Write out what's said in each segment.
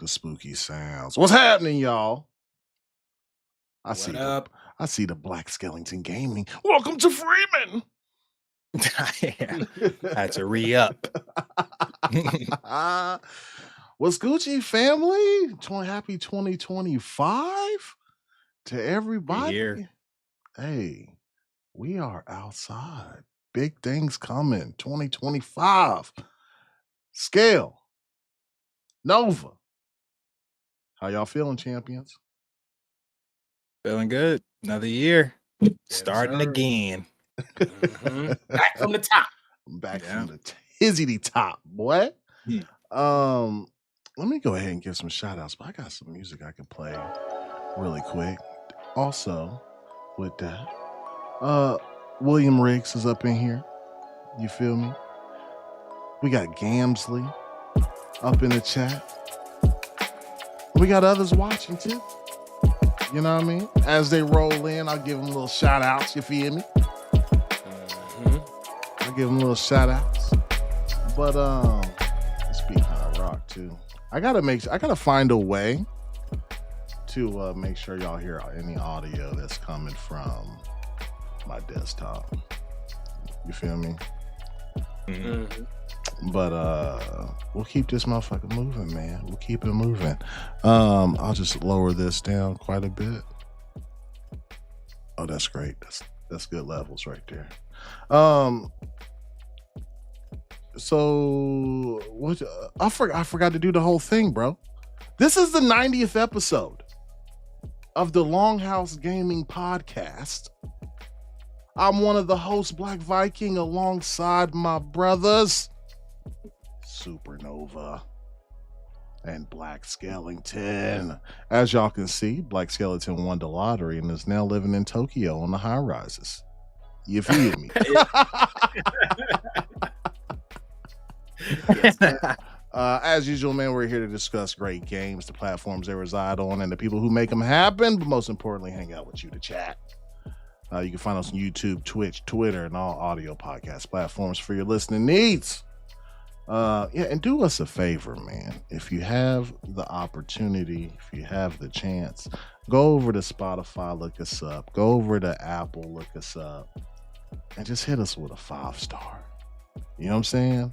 spooky sounds. What's happening, y'all? I see What up? I see the BLAQQ Skellington Gaming. Welcome to Freeman. Yeah, had to re-up. What's Gucci family? Happy 2025 to everybody. Here. Hey, we are outside. Big things coming. 2025. Scale. Nova. How y'all feeling, champions? Feeling good. Another year. Starting again. Back from the top. Back from the tizzity top, boy. Let me go ahead and give some shout outs, but I got some music I can play really quick. Also, with that, William Riggs is up in here. You feel me? We got Gamsley up in the chat. We got others watching too. You know what I mean? As they roll in, I'll give them little shout outs. You feel me? I'll give them little shout outs. But let's be kind of rock too. I gotta find a way to make sure y'all hear any audio that's coming from my desktop. You feel me? But we'll keep this motherfucker moving, man. We'll keep it moving. I'll just lower this down quite a bit. Oh, that's great. That's good levels right there. So what? I forgot to do the whole thing, bro. This is the 90th episode of the Longhouse Gaming Podcast. I'm one of the hosts, Black Viking, alongside my brothers, Supernova and BLAQQ Skellington. As y'all can see, BLAQQ Skellington won the lottery and is now living in Tokyo on the high rises. You feel me? As usual, man, we're here to discuss great games, the platforms they reside on, and the people who make them happen, but most importantly, hang out with you to chat. You can find us on YouTube, Twitch, Twitter, and all audio podcast platforms for your listening needs. And do us a favor, man. If you have the opportunity, if you have the chance, go over to Spotify, look us up. Go over to Apple, look us up. And just hit us with a 5-star. You know what I'm saying?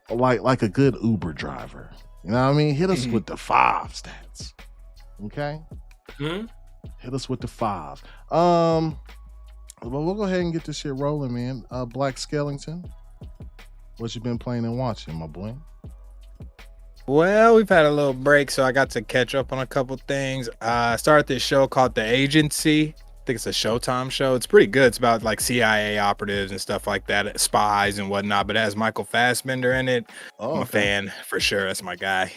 Like a good Uber driver. You know what I mean? Hit us with the 5 stats. Okay? Hit us with the 5. Well, we'll go ahead and get this shit rolling, man. BLAQQ Skellington, what you been playing and watching, my boy? Well, we've had a little break, so I got to catch up on a couple things. I started this show called The Agency. I think it's a Showtime show. It's pretty good. It's about like CIA operatives and stuff like that, spies and whatnot, but it has Michael Fassbender in it. I'm a fan for sure. That's my guy.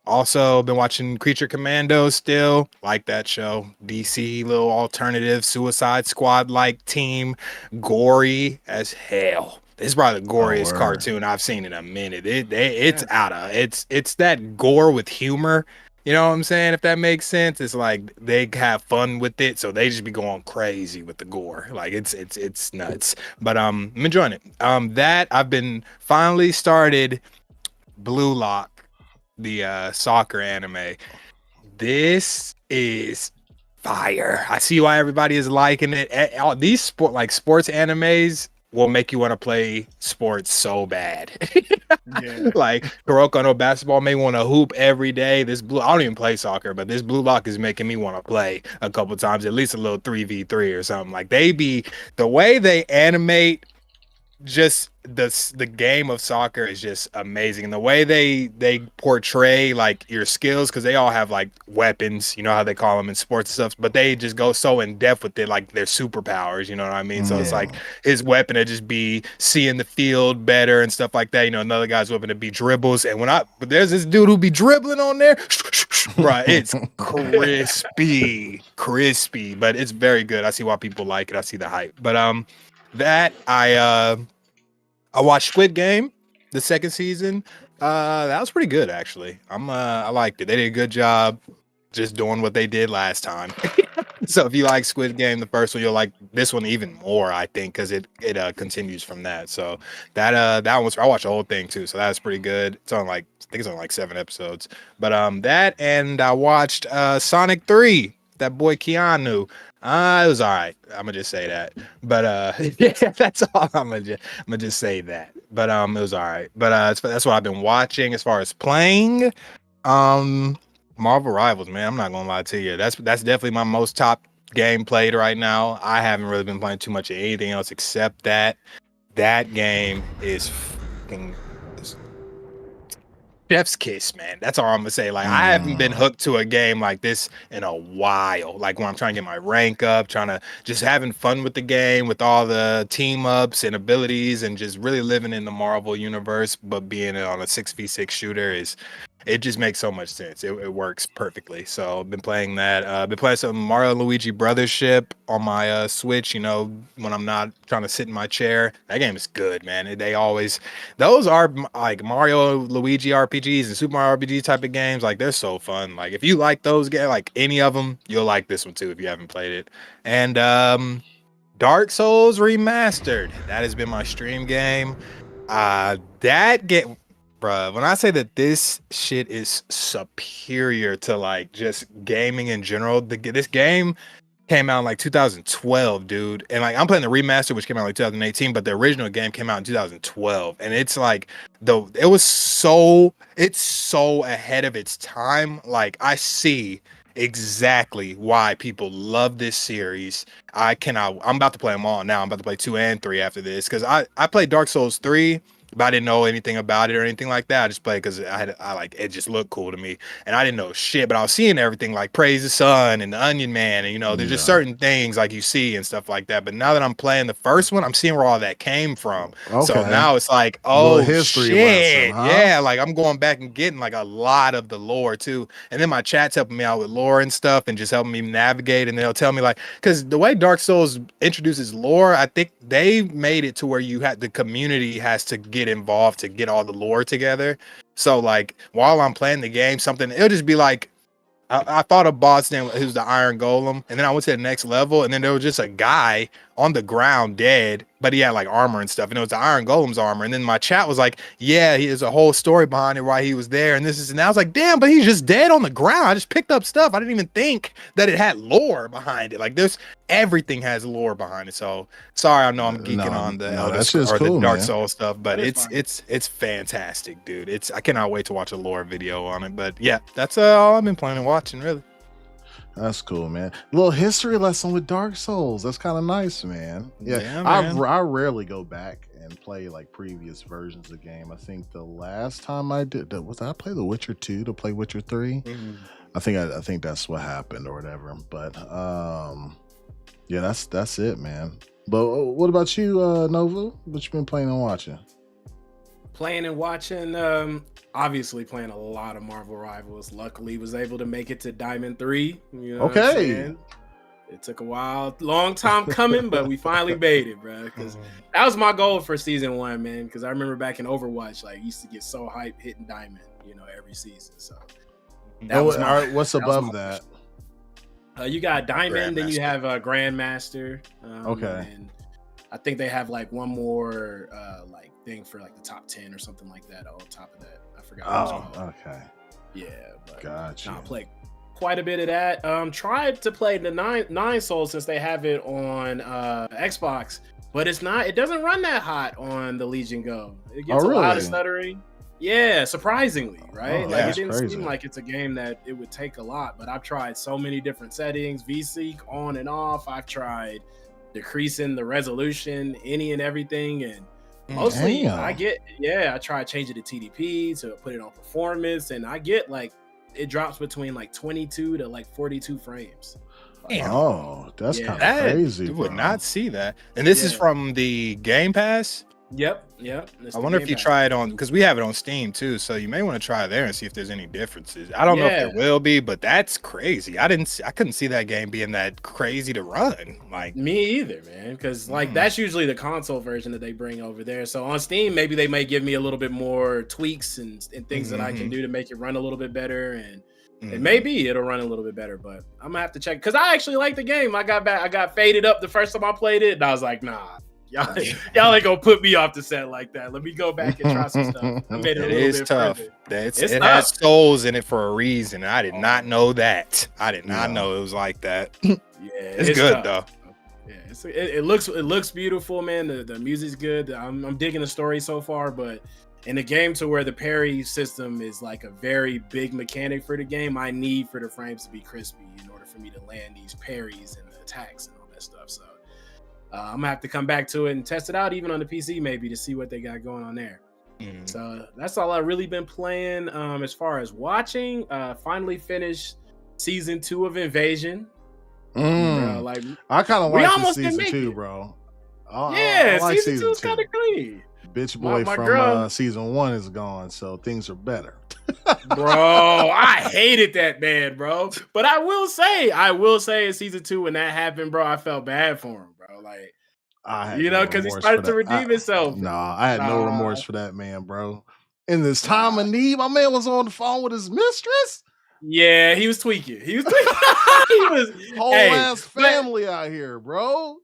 Also been watching Creature Commandos still. Like that show. DC, little alternative Suicide Squad like team. Gory as hell. This is probably the goriest cartoon I've seen in a minute. It's it's that gore with humor. You know what I'm saying? If that makes sense. It's like they have fun with it, so they just be going crazy with the gore. Like it's nuts. But I'm enjoying it. That I've been finally started BLAQQ, the soccer anime. This is fire. I see why everybody is liking it. These sports animes will make you want to play sports so bad. Like Kuroko no basketball may want to hoop every day. I don't even play soccer, but this BLAQQ is making me want to play a couple times, at least a little 3v3 or something. Like the way they animate just the game of soccer is just amazing. And the way they portray like your skills, because they all have like weapons, you know how they call them in sports and stuff, but they just go so in depth with it, like their superpowers, you know what I mean? So it's like his weapon to just be seeing the field better and stuff like that. You know, another guy's weapon to be dribbles. And but there's this dude who be dribbling on there, right? It's crispy, but it's very good. I see why people like it. I see the hype. But that I watched Squid Game, the second season. That was pretty good, actually. I liked it. They did a good job just doing what they did last time. So if you like Squid Game, the first one, you'll like this one even more, I think, because it continues from that. So that one was, I watched the whole thing too, so that was pretty good. It's on like, I think it's on like 7 episodes. But that, and I watched Sonic 3, that boy Keanu. It was all right. I'm gonna just say that. But yeah, that's all. I'm gonna just say that. But it was all right. But that's what I've been watching as far as playing. Marvel Rivals, man. I'm not gonna lie to you. That's definitely my most top game played right now. I haven't really been playing too much of anything else except that. That game is fucking chef's kiss, man. That's all I'm gonna say. Like, I haven't been hooked to a game like this in a while. Like, when I'm trying to get my rank up, trying to just having fun with the game, with all the team ups and abilities, and just really living in the Marvel universe, but being on a 6v6 shooter it just makes so much sense. It works perfectly. So I've been playing that. Been playing some Mario and Luigi Brothership on my Switch, when I'm not trying to sit in my chair. That game is good, man. Those are like Mario, Luigi RPGs and Super Mario RPG type of games. Like, they're so fun. Like, if you like those games, like any of them, you'll like this one too if you haven't played it. And Dark Souls Remastered. That has been my stream game. That game, bruh, when I say that this shit is superior to like just gaming in general, this game came out in like 2012, dude. And like, I'm playing the remaster, which came out in like 2018, but the original game came out in 2012. And it's like, it's so ahead of its time. Like, I see exactly why people love this series. I'm about to play them all now. I'm about to play 2 and 3 after this, because I played Dark Souls 3, but I didn't know anything about it or anything like that. I just played because I like it, just looked cool to me, and I didn't know shit. But I was seeing everything like Praise the Sun and the Onion Man, and there's just certain things like you see and stuff like that. But now that I'm playing the first one, I'm seeing where all that came from. Okay. So now it's like, oh history shit, lesson, huh? Yeah, like I'm going back and getting like a lot of the lore too. And then my chat's helping me out with lore and stuff, and just helping me navigate. And they'll tell me like, because the way Dark Souls introduces lore, I think they made it to where the community has to get involved to get all the lore together. So like, while I'm playing the game, it'll just be like, I fought a boss name who's the Iron Golem, and then I went to the next level, and then there was just a guy on the ground dead, but he had like armor and stuff, and it was the Iron Golem's armor. And then my chat was like, yeah, there's a whole story behind it, why he was there, and and I was like, damn, but he's just dead on the ground. I just picked up stuff. I didn't even think that it had lore behind it. Like, everything has lore behind it. So sorry, I know I'm geeking on the the Dark Souls stuff, but it's fantastic, dude. I cannot wait to watch a lore video on it. But yeah, that's all I've been planning on watching, really. That's cool, man. A little history lesson with Dark Souls. That's kind of nice, man. Yeah, man. I rarely go back and play like previous versions of the game. I think the last time I did I play The Witcher 2 to play Witcher 3? Mm-hmm. I think that's what happened or whatever. But yeah, that's it, man. But what about you, Nova? What you been playing and watching? Playing and watching, obviously playing a lot of Marvel Rivals. Luckily was able to make it to Diamond 3. Okay. It took a while, long time coming, but we finally made it, bro. Because that was my goal for season 1, man. Because I remember back in Overwatch, like, used to get so hyped hitting Diamond, every season. So what's above that? You got Diamond, then you have Grandmaster. Okay. And I think they have like one more like thing for like the top 10 or something like that on top of that. I forgot what it was called. Okay. Yeah, but gotcha. I played quite a bit of that. Tried to play the nine Souls since they have it on Xbox, but it doesn't run that hot on the Legion Go. It gets a lot of stuttering. Yeah, surprisingly, right? Like, it didn't seem like it's a game that it would take a lot, but I've tried so many different settings, VSync on and off. I've tried decreasing the resolution, any and everything, and mostly I tried changing the TDP to put it on performance, and I get like it drops between like 22 to like 42 frames. Oh, that's kind of crazy. You would not see that. And this is from the Game Pass? Yep. I wonder if you try it on, because we have it on Steam too, so you may want to try there and see if there's any differences. I don't know if there will be, but that's crazy. I couldn't see that game being that crazy to run. Like, me either, man, because like that's usually the console version that they bring over there. So on Steam, maybe they may give me a little bit more tweaks and things that I can do to make it run a little bit better. And It may be it'll run a little bit better, but I'm gonna have to check because I actually like the game. I got faded up the first time I played it, and I was like, nah, y'all ain't gonna put me off the set like that. Let me go back and try some stuff. I made it a little bit tough. further. It has souls in it for a reason. I did not know that. I did not know it was like that. Yeah, it's good though. Yeah, it looks beautiful, man. The music's good. I'm digging the story so far, but in a game to where the parry system is like a very big mechanic for the game, I need for the frames to be crispy in order for me to land these parries and the attacks and all that stuff. So I'm gonna have to come back to it and test it out, even on the PC maybe, to see what they got going on there. So that's all I've really been playing. As far as watching, finally finished season 2 of Invasion. Like I kind of like season 2, bro. I like season 2 is kind of clean. Bitch boy from season 1 is gone, so things are better. Bro, I hated that man, bro. But I will say in season 2 when that happened, bro, I felt bad for him, bro. Like, because he started to redeem himself. I had no remorse for that man, bro. In this time of need, my man was on the phone with his mistress. Yeah, he was tweaking. He was whole ass family out here, bro.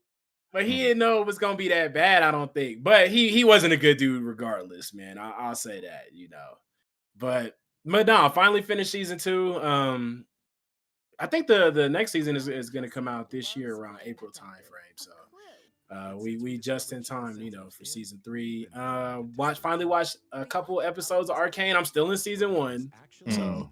But he didn't know it was gonna be that bad, I don't think. But he wasn't a good dude regardless, man. I'll say that, But no, I finally finished season 2. I think the next season is gonna come out this year around April time frame. So we just in time, for season 3. Finally watched a couple episodes of Arcane. I'm still in season 1. So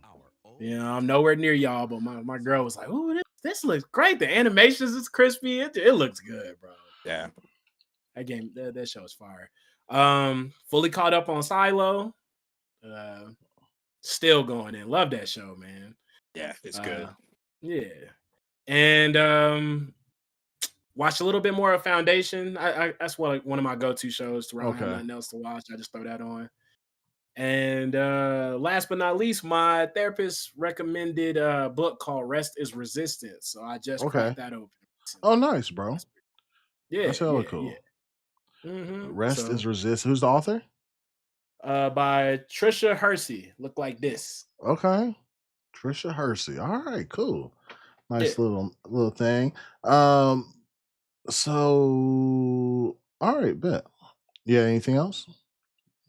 I'm nowhere near y'all, but my girl was like, "Ooh, this looks great. The animations is crispy. It looks good, bro." Yeah, that game, that show is fire. Fully caught up on Silo. Still going in. Love that show, man. Yeah, it's good. Yeah, and watched a little bit more of Foundation. That's one of my go-to shows to have nothing else to watch. I just throw that on. And last but not least, my therapist recommended a book called Rest is Resistance. So I just cracked that open. Oh, nice, bro. Yeah. That's hella cool. Yeah. Rest is Resistance. Who's the author? By Trisha Hersey. Look like this. Okay. Trisha Hersey. All right, cool. Nice little thing. So all right, bet. Yeah, anything else?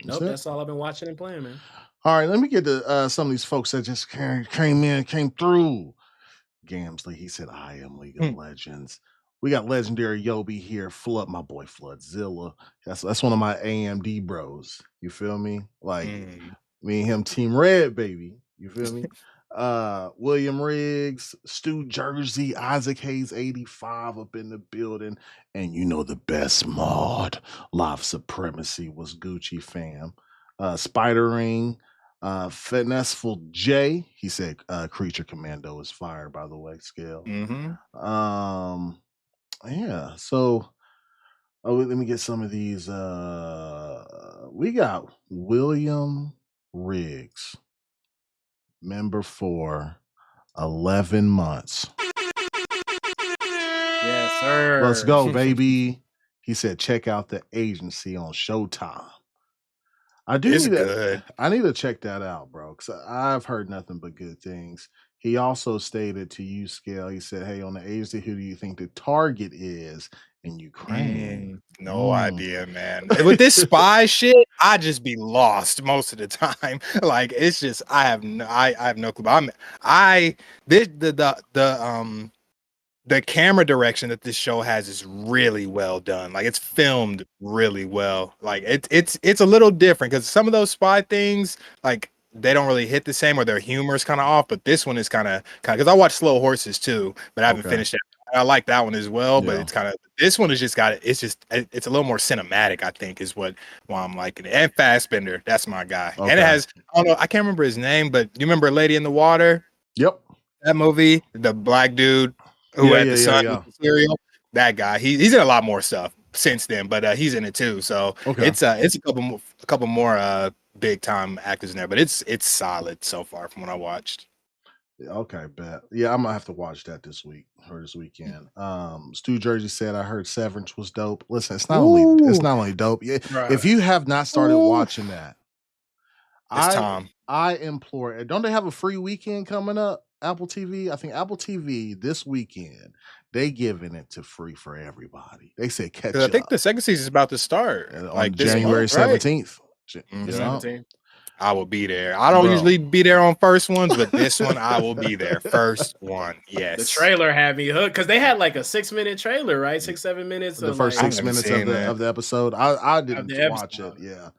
That's all I've been watching and playing, man. All right, let me get to some of these folks that just came through. Gamsley, he said, "I am League of Legends." We got legendary Yobi here. My boy Floodzilla. That's one of my AMD bros. You feel me? Like me and him, Team Red, baby. You feel me? William Riggs, Stu Jersey, Isaac Hayes 85 up in the building, and the best mod, Live Supremacy, was Gucci fam. Spider Ring, Finesseful J, he said Creature Commando is fire, by the way, Scale. Yeah, so let me get some of these. We got William Riggs, member for 11 months. Yes, sir. Let's go, baby. He said, check out the agency on Showtime. I need to check that out, bro, because I've heard nothing but good things. He also stated to you, Scale, he said, "Hey, on the agency, who do you think the target is in Ukraine?" No idea, man. With this spy shit, I just be lost most of the time. Like, it's just I have no clue. The camera direction that this show has is really well done. Like, it's filmed really well. Like, it's a little different because some of those spy things, like, they don't really hit the same, or their humor is kind of off. But this one is kind of because I watch Slow Horses too, but I haven't finished it. I like that one as well, but it's kind of, this one is just it's a little more cinematic, I think, is why I'm liking it. And Fassbender, that's my guy. And it has, I don't know, I can't remember his name, but you remember Lady in the Water? Yep. That movie, the black dude who had the son with the cereal. That guy. He's in a lot more stuff since then, but he's in it too. So it's a couple more big time actors in there, but it's solid so far from what I watched. Okay, bet. Yeah, I'm gonna have to watch that this week or this weekend. Stu Jersey said, "I heard Severance was dope." Listen, it's not only dope. Yeah, if you have not started watching that, it's time. I implore. Don't they have a free weekend coming up? Apple TV. I think Apple TV this weekend they giving it to free for everybody. They said catch up. I think the second season is about to start on January 17th. The 17th. I will be there. I don't usually be there on first ones, but this one I will be there. First one, yes. The trailer had me hooked because they had like a 6-minute trailer, right? 6-7 minutes. The first 6 minutes of the episode. I didn't watch it. Yeah.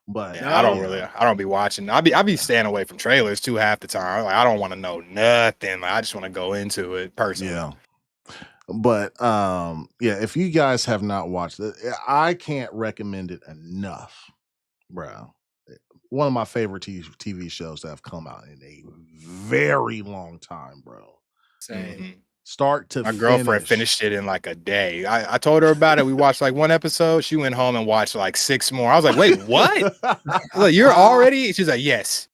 But I don't be watching. I be staying away from trailers too half the time. Like, I don't want to know nothing. Like, I just want to go into it personally. Yeah. But if you guys have not watched it, I can't recommend it enough, bro. One of my favorite TV shows that have come out in a very long time, bro. Same. Start to my girlfriend finished it in like a day. I told her about it. We watched like one episode. She went home and watched like 6 more. I was like, wait, what? I was like, you're already? She's like, yes.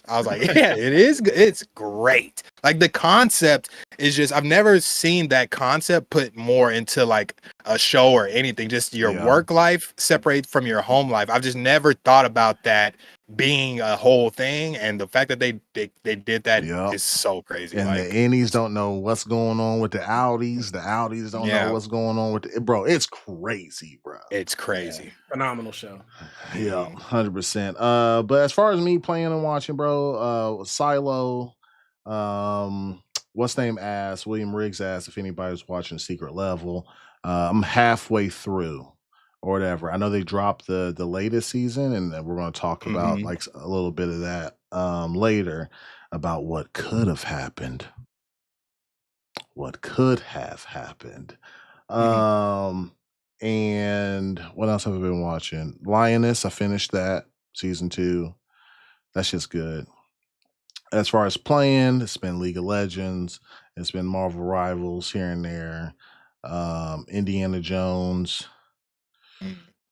I was like, yeah, it is. It's great. Like the concept is just, I've never seen that concept put more into like a show or anything. Just your work life separate from your home life. I've just never thought about that being a whole thing, and the fact that they did that is so crazy. And like, the innies don't know what's going on with the outies. The outies don't know what's going on with bro. It's crazy, bro. It's crazy. Yeah. Phenomenal show. Yeah, 100%. But as far as me playing and watching, bro, Silo, what's name asked, William Riggs asked if anybody's watching Secret Level. I'm halfway through. Or whatever. I know they dropped the latest season, and we're going to talk about like a little bit of that later about what could have happened. And what else have I been watching? Lioness, I finished that season 2. That's just good. As far as playing, it's been League of Legends, it's been Marvel Rivals here and there, Indiana Jones.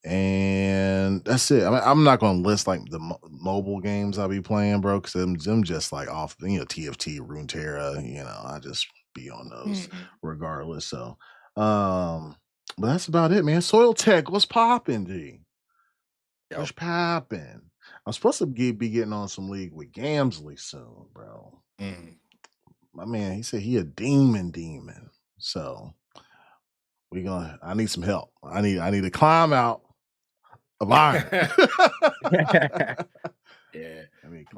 And that's it. I mean, I'm not going to list like the mobile games I'll be playing, bro, because them just like off, TFT, Runeterra, I just be on those regardless. So, but that's about it, man. Soil Tech, what's popping, G? What's popping? I'm supposed to be getting on some league with Gamsley soon, bro. My man, he said he a demon. So I need some help. I need to climb out of iron. Yeah.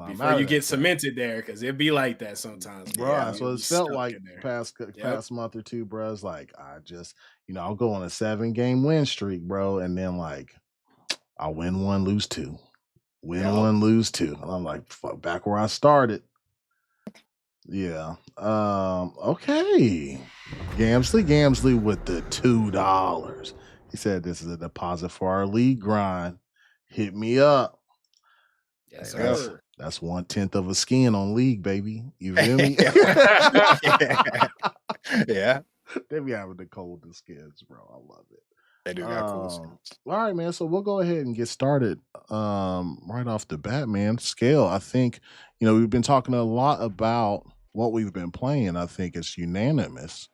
Before you get cemented there, because it'd be like that sometimes. Bro, that's what it felt like past month or two, bro. It's like I just, I'll go on a 7-game win streak, bro, and then like I'll win 1, lose 2. Win 1, lose 2. And I'm like, fuck, back where I started. Yeah. Okay. Gamsley with the $2. He said this is a deposit for our league grind. Hit me up. Yes, that's 1/10 of a skin on league, baby. You feel me? Yeah. They be having the coldest skins, bro. I love it. They do got cool skins. All right, man. So we'll go ahead and get started right off the bat, man. Scale. I think, we've been talking a lot about what we've been playing. I think it's unanimous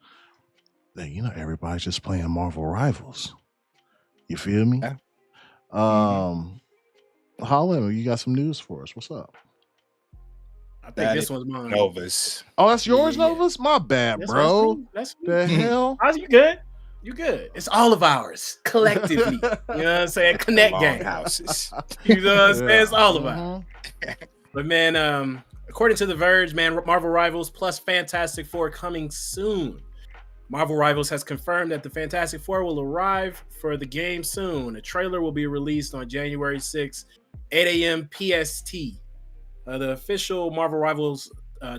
that, everybody's just playing Marvel Rivals. You feel me? Yeah. Holland, you got some news for us. What's up? I think this one's mine. Novus. Oh, that's yours, Novus? My bad, bro. That's the hell? You good? You good? It's all of ours collectively. You know what I'm saying? Connect gang houses. You know what I'm saying? It's all of ours. But man, according to The Verge, man, Marvel Rivals plus Fantastic Four coming soon. Marvel Rivals has confirmed that the Fantastic Four will arrive for the game soon. A trailer will be released on January 6th, 8 a.m. PST. The official Marvel Rivals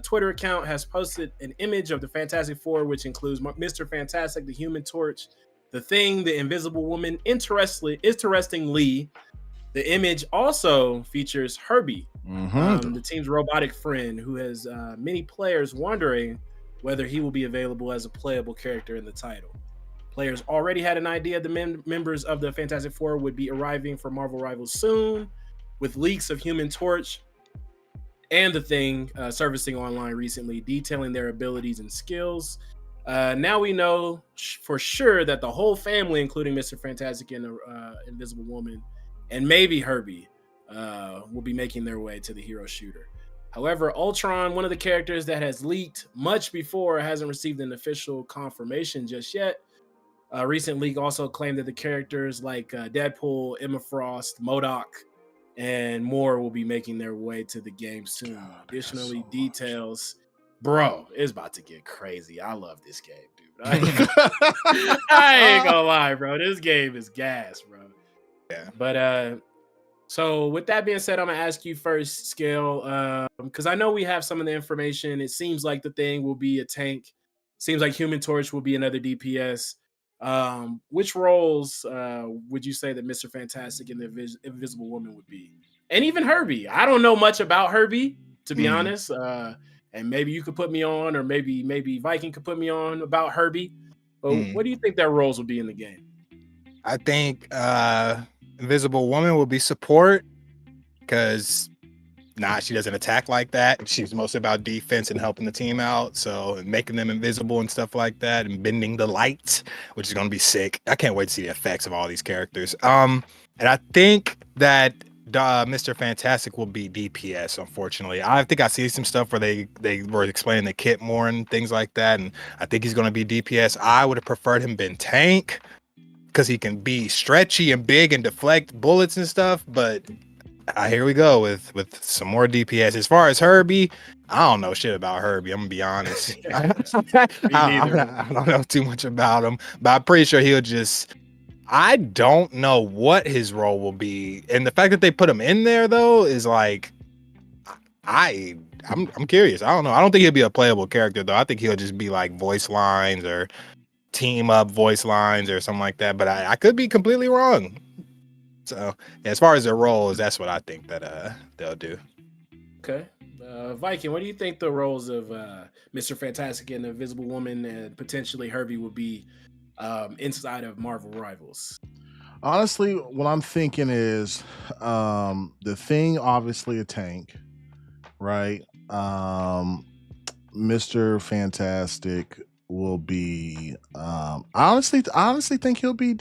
Twitter account has posted an image of the Fantastic Four, which includes Mr. Fantastic, the Human Torch, the Thing, the Invisible Woman. Interestingly, the image also features Herbie, the team's robotic friend, who has many players wondering whether he will be available as a playable character in the title. Players already had an idea the members of the Fantastic Four would be arriving for Marvel Rivals soon, with leaks of Human Torch and the Thing surfacing online recently, detailing their abilities and skills. Now we know for sure that the whole family, including Mr. Fantastic and the Invisible Woman, and maybe Herbie, will be making their way to the hero shooter. However, Ultron, one of the characters that has leaked much before, hasn't received an official confirmation just yet. A recent leak also claimed that the characters like Deadpool, Emma Frost, MODOK, and more will be making their way to the game soon. Additionally, details, bro, it's about to get crazy. I love this game, dude. I ain't gonna lie, bro. This game is gas, bro. Yeah. But so with that being said, I'm gonna ask you first, Scale, because I know we have some of the information. It seems like the thing will be a tank. Seems like Human Torch will be another DPS. Which roles would you say that Mr. Fantastic and the Invisible Woman would be? And even Herbie. I don't know much about Herbie, to be honest. And maybe you could put me on, or maybe Viking could put me on about Herbie. But what do you think their roles will be in the game? I think Invisible Woman will be support, because she doesn't attack like that. She's mostly about defense and helping the team out, so making them invisible and stuff like that, and bending the light, which is going to be sick. I can't wait to see the effects of all these characters. And I think that Mr. Fantastic will be DPS. Unfortunately, I think I see some stuff where they were explaining the kit more and things like that, and I think he's going to be DPS. I would have preferred him been tank, because he can be stretchy and big and deflect bullets and stuff, but here we go with some more DPS. As far as Herbie, I don't know shit about Herbie. I'm gonna be honest. I don't know too much about him, but I'm pretty sure he'll just. I don't know what his role will be, and the fact that they put him in there though is like, I'm curious. I don't know. I don't think he'll be a playable character though. I think he'll just be like voice lines or team up voice lines or something like that. But I could be completely wrong. So as far as their roles, that's what I think that they'll do. Okay. Viking, what do you think the roles of Mr. Fantastic and the Invisible Woman and potentially Herbie will be inside of Marvel Rivals? Honestly, what I'm thinking is the Thing, obviously a tank, right? Mr. Fantastic will be I honestly think he'll be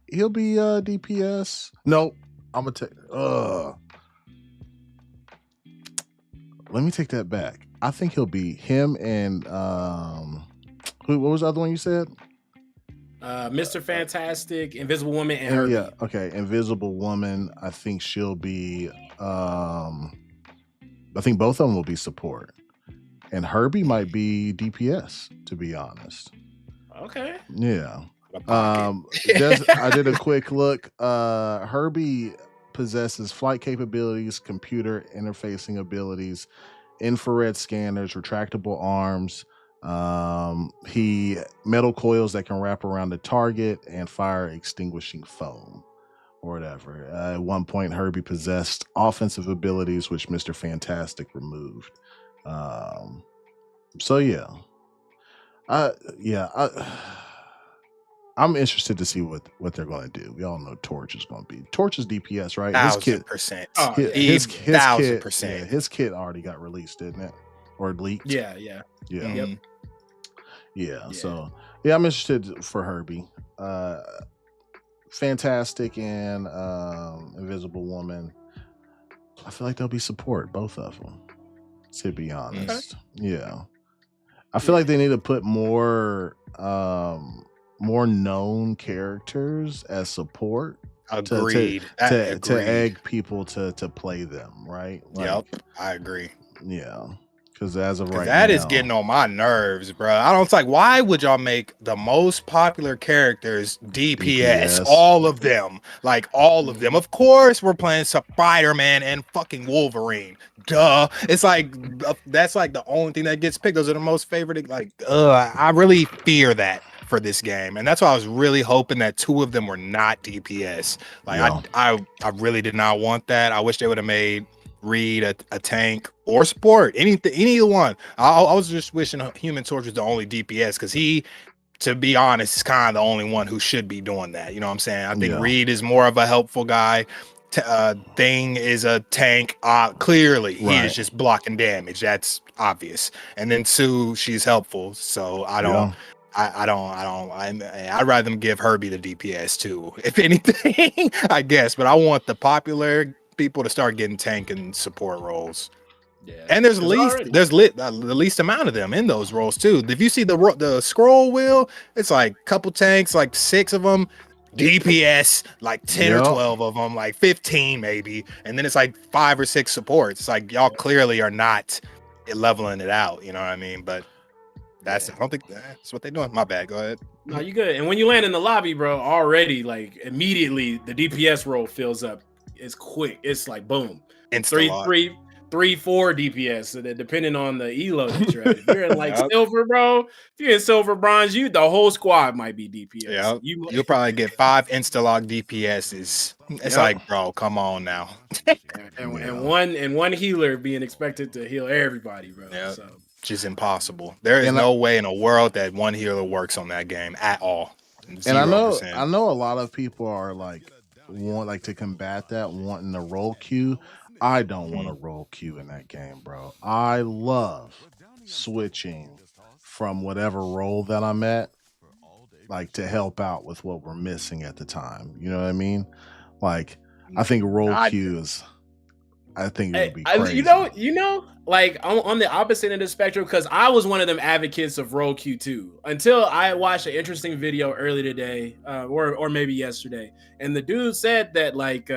DPS. Nope. I'm gonna take let me take that back. I think he'll be him and what was the other one you said? Mr. Fantastic, Invisible Woman, and Herbie. Yeah, okay. Invisible Woman, I think she'll be I think both of them will be support. And Herbie might be DPS, to be honest. Okay. Yeah. I did a quick look. Herbie possesses flight capabilities, computer interfacing abilities, infrared scanners, retractable arms. He metal coils that can wrap around the target, and fire extinguishing foam or whatever. At one point, Herbie possessed offensive abilities, which Mr. Fantastic removed. So yeah. I'm interested to see what they're going to do. We all know Torch is going to be. Torch is DPS, right? 1,000%. His kit, 1,000%. His kit already got released, didn't it? Or leaked? Yeah. Yep. Yeah. So yeah, I'm interested for Herbie. Fantastic and Invisible Woman. I feel like they'll be support, both of them. To be honest, yeah. I feel like they need to put more known characters as support. Agreed. To egg people to play them, right? Yep, I agree. Yeah, because as of right that now, is getting on my nerves, bro. I don't like. Why would y'all make the most popular characters DPS? All of them, like all of them. Of course, we're playing Spider-Man and fucking Wolverine. Duh. It's like that's like the only thing that gets picked. Those are the most favorite. Like, I really fear that for this game, and that's why I was really hoping that two of them were not DPS. Like, I really did not want that. I wish they would have made Reed a tank or support, any one. I was just wishing Human Torch was the only DPS, because he, to be honest, is kind of the only one who should be doing that. You know what I'm saying? I think Reed is more of a helpful guy. Thing is a tank. Clearly, he is just blocking damage. That's obvious. And then Sue, she's helpful. So I don't. I'd rather them give Herbie the DPS too, if anything, I guess. But I want the popular people to start getting tank and support roles. Yeah, and there's the least amount of them in those roles too. If you see the scroll wheel, it's like couple tanks, like 6 of them, DPS, like 10 or 12 of them, like 15 maybe, and then it's like 5 or 6 supports. It's like y'all clearly are not leveling it out, you know what I mean? But I don't think that's what they're doing. My bad. Go ahead. No, you good. And when you land in the lobby, bro, already like immediately the DPS role fills up. It's quick. It's like boom. And 3-4 DPS, so that depending on the elo that you're at. If you're in like silver, bro, if you're in silver, bronze, the whole squad might be DPS. Yeah, you'll probably get 5 insta-lock DPSs. It's like, bro, come on now. and one healer being expected to heal everybody, bro. Yeah. So. Which is impossible. There is no way in a world that one healer works on that game at all. 0%. And I know a lot of people are want to combat that, wanting the role queue. I don't want a role queue in that game, bro. I love switching from whatever role that I'm at, like to help out with what we're missing at the time. You know what I mean? Like, I think role queues. I think it would be crazy. You know, like on the opposite end of the spectrum, because I was one of them advocates of role queue too, until I watched an interesting video earlier today, or maybe yesterday, and the dude said that like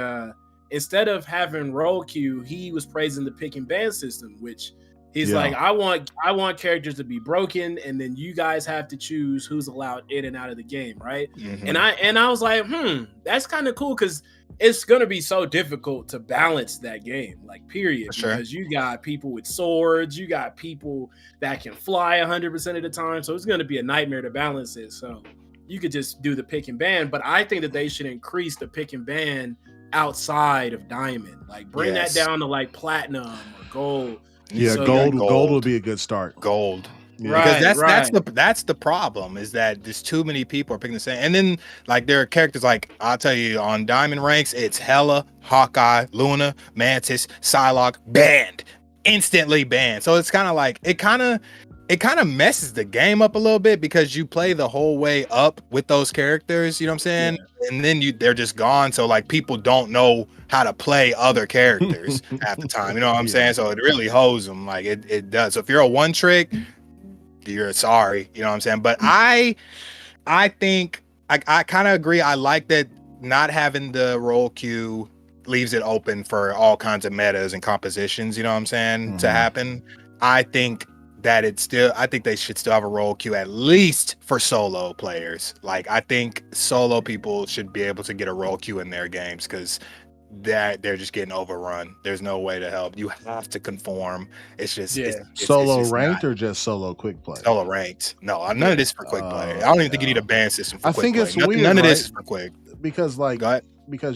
instead of having role queue, he was praising the pick and ban system, which he's like, I want characters to be broken, and then you guys have to choose who's allowed in and out of the game, right? Mm-hmm. And I was like, that's kind of cool, because it's gonna be so difficult to balance that game, like period. Sure. Because you got people with swords, you got people that can fly 100% of the time, so it's gonna be a nightmare to balance it. So you could just do the pick and ban, but I think that they should increase the pick and ban outside of diamond, like bring that down to like platinum or gold. Yeah, so gold would be a good start. Gold. Yeah. Right, Because that's the problem, is that there's too many people are picking the same. And then like there are characters like, I'll tell you, on diamond ranks, it's Hela, Hawkeye, Luna, Mantis, Psylocke, banned, instantly banned. So it's kind of like it kind of messes the game up a little bit, because you play the whole way up with those characters, you know what I'm saying? Yeah. And then they're just gone. So like people don't know how to play other characters half the time, you know what I'm saying? So it really hoes them, like it does. So if you're a one trick, you're sorry, you know what I'm saying? But I think I kind of agree. I like that not having the role queue leaves it open for all kinds of metas and compositions, you know what I'm saying, to happen. I think that I think they should still have a role queue, at least for solo players. Like, I think solo people should be able to get a role queue in their games, because they're just getting overrun. There's no way to help. You have to conform. It's just it's solo just ranked or just solo quick play? Solo ranked. No, none of this for quick play. I don't even think you need a ban system for quick play. I think it's weird. None of this is for quick. Because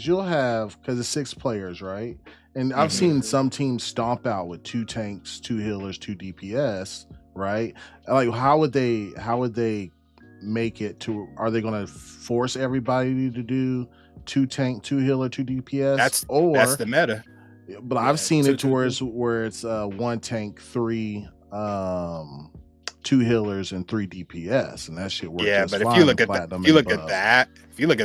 you'll have, because it's 6 players, right? And I've seen some teams stomp out with 2 tanks, 2 healers, 2 DPS, right? Like, how would they make it to? Are they going to force everybody to do 2 tank, 2 healer, 2 DPS? That's the meta. But I've seen it to where it's 1 tank, 3 2 healers and 3 DPS, and that shit works. Yeah, but if you look at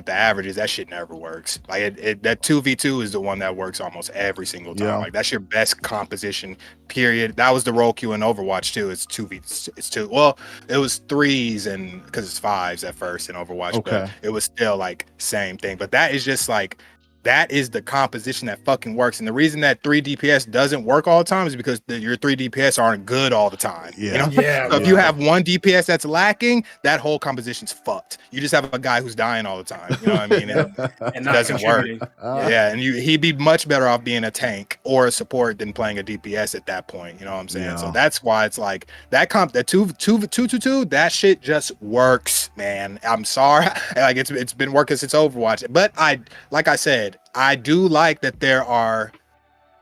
the averages, that shit never works. Like that 2v2 is the one that works almost every single time. Yeah. Like, that's your best composition. Period. That was the role queue in Overwatch too. It's 2. Well, it was 3s, and because it's 5s at first in Overwatch, but it was still like same thing. But that is just like, that is the composition that fucking works. And the reason that 3 DPS doesn't work all the time is because your 3 DPS aren't good all the time. Yeah. You know? So if you have 1 DPS that's lacking, that whole composition's fucked. You just have a guy who's dying all the time. You know what I mean? And it doesn't work. And he'd be much better off being a tank or a support than playing a DPS at that point. You know what I'm saying? Yeah. So that's why it's like that 2 that shit just works, man. I'm sorry. Like, it's been working since Overwatch. But like I said, I do like that there are,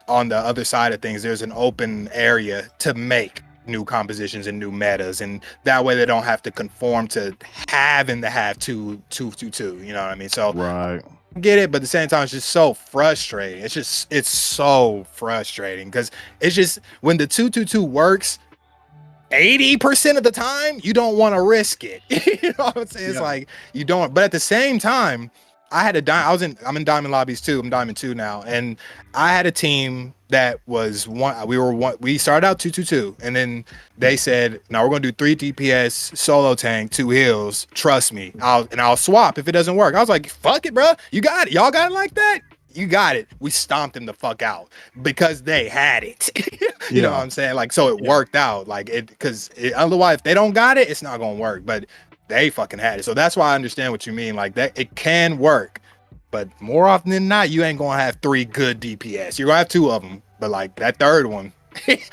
on the other side of things, there's an open area to make new compositions and new metas, and that way they don't have to conform to having to have 2, you know what I mean? So right, get it, but at the same time, it's just so frustrating. It's so frustrating, because it's just, when the 2 works 80% of the time, you don't want to risk it. You know what I'm saying? It's like, you don't, but at the same time, I had a I'm in Diamond lobbies too. I'm Diamond 2 now, and I had a team that was we started out 2-2-2, and then they said, "Now we're gonna do 3 DPS, solo tank, 2 heals. Trust me, I'll swap if it doesn't work." I was like, "Fuck it, bro. You got it. Y'all got it like that. You got it." We stomped them the fuck out because they had it. You know what I'm saying? Like, so it worked out. Like because otherwise, if they don't got it, it's not gonna work. But they fucking had it. So that's why I understand what you mean. Like that, it can work, but more often than not, you ain't gonna have 3 good DPS. You're gonna have 2 of them, but like that third one, it's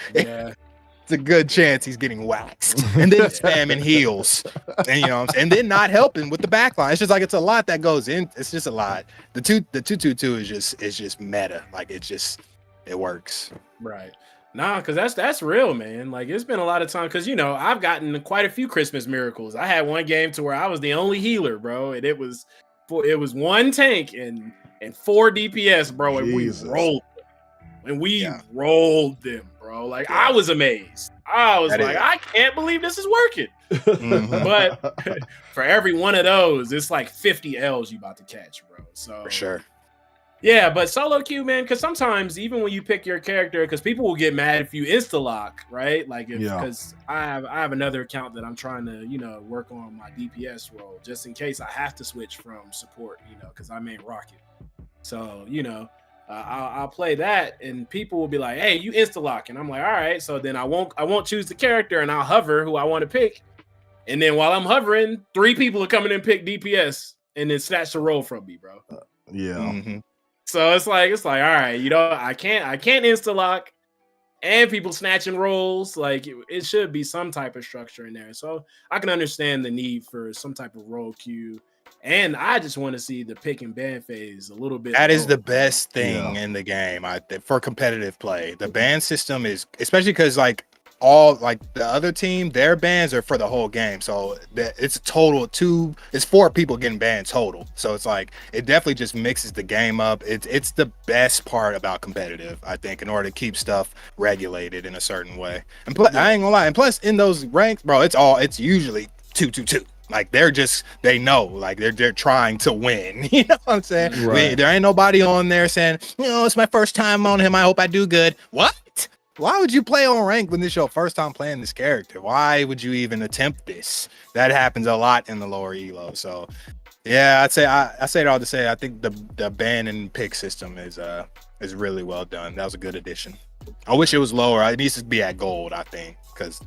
a good chance he's getting waxed and then spamming heals, and you know what I'm saying, and then not helping with the backline. It's just like it's a lot that goes in. It's just a lot. The 2-2-2 is just meta. Like it works. Right. Nah, because that's real, man. Like it's been a lot of time because I've gotten quite a few Christmas miracles. I had one game to where I was the only healer, bro, and it was 1 tank and 4 DPS, bro, and Jesus. we rolled them, bro. Like I was amazed. I was I can't believe this is working. But for every one of those, it's like 50 L's you about to catch, bro. So For sure. Yeah, but solo queue, man, because sometimes even when you pick your character, because people will get mad if you insta-lock, right? Like, because I have another account that I'm trying to, work on my DPS role just in case I have to switch from support, because I main rocket. So, I'll play that, and people will be like, "Hey, you insta-lock," and I'm like, "All right." So then I won't choose the character, and I'll hover who I want to pick, and then while I'm hovering, 3 people are coming in and pick DPS, and then snatch the role from me, bro. So it's like, all right, I can't insta lock, and people snatching rolls. Like it should be some type of structure in there. So I can understand the need for some type of role queue, and I just want to see the pick and ban phase a little bit. That is the best thing in the game, for competitive play. The ban system is, especially because like all like the other team, their bans are for the whole game, so it's a total it's 4 people getting banned total. So it's like it definitely just mixes the game up. It's the best part about competitive, I think, in order to keep stuff regulated in a certain way. And I ain't gonna lie, and plus in those ranks, bro, it's usually 2-2-2. Like they know, like they're trying to win. You know what I'm saying? Right. There ain't nobody on there saying, it's my first time on him, I hope I do good. What? Why would you play on rank when this is your first time playing this character? Why would you even attempt this? That happens a lot in the lower elo. So yeah, I say it all to say I think the ban and pick system is really well done. That was a good addition. I wish it was lower. It needs to be at gold, I think, because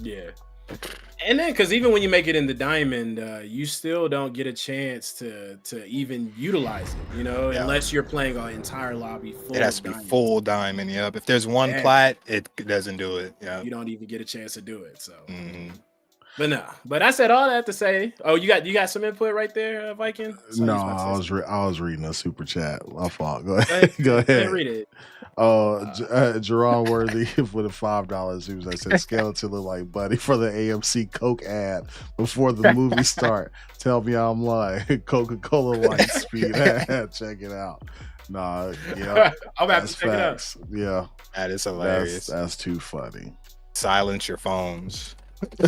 and then because even when you make it in the diamond, you still don't get a chance to even utilize it, unless you're playing an entire lobby full. It has to be full diamond. Yep. If there's one plat, it doesn't do it. Yeah. You don't even get a chance to do it. So, but I said all that to say, oh, you got some input right there, Viking? No, I was reading a super chat. My fault. Go ahead. Go ahead. Read it. Jerron Worthy for the $5. He was like, said skeleton look like Buddy for the AMC Coke ad before the movie start. Tell me I'm lying. Coca-Cola Light Speed ad. Check it out. Nah, yeah. I'm about to check facts. It out. Yeah. That is hilarious. That's too funny. Silence your phones. I'm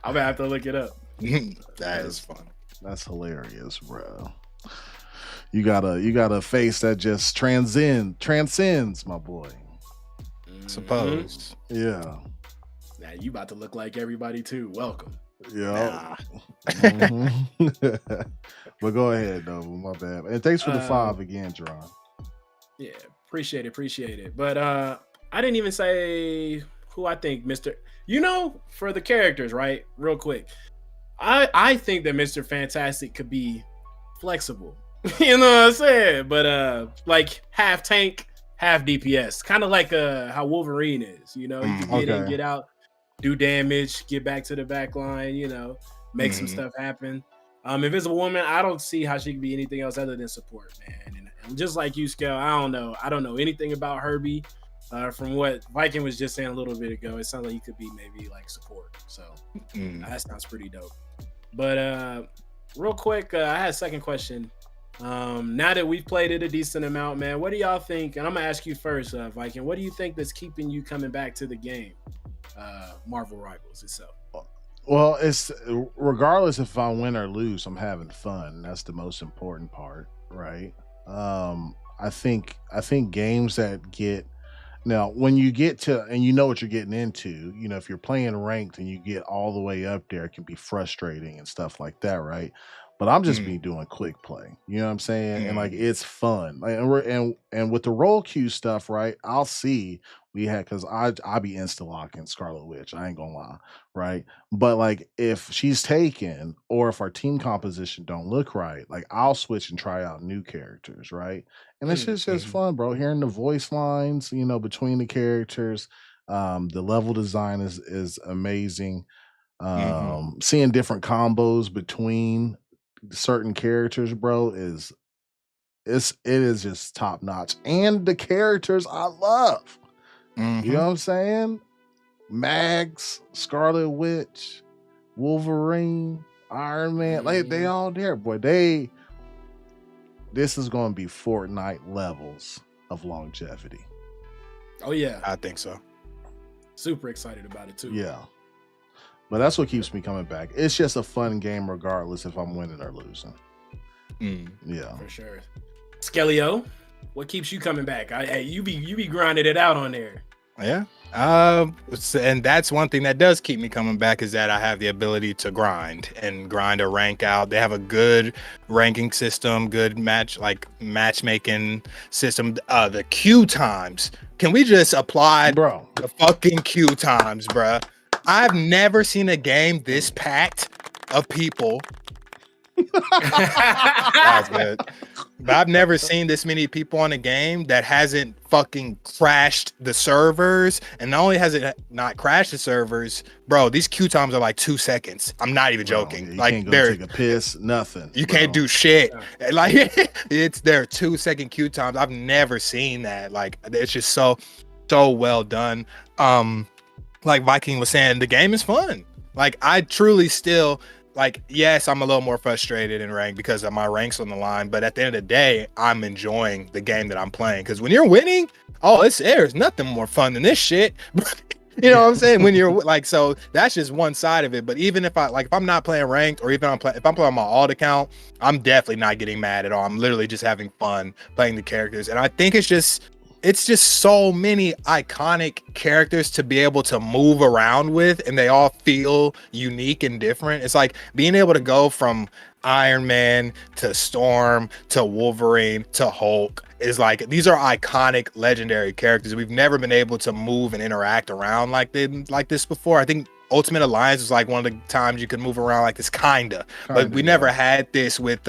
gonna have to look it up. That is fun. That's hilarious, bro. You got a face that just transcends, my boy. Suppose. Yeah. Now you about to look like everybody too. Welcome. Yeah. But go ahead though. My bad. And thanks for the 5 again, Jerron. Yeah, appreciate it. But I didn't even say who I think Mr. For the characters, right? Real quick. I think that Mr. Fantastic could be flexible. You know what I'm saying? But like half tank, half DPS. Kind of like how Wolverine is, you can get in, get out, do damage, get back to the back line, make some stuff happen. Invisible Woman, I don't see how she could be anything else other than support, man. And just like you, Scale, I don't know anything about Herbie. From what Viking was just saying a little bit ago, it sounds like he could be maybe like support. So that sounds pretty dope. But real quick, I had a second question. Now that we've played it a decent amount, man, what do y'all think? And I'm gonna ask you first, Viking. What do you think that's keeping you coming back to the game, Marvel Rivals itself? Well, it's regardless if I win or lose, I'm having fun. That's the most important part, right? I think games that get now when you get to and you know what you're getting into, if you're playing ranked and you get all the way up there, it can be frustrating and stuff like that, right? But I'm just Mm, be doing quick play. You know what I'm saying? And like mm, it's fun. Like and we're and with the role queue stuff, right? I'll see we had because I be insta locking Scarlet Witch. I ain't gonna lie, right? But like if she's taken or if our team composition don't look right, like I'll switch and try out new characters, right? And it's just mhm, fun, bro. Hearing the voice lines, between the characters. The level design is amazing. mhm. Seeing different combos between certain characters, bro, it is just top notch. And the characters I love. You know Mhm. what I'm saying? Mags, Scarlet Witch, Wolverine, Iron Man, like they Mhm. all there, boy. This is gonna be Fortnite levels of longevity. Oh yeah, I think so. super excited about it too. Yeah. But that's what keeps me coming back. It's just a fun game regardless if I'm winning or losing. Mm. Yeah. For sure. Skellio, what keeps you coming back? Hey, you be grinding it out on there. Yeah. And that's one thing that does keep me coming back is that I have the ability to grind a rank out. They have a good ranking system, good matchmaking system. The queue times. Can we just apply Bro. the fucking queue times, bruh? I've never seen a game this packed of people. That's good. But I've never seen this many people on a game that hasn't fucking crashed the servers. And not only has it not crashed the servers, bro, these queue times are like 2 seconds. I'm not even Bro, joking. yeah, you Like can't go they're take a piss, nothing. you bro. can't do shit. Yeah. Like it's their 2 second queue times. I've never seen that. Like it's just so well done. Like Viking was saying, the game is fun. Like I truly still like, yes, I'm a little more frustrated in rank because of my ranks on the line, but at the end of the day, I'm enjoying the game that I'm playing. Because when you're winning, there's nothing more fun than this shit. You know what I'm saying? When you're like, so that's just one side of it. But even if I'm not playing ranked, or even if I'm playing on my alt account, I'm definitely not getting mad at all. I'm literally just having fun playing the characters, and I think it's just so many iconic characters to be able to move around with, and they all feel unique and different. It's like being able to go from Iron Man to Storm to Wolverine to Hulk is like, these are iconic legendary characters. We've never been able to move and interact around like this before. I think Ultimate Alliance was like one of the times you could move around like this, but we never had this with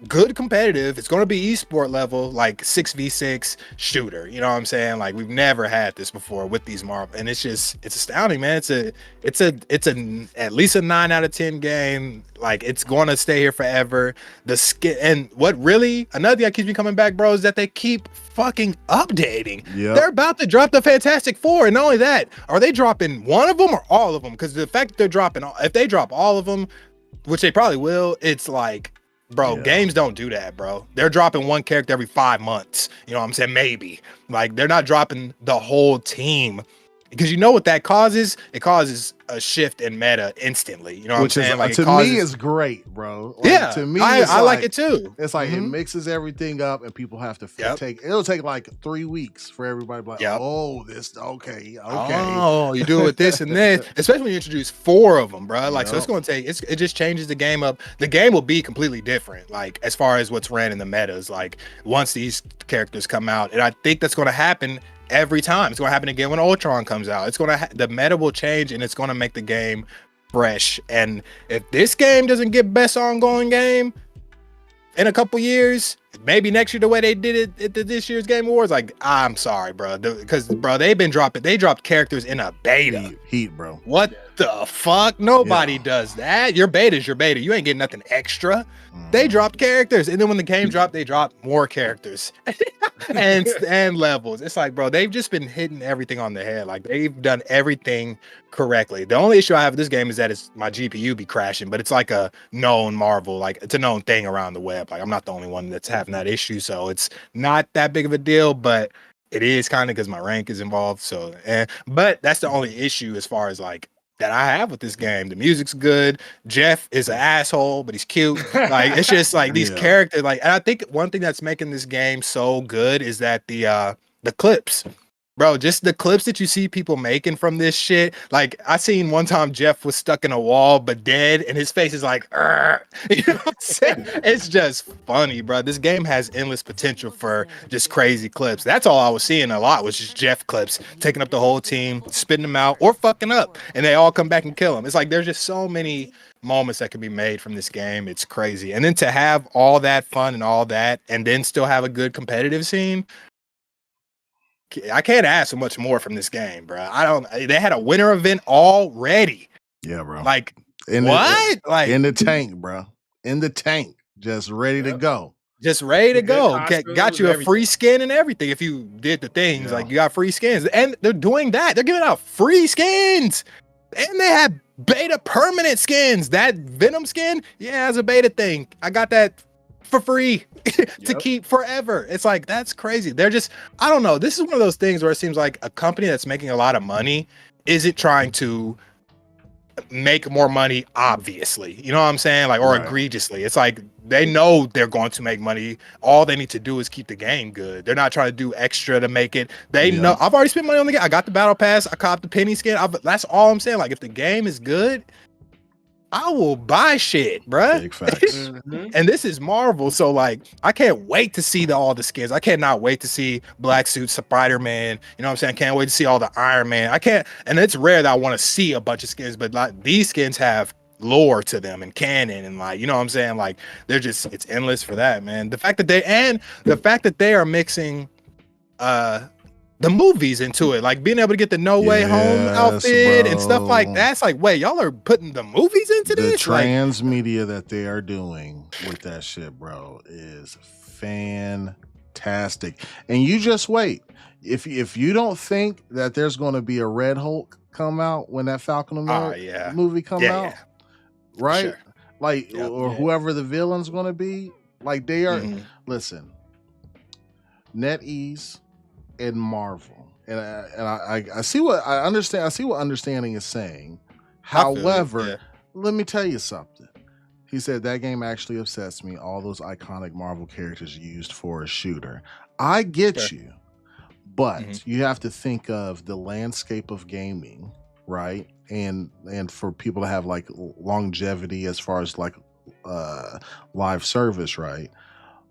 good competitive. It's going to be esport level, like 6v6 shooter. You know what I'm saying? Like we've never had this before with these Marvel, and it's astounding, man. It's at least a 9 out of 10 game. Like it's going to stay here forever. The skin, and what really another thing that keeps me coming back, bro, is that they keep fucking updating. Yeah. They're about to drop the Fantastic Four, and not only that, are they dropping one of them or all of them? Because the fact that they're dropping, if they drop all of them, which they probably will, it's like, bro, Yeah. games don't do that, bro. They're dropping one character every 5 months. You know what I'm saying? Maybe. Like, they're not dropping the whole team. Because you know what that causes? It causes a shift in meta instantly. You know what Which I'm saying? Like, to it causes, me is great, bro. Like, yeah. to me, I like it too. It's like it Mhm. mixes everything up, and people have to Yep. it'll take like 3 weeks for everybody to be like, Yep. oh, this okay. Oh, you do it with this and this, especially when you introduce 4 of them, bro. Like, so it's Yep. going to take, it just changes the game up. The game will be completely different, like, as far as what's ran in the metas, like, once these characters come out. And I think that's going to happen every time. It's going to happen again when Ultron comes out. It's going to, the meta will change, and it's going to make the game fresh. And if this game doesn't get best ongoing game in a couple years, maybe next year, the way they did it at this year's Game Awards, like, I'm sorry, bro, because bro, they dropped characters in a beta. Heat, bro. What the fuck? Nobody Yeah. does that. Your beta's your beta. You ain't getting nothing extra. They dropped characters, and then when the game dropped, they dropped more characters and levels. It's like, bro, they've just been hitting everything on the head. Like, they've done everything correctly. The only issue I have with this game is that it's my GPU be crashing, but it's like a known marvel. Like, it's a known thing around the web. Like, I'm not the only one that's having that issue, so it's not that big of a deal. But it is kind of because my rank is involved. So, but that's the only issue as far as like that I have with this game. The music's good. Jeff is an asshole, but he's cute. Like it's just like these characters. Like, and I think one thing that's making this game so good is that the clips. Bro, just the clips that you see people making from this shit. Like, I seen one time Jeff was stuck in a wall but dead, and his face is like, "Arr." You know what I'm saying? It's just funny, bro. This game has endless potential for just crazy clips. That's all I was seeing a lot was just Jeff clips, taking up the whole team, spitting them out, or fucking up, and they all come back and kill him. It's like there's just so many moments that can be made from this game. It's crazy. And then to have all that fun and all that, and then still have a good competitive scene, I can't ask for much more from this game, bro. They had a winter event already. Yeah, bro. Like, what? Like in the tank, bro. In the tank. Just ready to go. Just ready to go. Got you a free skin and everything. If you did the things, like you got free skins. And they're doing that. They're giving out free skins. And they have beta permanent skins. That Venom skin, it's a beta thing. I got that for free to keep forever. It's like, that's crazy. They're just, I don't know. This is one of those things where it seems like a company that's making a lot of money isn't trying to make more money, obviously. You know what I'm saying? Like, or egregiously. It's like they know they're going to make money. All they need to do is keep the game good. They're not trying to do extra to make it. They know I've already spent money on the game. I got the battle pass. I copped the penny skin. That's all I'm saying. Like, if the game is good, I will buy shit, bruh. Big facts. And this is Marvel, so like I can't wait to see all the skins. I cannot wait to see Black Suit, Spider-Man. You know what I'm saying? I can't wait to see all the Iron Man. I can't, and it's rare that I want to see a bunch of skins, but like these skins have lore to them and canon, and like, you know what I'm saying? Like they're just, it's endless for that, man. The fact that they are mixing the movies into it, like being able to get the No Way Home outfit and stuff like that. It's like, wait, y'all are putting the movies into this? The transmedia that they are doing with that shit, bro, is fantastic. And you just wait. If you don't think that there's going to be a Red Hulk come out when that Falcon movie come out, right? Sure. Like, or whoever the villain's going to be, like they are. Listen, NetEase and Marvel, and I see what I understand. I see what understanding is saying. However, let me tell you something. He said that game actually upsets me. All those iconic Marvel characters used for a shooter. I get you, but you have to think of the landscape of gaming, right? And for people to have like longevity as far as like live service, right?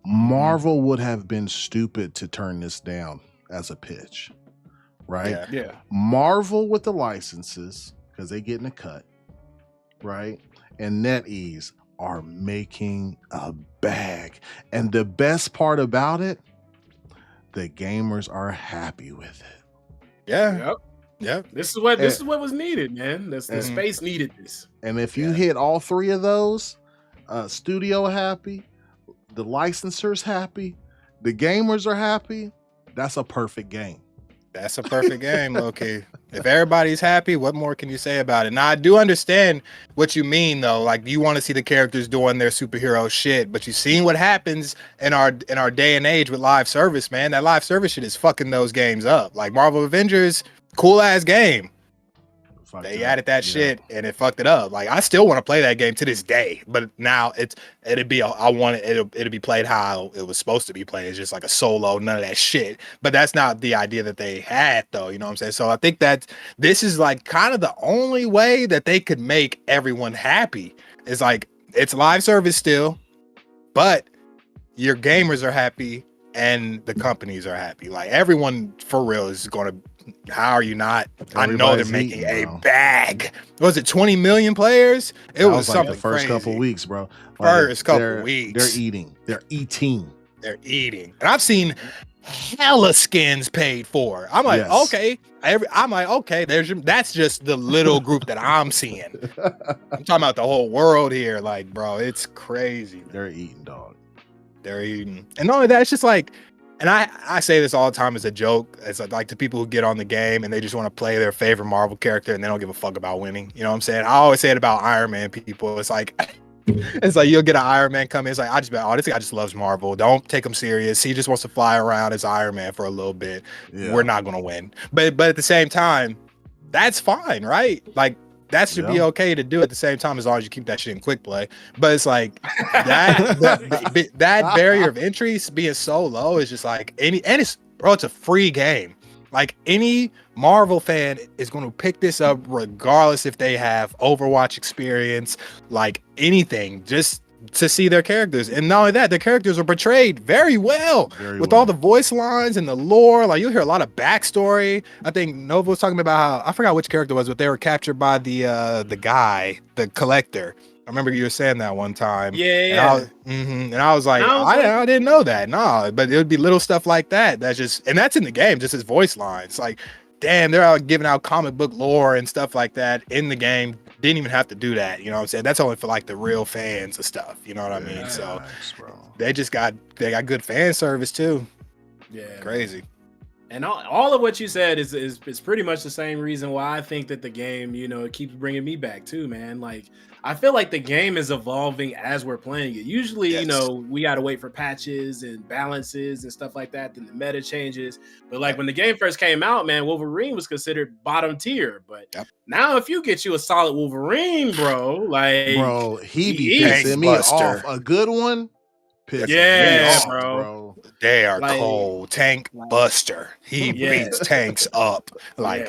Marvel would have been stupid to turn this down as a pitch, right? Marvel with the licenses, because they getting a cut, right? And NetEase are making a bag. And the best part about it, the gamers are happy with it. This is what was needed, man. The space needed this. And if you hit all three of those, studio happy, the licensors happy, the gamers are happy, that's a perfect game. That's a perfect game, okay. If everybody's happy, what more can you say about it? Now, I do understand what you mean, though. Like, you want to see the characters doing their superhero shit, but you've seen what happens in our day and age with live service, man. That live service shit is fucking those games up. Like, Marvel Avengers, cool-ass game. They added that shit and it fucked it up. Like, I still want to play that game to this day, but now it'll be played how it was supposed to be played. It's just like a solo, none of that shit. But that's not the idea that they had, though. You know what I'm saying? So I think that this is like kind of the only way that they could make everyone happy. It's like, it's live service still, but your gamers are happy and the companies are happy. Like, everyone for real is going to. How are you not? I know they're making a bag. Was it 20 million players? It was something like the first crazy. Couple weeks, bro. Like first couple weeks. They're eating. And I've seen hella skins paid for. I'm like, okay. That's just the little group that I'm seeing. I'm talking about the whole world here. Like, bro, it's crazy. They're eating, dog. They're eating. And not only that, it's just like, and I say this all the time as a joke. It's like to people who get on the game and they just want to play their favorite Marvel character and they don't give a fuck about winning. You know what I'm saying? I always say it about Iron Man people. It's like you'll get an Iron Man come in. It's like, this guy just loves Marvel. Don't take him serious. He just wants to fly around as Iron Man for a little bit. Yeah. We're not going to win. But at the same time, that's fine, right? Like, that should be okay to do at the same time, as long as you keep that shit in quick play. But it's like that barrier of entry being so low is just like it's a free game. Like any Marvel fan is going to pick this up regardless if they have Overwatch experience, like anything, just to see their characters. And not only that, the characters are portrayed very well with all the voice lines and the lore. Like you'll hear a lot of backstory. I think Nova was talking about how, I forgot which character it was, but they were captured by the guy, the collector. I remember you were saying that one time. Yeah. And I was like, I didn't know that. No, but it would be little stuff like that. And that's in the game, just his voice lines. Like, damn, they're out giving out comic book lore and stuff like that in the game. Didn't even have to do that. You know what I'm saying? That's only for like the real fans of stuff. You know what I mean? So they got good fan service too. Yeah. Crazy. And all of what you said is pretty much the same reason why I think that the game, it keeps bringing me back too, man. Like, I feel like the game is evolving as we're playing it. Usually, we got to wait for patches and balances and stuff like that. Then the meta changes. But like when the game first came out, man, Wolverine was considered bottom tier. But now if you get you a solid Wolverine, bro, he be pissing me off. A good one. Bro. They are cold. Tank buster. He beats tanks up. Like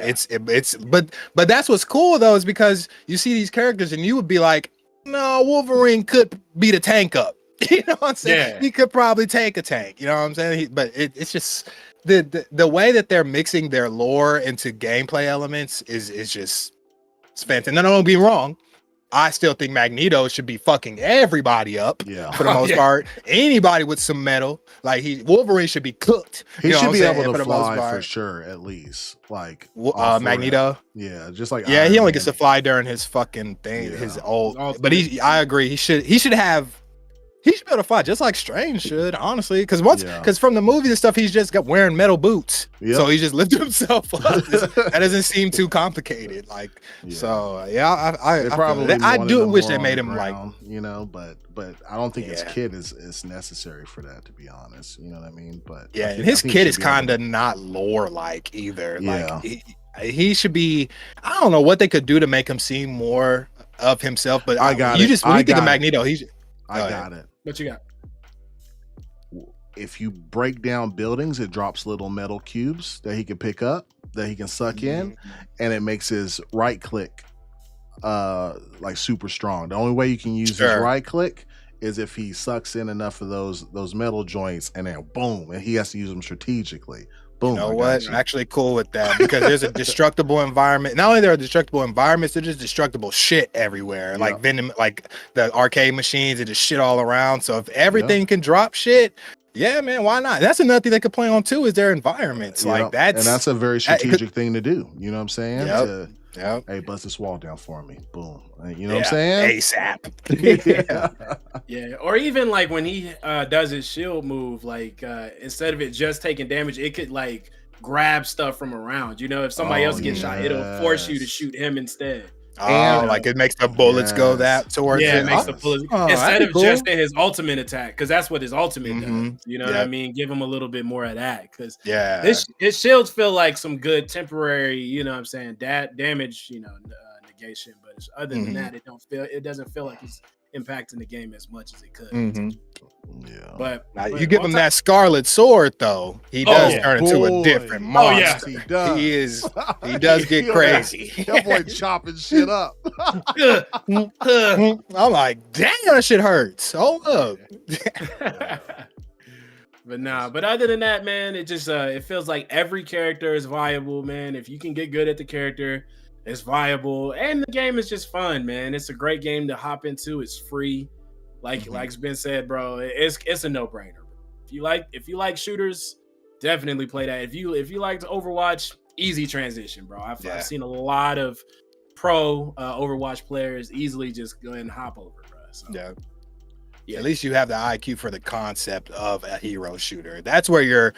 but that's what's cool though, is because you see these characters and you would be like, no, Wolverine could beat a tank up. You know what I'm saying? Yeah. He could probably take a tank. You know what I'm saying? But it's just the way that they're mixing their lore into gameplay elements is just it's fantastic. Now, don't be wrong. I still think Magneto should be fucking everybody up for the most part. Anybody with some metal, like Wolverine should be cooked. He should be able to fly for sure, at least. Like Magneto. Yeah, just like he only gets to fly during his fucking thing, his old. But I agree. He should be able to fly just like Strange should, honestly. Because from the movie and stuff, he's just wearing metal boots. Yep. So he just lifted himself up. That doesn't seem too complicated. Like, I do wish they made him ground, but I don't think his kid is necessary for that, to be honest. You know what I mean? But and his kid is kind of not lore like either. Yeah. Like he should be. I don't know what they could do to make him seem more of himself. But I got it. When you think of Magneto, I got it. What you got? If you break down buildings, it drops little metal cubes that he can pick up, that he can suck in, and it makes his right click like super strong. The only way you can use his right click is if he sucks in enough of those metal joints, and then boom, and he has to use them strategically. Boom. You know what? I'm actually cool with that, because there's a destructible environment. Not only there are destructible environments, there's just destructible shit everywhere. Like venom, like the arcade machines and just shit all around. So if everything can drop shit, yeah, man, why not? That's another thing they could play on too, is their environments. Like that's a very strategic thing to do. You know what I'm saying? Yep. Hey, bust this wall down for me. Boom. You know what I'm saying? ASAP. Yeah. Or even like when he does his shield move, like instead of it just taking damage, it could like grab stuff from around. If somebody else gets shot, it'll force you to shoot him instead. Like it makes the bullets go that towards it. Yeah, it makes the bullets instead of just in his ultimate attack, because that's what his ultimate does. You know what I mean? Give him a little bit more of that, because his shields feel like some good temporary, damage, negation. But other than that, it doesn't feel like it's impacting the game as much as it could. Yeah, but you give him that Scarlet Sword, though, he does turn into a different monster. He does. He does get crazy. That boy chopping shit up. I'm like, damn, that shit hurts. Hold up. But other than that, man, it just it feels like every character is viable, man. If you can get good at the character, it's viable, and the game is just fun, man. It's a great game to hop into. It's free. Like's been said, bro, it's a no-brainer. If you like shooters, definitely play that. If you like Overwatch, easy transition, bro. I've seen a lot of pro Overwatch players easily just go ahead and hop over, bro. So, at least you have the IQ for the concept of a hero shooter. That's where your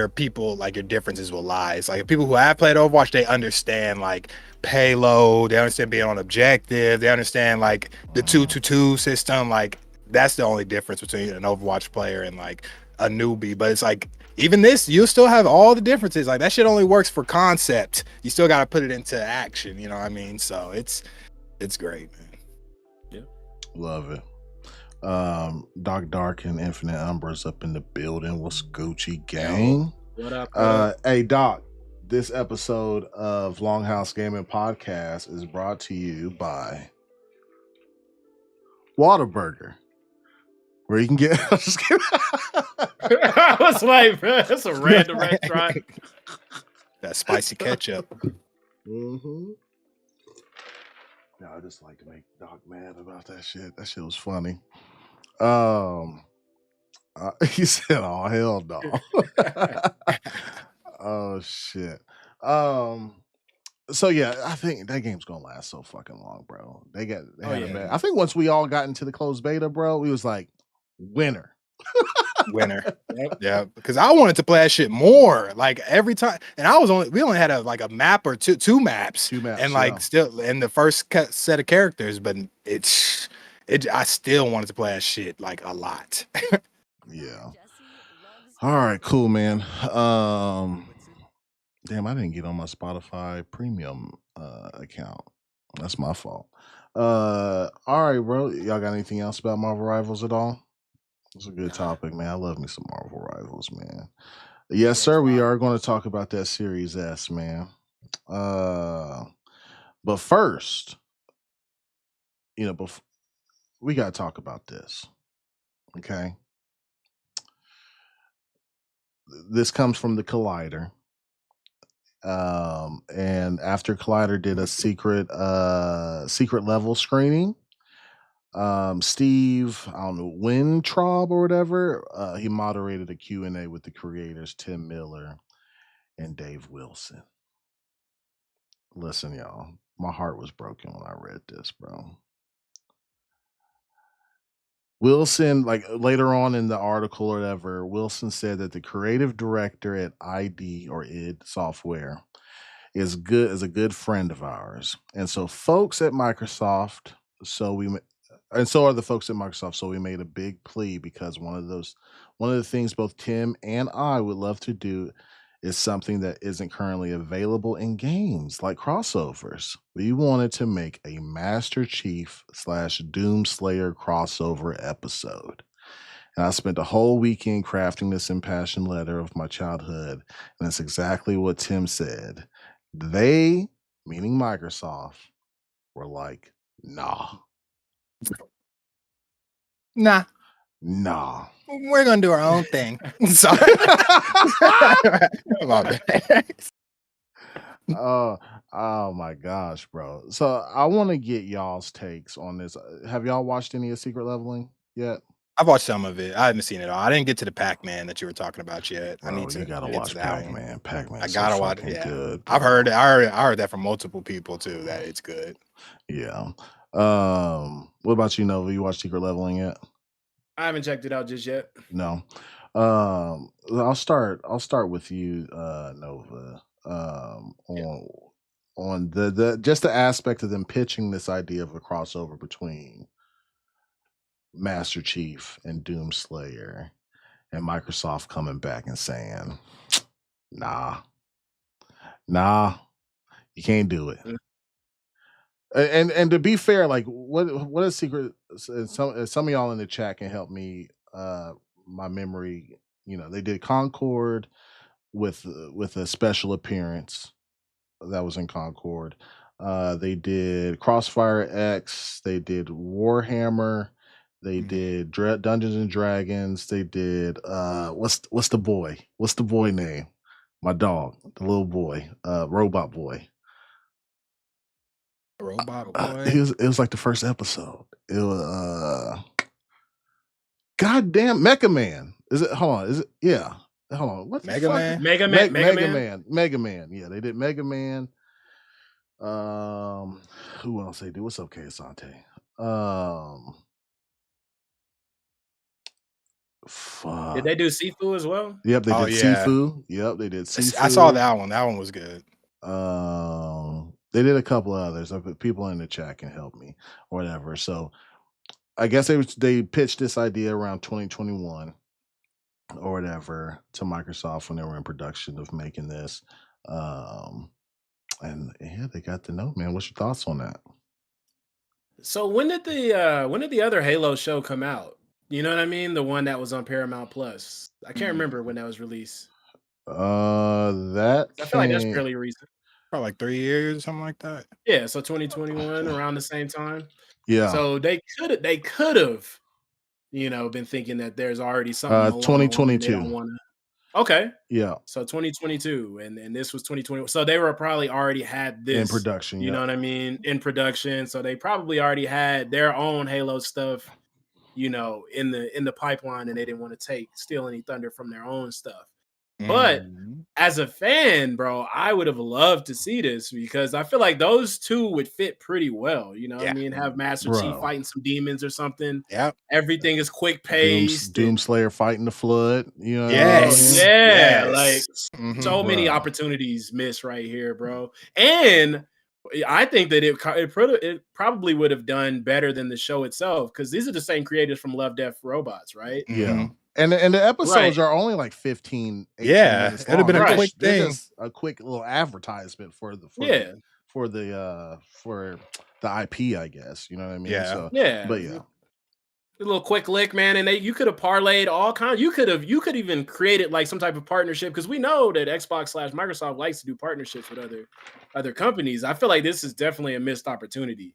people, like, your differences will lie. It's like people who have played Overwatch, they understand like payload, they understand being on objective, they understand like the 2-2-2 system. Like that's the only difference between an Overwatch player and like a newbie. But it's like even this, you'll still have all the differences. Like that shit only works for concept. You still got to put it into action. You know what I mean? So it's great, man. Yeah, love it. Dark and Infinite Umbra's up in the building. What's Gucci gang? What up? Hey Doc, this episode of Longhouse Gaming Podcast is brought to you by Whataburger, where you can get. I'm just kidding. I was like, bro, that's a random restaurant. That spicy ketchup. Mm-hmm. Yeah, I just like to make Doc mad about that shit. That shit was funny. He said, "Oh hell no." Oh shit. So yeah, I think that game's gonna last so fucking long, bro. They had a bad. I think once we all got into the closed beta, bro, we was like, winner. Yeah, because I wanted to play that shit more, like every time, and we only had a map or two maps, and like still in the first set of characters, but I still wanted to play that shit like a lot. Yeah. All right, cool, man. Damn, I didn't get on my Spotify premium account. That's my fault. All right, bro. Y'all got anything else about Marvel Rivals at all? It's a good topic, man. I love me some Marvel Rivals, man. Yes, sir. We are going to talk about that Series S, man. But first, we got to talk about this. Okay. This comes from the Collider. And after Collider did a secret level screening, Steve, I don't know, Wintraub or whatever, he moderated a Q&A with the creators, Tim Miller and Dave Wilson. Listen, y'all, my heart was broken when I read this, bro. Wilson, like later on in the article or whatever, Wilson said that the creative director at ID or id Software is a good friend of ours. And so folks at Microsoft, so are the folks at Microsoft. So we made a big plea because one of the things both Tim and I would love to do is something that isn't currently available in games like crossovers. We wanted to make a Master Chief / Doomslayer crossover episode. And I spent a whole weekend crafting this impassioned letter of my childhood. And it's exactly what Tim said. They, meaning Microsoft, were like, nah. Nah. We're gonna do our own thing. Sorry. Oh my gosh, bro. So I want to get y'all's takes on this. Have y'all watched any of Secret Leveling yet? I've watched some of it. I haven't seen it all. I didn't get to the Pac-Man that you were talking about yet. Bro, you gotta watch Pac-Man. Pac-Man. I gotta watch it. Yeah. Good. I've heard it. I heard that from multiple people too. That it's good. Yeah. What about you, Nova? You watched Secret Leveling yet? I haven't checked it out just yet. No. I'll start with you, Nova. On the just the aspect of them pitching this idea of a crossover between Master Chief and Doomslayer, and Microsoft coming back and saying, nah, you can't do it. And to be fair, like what is Secret? Some of y'all in the chat can help me. My memory, they did Concord with a special appearance that was in Concord. They did Crossfire X. They did Warhammer. They did Dungeons and Dragons. They did what's the boy? What's the boy name? My dog, the little boy, Robot Boy. Robot Boy. It was like the first episode. It was goddamn Mecha Man. Is it? Hold on. Is it? Yeah. Hold on. What Mega Man? Mega Man. Mega Man. Yeah, they did Mega Man. Who else they do? What's up, Asante? Fuck. Did they do Sifu as well? Yep, they did Sifu. Yep, they did Sifu. I saw that one. That one was good. They did a couple of others. People in the chat can help me or whatever. So I guess they pitched this idea around 2021. or whatever to Microsoft when they were in production of making this. And yeah, they got to know, man. What's your thoughts on that? So when did the other Halo show come out? You know what I mean? The one that was on Paramount Plus. I can't remember when that was released. That I feel like that's came. fairly recent. Probably like 3 years or something like that. Yeah, so 2021 around the same time. Yeah. So they could have, been thinking that there's already something along 2022. they don't want to. Okay. Yeah. So 2022 and this was 2020. So they were probably already had this In production. You know what I mean? In production. So they probably already had their own Halo stuff, in the pipeline, and they didn't want to steal any thunder from their own stuff. But as a fan, bro, I would have loved to see this because I feel like those two would fit pretty well. You know what I mean? Have Master Chief fighting some demons or something. Yeah. Everything is quick paced. Doomslayer fighting the flood. You know? Yes. Yeah. Like so many opportunities missed right here, bro. And I think that it probably would have done better than the show itself because these are the same creators from Love, Death, Robots, right? Yeah. And the episodes are only like 15, 18 minutes long. It'd have been a quick thing. A quick little advertisement for the IP, I guess. You know what I mean? Yeah. So, yeah. But yeah. A little quick lick, man, and you could have parlayed all kinds. You could even created like some type of partnership because we know that Xbox/Microsoft likes to do partnerships with other companies. I feel like this is definitely a missed opportunity.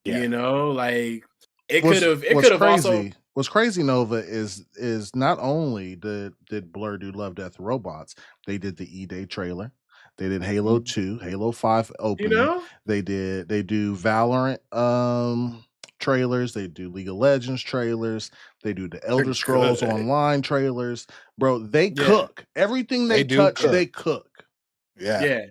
Yeah. Like it could have also. What's crazy, Nova, is not only did Blur do Love, Death, Robots, they did the E-Day trailer. They did Halo 2, Halo 5 opening. They do Valorant trailers. They do League of Legends trailers. They do the Elder Scrolls Online trailers. Bro, they cook. Everything they touch, they cook. Yeah.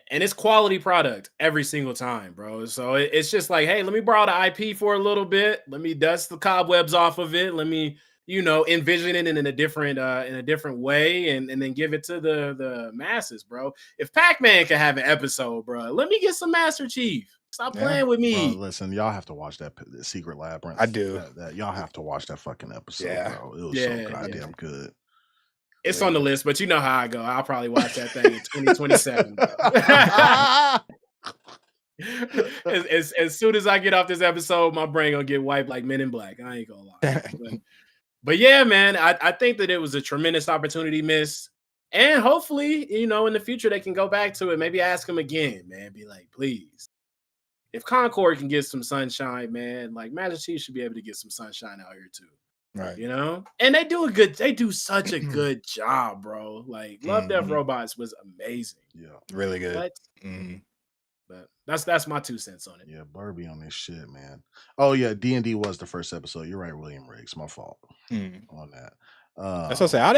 And it's quality product every single time, bro. So it's just like, hey, let me borrow the IP for a little bit. Let me dust the cobwebs off of it. Let me, envision it in a different way, and then give it to the masses, bro. If Pac-Man can have an episode, bro, let me get some Master Chief. Stop playing with me. Bro, listen, y'all have to watch that Secret Labyrinth. I do. Y'all have to watch that fucking episode, bro. It was so goddamn good. It's on the list, but you know how I go. I'll probably watch that thing in 2027. As soon as I get off this episode, my brain gonna get wiped like Men in Black. I ain't gonna lie. But yeah, man, I think that it was a tremendous opportunity missed. And hopefully, in the future they can go back to it. Maybe ask them again, man. Be like, please. If Concord can get some sunshine, man, like Master Chief should be able to get some sunshine out here too. Right. And they do such a good job, bro. Like Love, Death, Robots was amazing. Yeah. Really good. But that's my 2 cents on it. Yeah, Barbie on this shit, man. Oh yeah, D&D was the first episode. You're right, William Riggs. My fault on that. That's what I say. I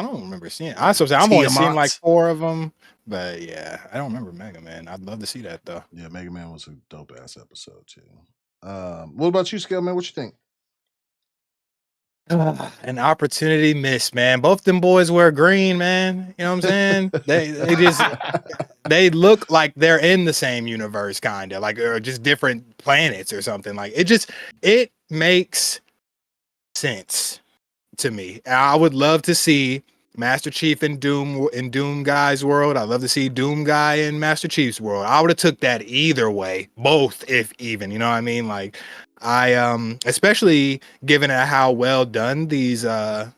don't remember seeing. I've only seen like 4 of them, but yeah, I don't remember Mega Man. I'd love to see that though. Yeah, Mega Man was a dope ass episode too. What about you, Scale Man? What you think? An opportunity missed, man. Both them boys wear green, man. You know what I'm saying? they just they look like they're in the same universe, kind of like, or just different planets or something. Like it makes sense to me. I would love to see Master Chief in Doom Guy's world. I'd love to see Doom Guy in Master Chief's world. I would have took that either way, both if even. You know what I mean? Like I especially given how well done these the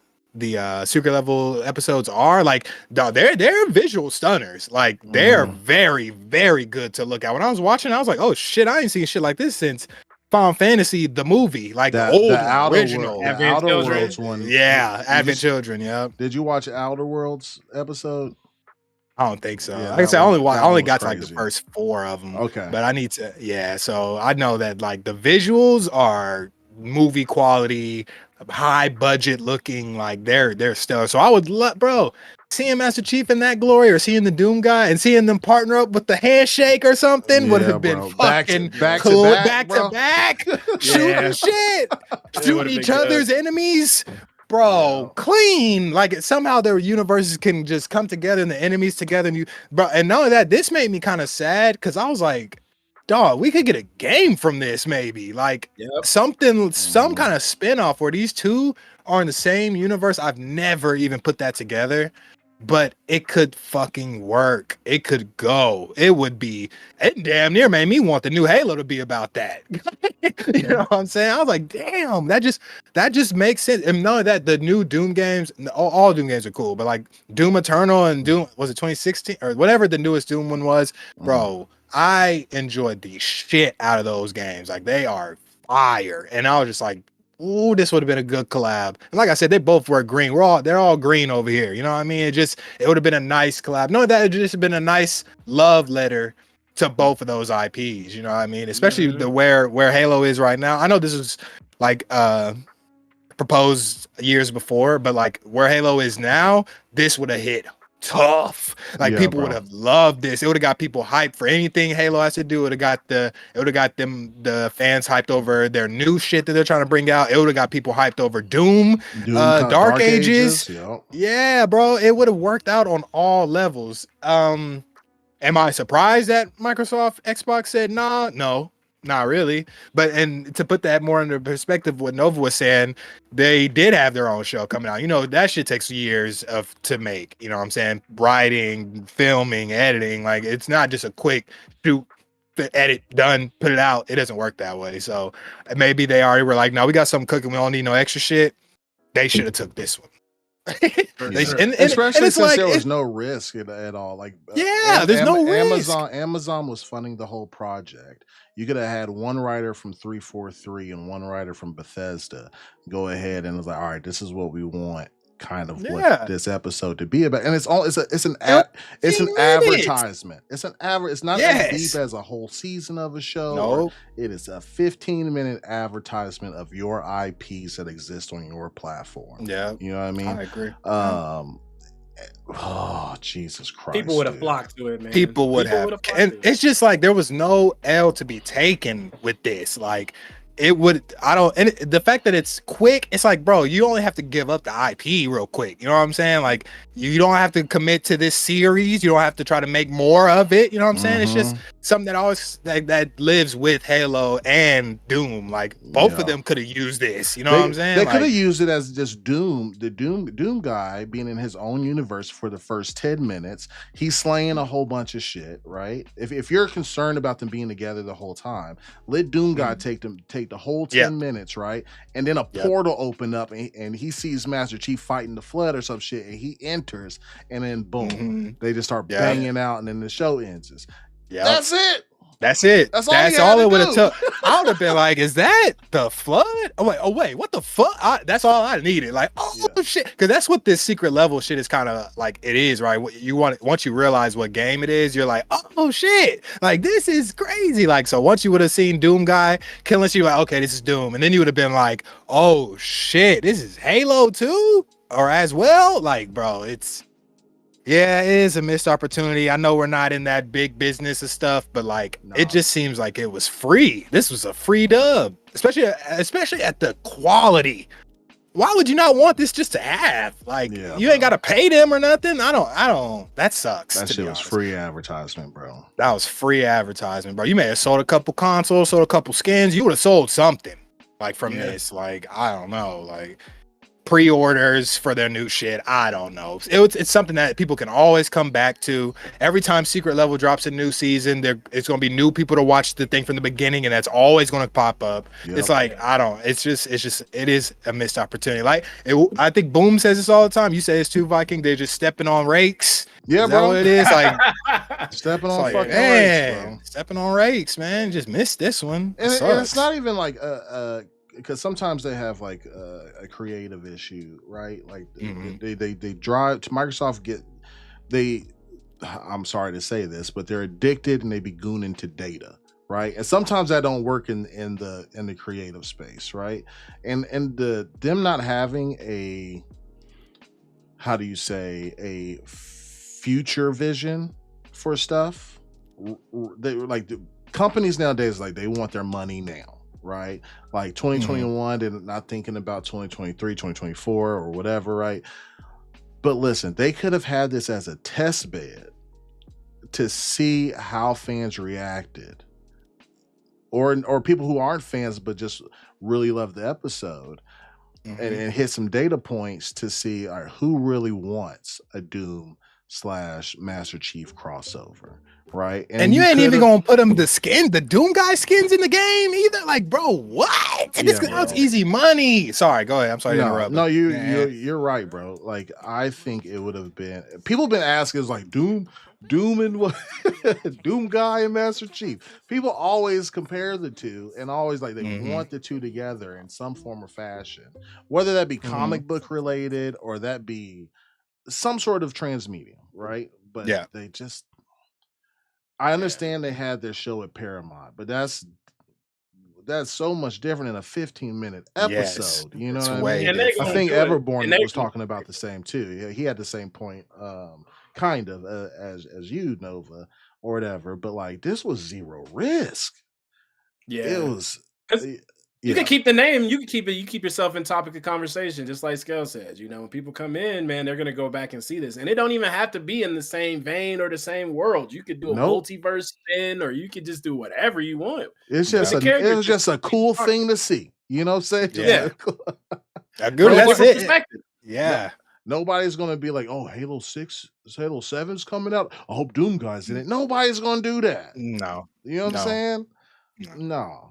secret level episodes are, like they're visual stunners. Like they're very, very good to look at. When I was watching, I was like, oh shit, I ain't seen shit like this since Final Fantasy the movie, like the old original Outer Worlds one. Yeah, Advent Children. Yeah. Did you watch Outer Worlds episode? I don't think so. Yeah, like I said, I only got to crazy. like the first 4 of them. Okay, but I need to. Yeah, so I know that like the visuals are movie quality, high budget looking. Like they're stellar. So I would love, bro, seeing Master Chief in that glory, or seeing the Doom Guy and seeing them partner up with the handshake or something would have been fucking cool. Back to back, shooting shit, shooting each other's enemies. Bro, clean. Like somehow their universes can just come together and the enemies together. And not only that, this made me kind of sad because I was like, dog, we could get a game from this maybe. Like some kind of spinoff where these two are in the same universe. I've never even put that together, but it could fucking work. It could go. It would be. It damn near made me want the new Halo to be about that. You know what I'm saying? I was like, damn, that just makes sense. And knowing that the new Doom games, all Doom games are cool, but like Doom Eternal and Doom, was it 2016 or whatever the newest Doom one was, bro? I enjoyed the shit out of those games. Like, they are fire, and I was just like, ooh, this would have been a good collab. And like I said, they both were green. They're all green over here. You know what I mean? It would have been a nice collab. No, that would just been a nice love letter to both of those IPs. You know what I mean? Especially the where Halo is right now. I know this was like proposed years before, but like where Halo is now, this would have hit tough. Like, people would have loved this. It would have got people hyped for anything Halo has to do. It would have got the fans hyped over their new shit that they're trying to bring out. It would have got people hyped over Doom Dark Ages. Yep. Yeah, bro. It would have worked out on all levels. Am I surprised that Microsoft Xbox said nah? No. Not really. But, and to put that more into perspective, what Nova was saying, they did have their own show coming out. You know, that shit takes years to make. You know what I'm saying? Writing, filming, editing. Like, it's not just a quick shoot, edit, done, put it out. It doesn't work that way. So maybe they already were like, no, we got something cooking. We don't need no extra shit. They should have took this one. Especially since there was no risk at all. Like, there's no risk. Amazon was funding the whole project. You could have had one writer from 343 and one writer from Bethesda go ahead and was like, all right, this is what we want, kind of what this episode to be about. And it's an advertisement. It's not as deep as a whole season of a show. No, it is a 15-minute advertisement of your IPs that exist on your platform. Yeah, you know what I mean? I agree. Oh, Jesus Christ. People would have flocked to it, man. People would have. And it's just like, there was no L to be taken with this. Like, it would, and the fact that it's quick, it's like, bro, you only have to give up the IP real quick. You know what I'm saying? Like, you don't have to commit to this series. You don't have to try to make more of it. You know what I'm saying? It's just something that always that lives with Halo and Doom. Like, both of them could have used this. You know what I'm saying? They could have used it as just Doom, the Doom guy being in his own universe for the first 10 minutes. He's slaying a whole bunch of shit, right? If you're concerned about them being together the whole time, let Doom guy take the whole 10 minutes, right? And then a portal open up and he sees Master Chief fighting the Flood or some shit, and he enters, and then boom, they just start banging out, and then the show ends. That's it. That's it. That's all it would have took. I would have been like, is that the Flood? Oh wait, what the fuck? That's all I needed. Like, shit. Because that's what this secret level shit is kind of like, it is, right? Once you realize what game it is, you're like, oh shit. Like, this is crazy. Like, so once you would have seen Doom guy killing you, like, okay, this is Doom. And then you would have been like, oh shit, this is Halo 2? Or as well? Like, bro, it is a missed opportunity. I know we're not in that big business of stuff, but like, it just seems like it was free. This was a free dub, especially at the quality. Why would you not want this just to have? Like, you ain't got to pay them or nothing. I don't. That sucks. That shit was free advertisement, bro. That was free advertisement, bro. You may have sold a couple consoles, sold a couple skins. You would have sold something like from this. Like, I don't know, like pre-orders for their new shit. I don't know. It's something that people can always come back to. Every time Secret Level drops a new season, it's going to be new people to watch the thing from the beginning, and that's always going to pop up. It's like, it is a missed opportunity. Like, I think Boom says this all the time. You say this too, Viking. They're just stepping on rakes. Yeah, is bro. That what it is? Like, stepping on fucking rakes, bro. Stepping on rakes, man. Just missed this one. And it's not even like because sometimes they have like a creative issue, right? Like they drive to Microsoft I'm sorry to say this, but they're addicted and they be gooning to data, right? And sometimes that don't work in the creative space, right? And them not having a future vision for stuff. They like the companies nowadays, like they want their money now. Right, like 2021, they're not thinking about 2023, 2024, or whatever, right? But listen, they could have had this as a test bed to see how fans reacted, or people who aren't fans but just really love the episode. and hit some data points to see who really wants a Doom / Master Chief crossover, right? And you ain't even gonna put the Doom guy skins in the game either. Like, bro, what? It's easy money. Sorry, go ahead. I'm sorry to interrupt. No, you're right, bro. Like, I think it would have been. People have been asking, is like Doom and what? Doom guy and Master Chief. People always compare the two, and always like they want the two together in some form or fashion, whether that be comic book related or that be some sort of transmedia, right? But they just. I understand they had their show at Paramount, but that's so much different in a 15-minute episode. You know what I mean? I think Everborn was talking about the same too. Yeah, he had the same point, kind of as you, Nova, or whatever. But like, this was zero risk. Yeah, it was. You can keep the name. You can keep it. You keep yourself in topic of conversation, just like Skell says. You know, when people come in, man, they're gonna go back and see this, and it don't even have to be in the same vein or the same world. You could do a multiverse spin, or you could just do whatever you want. It's just it was just a cool thing to see. You know what I'm saying? Yeah, a good perspective. Yeah. Nobody's gonna be like, "Oh, Halo 7's coming out. I hope Doom guy's in it." Nobody's gonna do that. No, you know what I'm saying? No.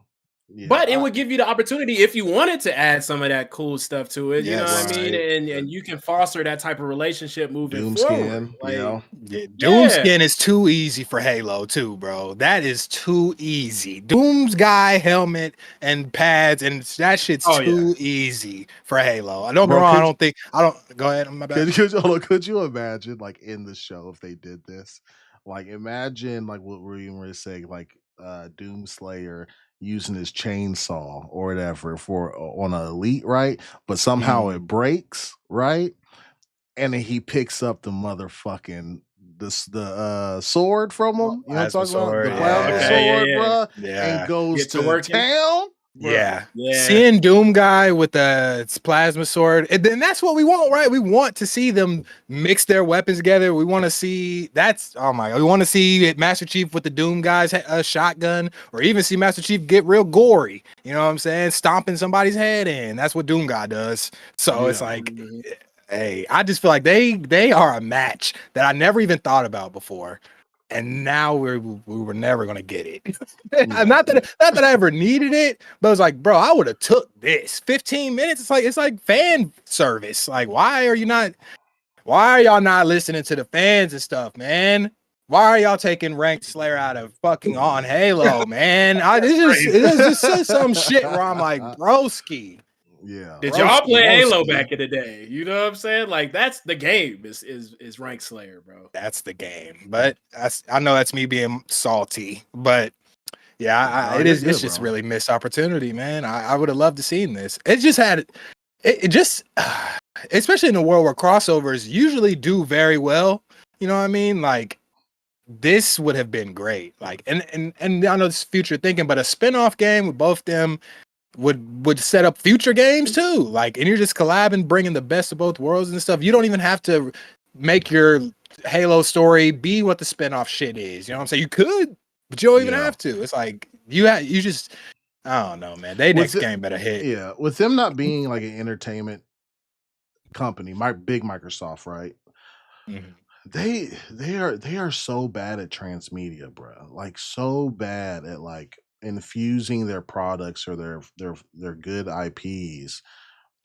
Yeah, but it would give you the opportunity if you wanted to add some of that cool stuff to it. You know what I mean? And you can foster that type of relationship moving forward. Doom skin is too easy for Halo too, bro. That is too easy. Doom's guy helmet and pads and that shit's too easy for Halo. I don't go wrong. I don't go ahead. My bad. Could you imagine like in the show if they did this? Like imagine like what we were saying, like Doom Slayer using his chainsaw or whatever on an elite, right? But somehow it breaks, right? And then he picks up the motherfucking the sword from him. You know what I'm talking about? The plasma sword, bro. Yeah. And goes to town. Yeah. Seeing Doom guy with the plasma sword, and then that's what we want, right? We want to see them mix their weapons together. We want to see we want to see Master Chief with the Doom guy's shotgun, or even see Master Chief get real gory. You know what I'm saying? Stomping somebody's head in. That's what Doom guy does. So it's like, hey, I just feel like they are a match that I never even thought about before. And now we were never gonna get it. Not that I ever needed it, but it was like, bro, I would have took this 15 minutes. It's like fan service. Like, why are y'all not listening to the fans and stuff, man? Why are y'all taking Ranked Slayer out of fucking on Halo, man? It's just some shit where I'm like, broski. Yeah. Did y'all play Halo back in the day? You know what I'm saying? Like that's the game is Ranked Slayer, bro. That's the game. But I know that's me being salty, but yeah, it's just really missed opportunity, man. I would have loved to seen this. It just had especially in a world where crossovers usually do very well. You know what I mean? Like this would have been great. Like and I know this is future thinking, but a spin-off game with both them would set up future games too. Like, and you're just collabing, bringing the best of both worlds and stuff. You don't even have to make your Halo story be what the spinoff shit is. You know what I'm saying? You could, but you don't even have to. It's like you just, I don't know, man. Next game better hit. Yeah, with them not being like an entertainment company, big Microsoft, right? Mm-hmm. They are so bad at transmedia, bro. Like so bad at like infusing their products or their good IPs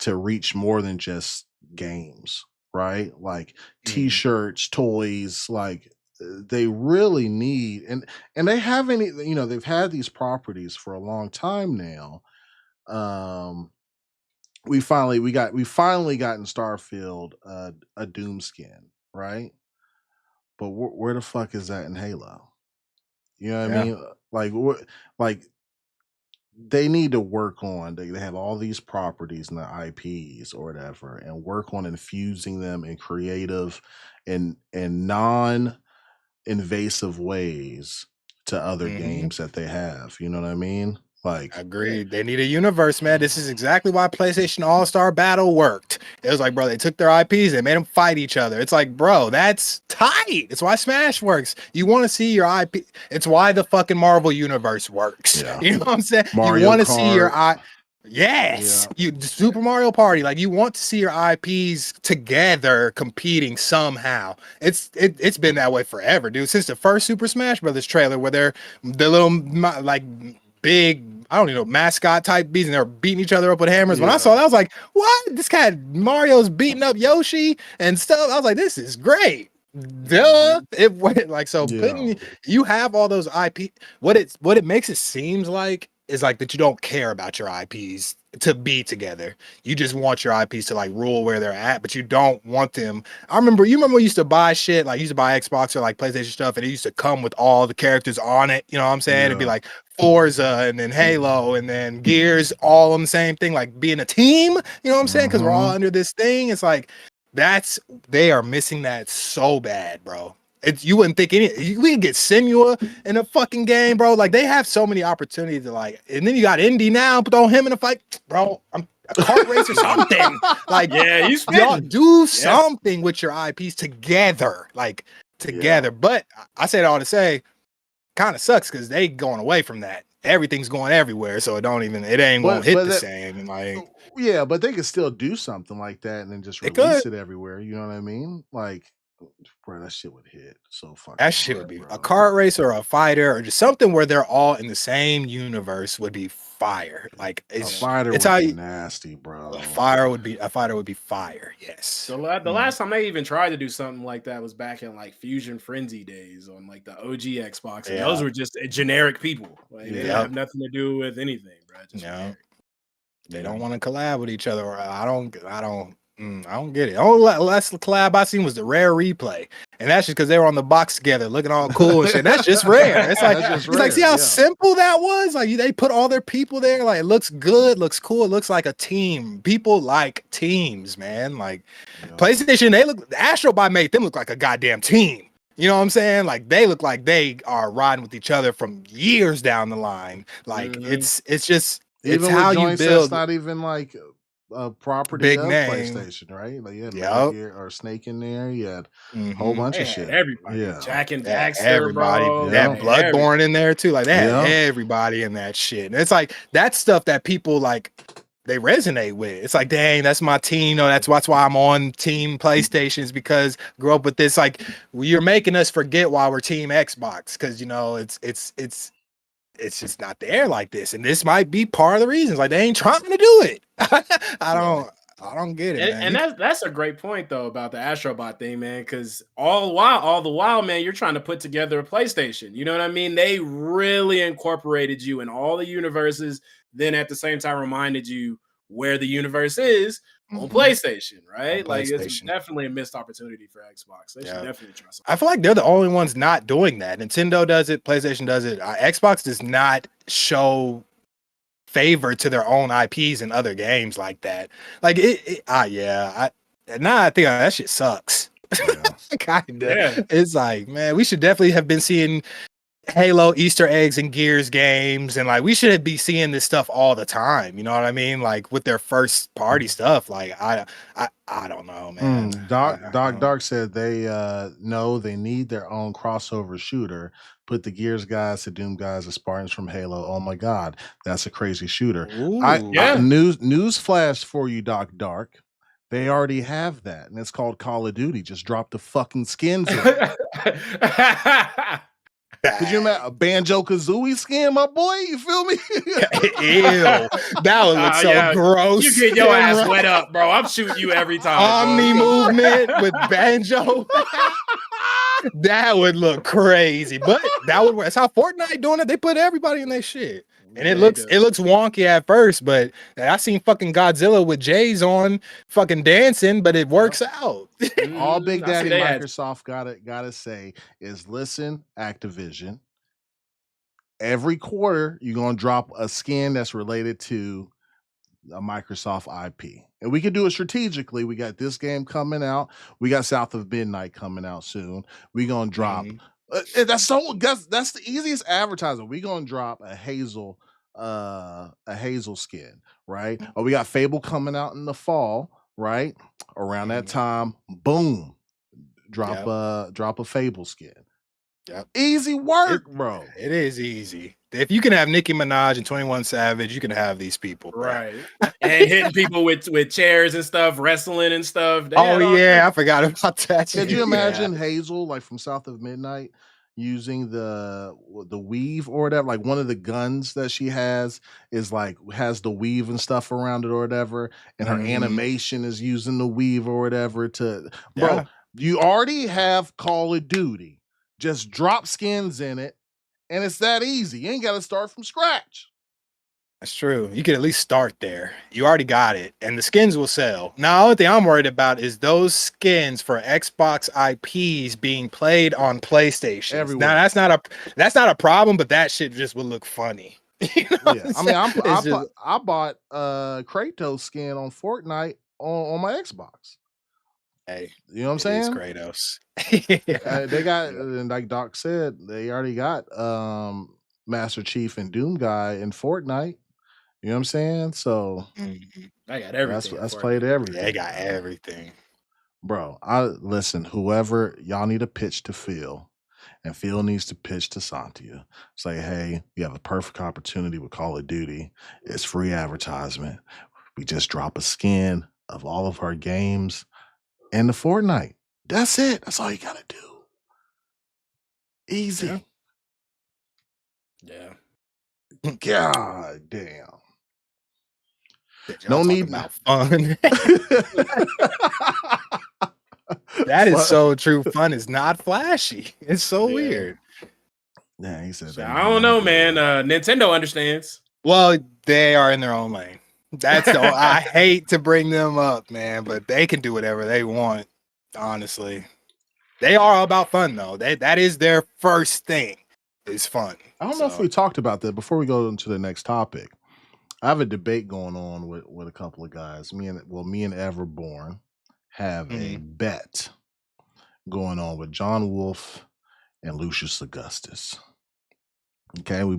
to reach more than just games, right? Like t-shirts, toys, like they really need and they haven't, you know, they've had these properties for a long time now. We finally got in Starfield a Doom skin, right? But where the fuck is that in Halo? You know what I mean? Like they need to work on. They have all these properties and the IPs or whatever, and work on infusing them in creative and non-invasive ways to other games that they have. You know what I mean? Like, agreed. They need a universe, man. This is exactly why PlayStation All-Star Battle worked. It was like, bro, they took their IPs and made them fight each other. It's like, bro, that's tight. It's why Smash works. You want to see your IP. It's why the fucking Marvel universe works. Yeah. You know what I'm saying? You want to see your Yes, Super Mario Party. Like you want to see your IPs together competing somehow. It's been that way forever, dude. Since the first Super Smash Brothers trailer, where they're the little like big, I don't even know, mascot type bees, and they're beating each other up with hammers. When I saw that, I was like, "What? This cat Mario's beating up Yoshi and stuff." I was like, "This is great." Duh. It went like so. Putting you have all those IP. What it makes it seems like is like that you don't care about your IPs to be together. You just want your IPs to like rule where they're at, but you don't want them. You remember we used to buy shit, like you used to buy Xbox or like PlayStation stuff, and it used to come with all the characters on it. You know what I'm saying? It'd be like Forza and then Halo and then Gears, all on the same thing, like being a team. You know what I'm saying? Because we're all under this thing. It's like they are missing that so bad, bro. You wouldn't think we can get Senua in a fucking game, bro. Like they have so many opportunities to like, and then you got Indy now, throw him in a fight, bro. I'm a kart race or something. Like, y'all do something with your IPs together, like together. But I say it all to say, kind of sucks because they going away from that. Everything's going everywhere, so it ain't gonna hit the same. And like, yeah, but they could still do something like that and then just release it everywhere. You know what I mean? Like, bro, that shit would hit so fucking. That shit would be a kart race or a fighter or just something where they're all in the same universe would be fire. Like a fighter would be nasty, bro. A fighter would be fire. Yes. The last time they even tried to do something like that was back in like Fusion Frenzy days on like the OG Xbox. And those were just generic people. Like they didn't have nothing to do with anything, bro. Just they don't want to collab with each other. Or I don't get it. Only last collab I seen was the Rare Replay, and that's just because they were on the box together, looking all cool and shit. That's just Rare. It's like, see how simple that was. Like they put all their people there. Like it looks good, looks cool. It looks like a team. People like teams, man. Like PlayStation, Astrobot made them look like a goddamn team. You know what I'm saying? Like they look like they are riding with each other from years down the line. Like it's just. It's even how you build. That's not even like a property big of name. PlayStation, right? Like you had Metal Gear or Snake in there. You had a whole bunch of shit. Everybody, Jack and Daxter, everybody. Bro. That Bloodborne in there too. Like they had everybody in that shit. And it's like that's stuff that people like. They resonate with. It's like, dang, that's my team. No, that's why I'm on Team PlayStations because I grew up with this. Like you're making us forget why we're Team Xbox because you know it's just not there like this, and this might be part of the reasons. Like they ain't trying to do it. I don't get it, man. And that's a great point though about the Astrobot thing, man. Because all the while, man, you're trying to put together a PlayStation. You know what I mean? They really incorporated you in all the universes. Then at the same time, reminded you where the universe is on PlayStation, right? Like it's definitely a missed opportunity for Xbox. They should definitely try something. I feel like they're the only ones not doing that. Nintendo does it, PlayStation does it. Xbox does not show favor to their own IPs in other games like that. Like now I think that shit sucks. Kinda. It's like, man, we should definitely have been seeing Halo Easter eggs and Gears games, and like we should be seeing this stuff all the time. You know what I mean? Like with their first party stuff. Like I don't know, man. Dark said they know they need their own crossover shooter. Put the Gears guys, the Doom guys, the Spartans from Halo. Oh my God, that's a crazy shooter. News flash for you, Dark. They already have that, and it's called Call of Duty. Just drop the fucking skins in. Could you imagine a Banjo Kazooie skin, my boy? You feel me? Ew, that would look so gross. You get your ass wet up, bro. I'm shooting you every time. Omni movement with Banjo. That would look crazy, but that would work. That's how Fortnite doing it. They put everybody in their shit. And it looks wonky at first, but I seen fucking Godzilla with J's on fucking dancing, but it works out. All Big Daddy Microsoft gotta say is listen, Activision. Every quarter, you're gonna drop a skin that's related to a Microsoft IP. And we can do it strategically. We got this game coming out. We got South of Midnight coming out soon. We're gonna drop that's the easiest advertising. We're gonna drop a Hazel skin, right? Or we got Fable coming out in the fall, right? Around that time, boom, drop a Fable skin. Yep. Easy work, bro. It is easy. If you can have Nicki Minaj and 21 Savage, you can have these people, bro. Right. And hitting people with chairs and stuff, wrestling and stuff. Oh yeah, I forgot about that. Could you imagine Hazel, like from South of Midnight, using the weave or whatever? Like one of the guns that she has is like has the weave and stuff around it or whatever, and her animation is using the weave or whatever to bro. You already have Call of Duty. Just drop skins in it, and it's that easy. You ain't got to start from scratch. That's true. You could at least start there. You already got it, and the skins will sell. Now, the only thing I'm worried about is those skins for Xbox IPs being played on PlayStation. Everywhere. Now, that's not a problem, but that shit just would look funny. You know yeah, I mean, I bought Kratos skin on Fortnite on my Xbox. Hey, you know what I'm saying? It's Kratos. They got, and like Doc said, they already got Master Chief and Doom guy in Fortnite. You know what I'm saying? So I got everything. That's played everything. They got everything, bro. Listen. Whoever y'all need a pitch to Phil, and Phil needs to pitch to Santia. Say, hey, you have a perfect opportunity with Call of Duty. It's free advertisement. We just drop a skin of all of our games in the Fortnite. That's it. That's all you gotta do. Easy. Yeah. God damn. No need about fun. That is so true. Fun is not flashy. It's so weird. Yeah, he said that. I don't know, man. Nintendo understands. Well, they are in their own lane. That's the I hate to bring them up, man, but they can do whatever they want. Honestly, they are all about fun, though. That is their first thing. Is fun. I don't know if we talked about that before we go into the next topic. I have a debate going on with a couple of guys. Me and Everborn have a bet going on with John Wolf and Lucius Augustus. Okay, we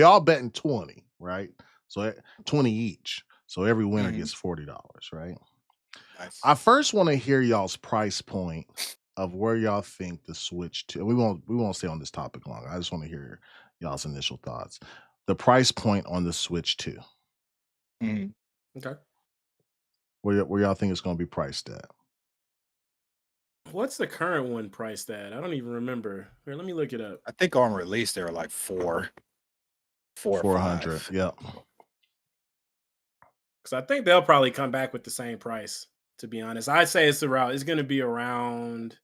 all betting 20, right? So 20 each. So every winner gets $40, right? Nice. I first want to hear y'all's price point of where y'all think the Switch 2. We won't stay on this topic long. I just want to hear y'all's initial thoughts. The price point on the Switch 2. Okay. Where y'all think it's going to be priced at? What's the current one priced at? I don't even remember. Here, let me look it up. I think on release they were like 400. Yep. Because I think they'll probably come back with the same price. To be honest, I'd say it's going to be around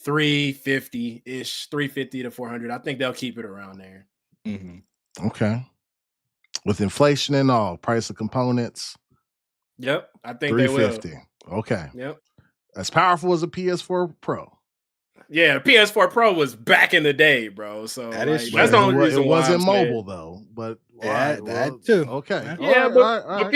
$350-ish, $350 to $400. I think they'll keep it around there. Okay. With inflation and all, price of components. Yep, I think they will. $350. Okay. Yep. As powerful as a PS4 Pro. Yeah, the PS4 Pro was back in the day, bro. So that's the only reason it wasn't mobile though. But that too. Okay. Yeah, but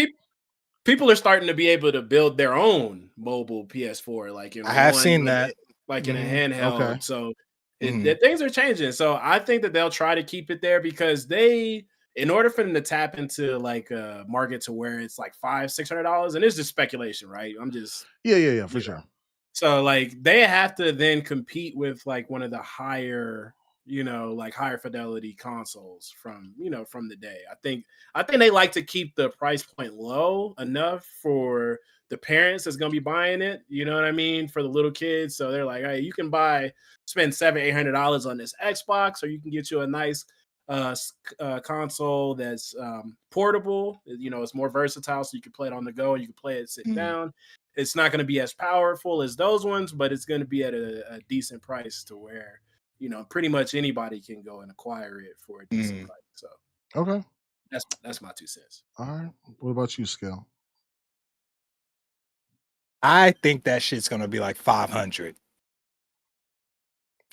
people are starting to be able to build their own mobile PS4. Like I have seen that, like in a handheld. Okay. So things are changing. So I think that they'll try to keep it there because in order for them to tap into like a market to where it's like $500-$600, and it's just speculation, right? I'm just for sure. So like they have to then compete with like one of the higher, like higher fidelity consoles from the day. I think they like to keep the price point low enough for the parents that's gonna be buying it. You know what I mean? For the little kids. So they're like, hey, you can spend $700-$800 on this Xbox, or you can get you a nice console that's portable. It's more versatile, so you can play it on the go, and you can play it sitting down. It's not going to be as powerful as those ones, but it's going to be at a decent price to where pretty much anybody can go and acquire it for a decent price. So okay, that's my 2 cents. All right, what about you, Skell? I think that shit's going to be like 500.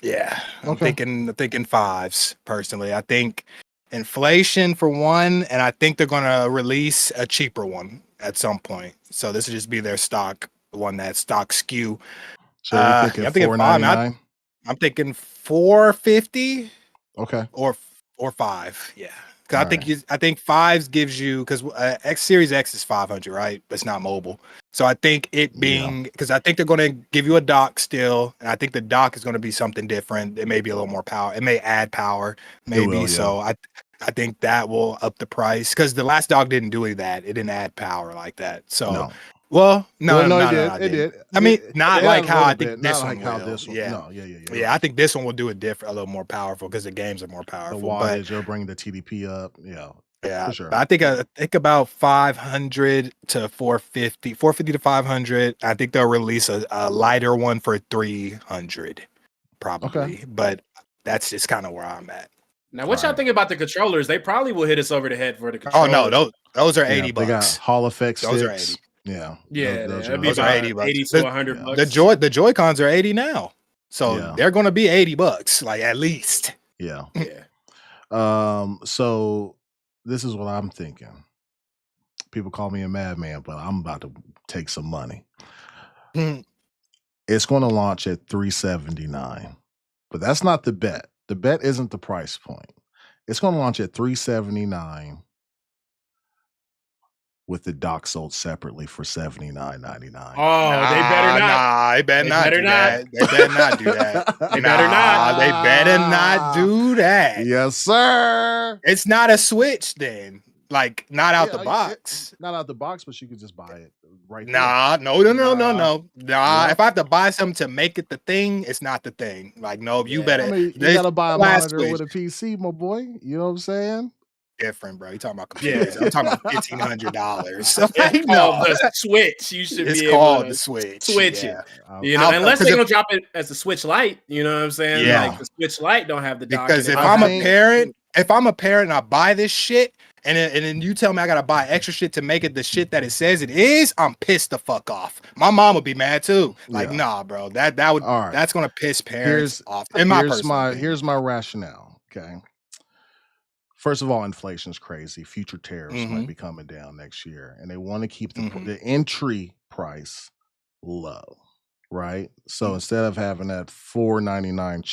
Yeah, I'm thinking fives personally. I think inflation for one, and I think they're gonna release a cheaper one at some point. So this will just be their stock one, that stock SKU. So I'm thinking $499. I'm thinking $450. Okay, or $5. Yeah, Because I think fives gives you, because X Series X is 500, right? But it's not mobile. So I think it being, because I think they're going to give you a dock still, and I think the dock is going to be something different. It may be a little more power. It may add power, maybe. Will, yeah. So I think that will up the price, because the last dock didn't do that. It didn't add power like that. So. No. Well, no, it did. I mean, not like how I think this one will. Yeah. No, yeah. I think this one will do it different, a little more powerful, because the games are more powerful. The wattage, you'll bring the TDP up. Yeah, for sure. But I think about 500 to 450, 450 to 500. I think they'll release a lighter one for 300, probably. Okay. But that's just kind of where I'm at. Now, what y'all think about the controllers? They probably will hit us over the head for the controllers. Oh no, those are $80. They got Hall effect sticks. Those are 80. Yeah, those are 80 to 100 bucks. The Joy-Cons are 80 now. So they're going to be $80, like, at least. Yeah. So this is what I'm thinking. People call me a madman, but I'm about to take some money. It's going to launch at $379. But that's not the bet. The bet isn't the price point. It's going to launch at $379. With the dock sold separately for $79.99. Oh, they better not. They better not do that. They better not do that. They better not. They better not do that. Yes, sir. It's not a Switch then. Like, not out the box. Not out the box, but you could just buy it right there. No. Yeah. If I have to buy something to make it the thing, it's not the thing. Like, no, you better. I mean, you got to buy a monitor with a PC, my boy. You know what I'm saying? Different, bro. You talking about computers? I'm talking about $1,500. So it's called the Switch. You should it's be called able the Switch. Switch it. You know, unless they're gonna drop it as a Switch Lite. You know what I'm saying? Yeah. Like the Switch Lite don't have the dock. Because if I'm a parent and I buy this shit, and then you tell me I gotta buy extra shit to make it the shit that it says it is, I'm pissed the fuck off. My mom would be mad too. Like, nah, bro. That's gonna piss parents off. Here's my rationale. Okay. First of all, inflation is crazy. Future tariffs might be coming down next year, and they want to keep the entry price low, right? So instead of having that $4.99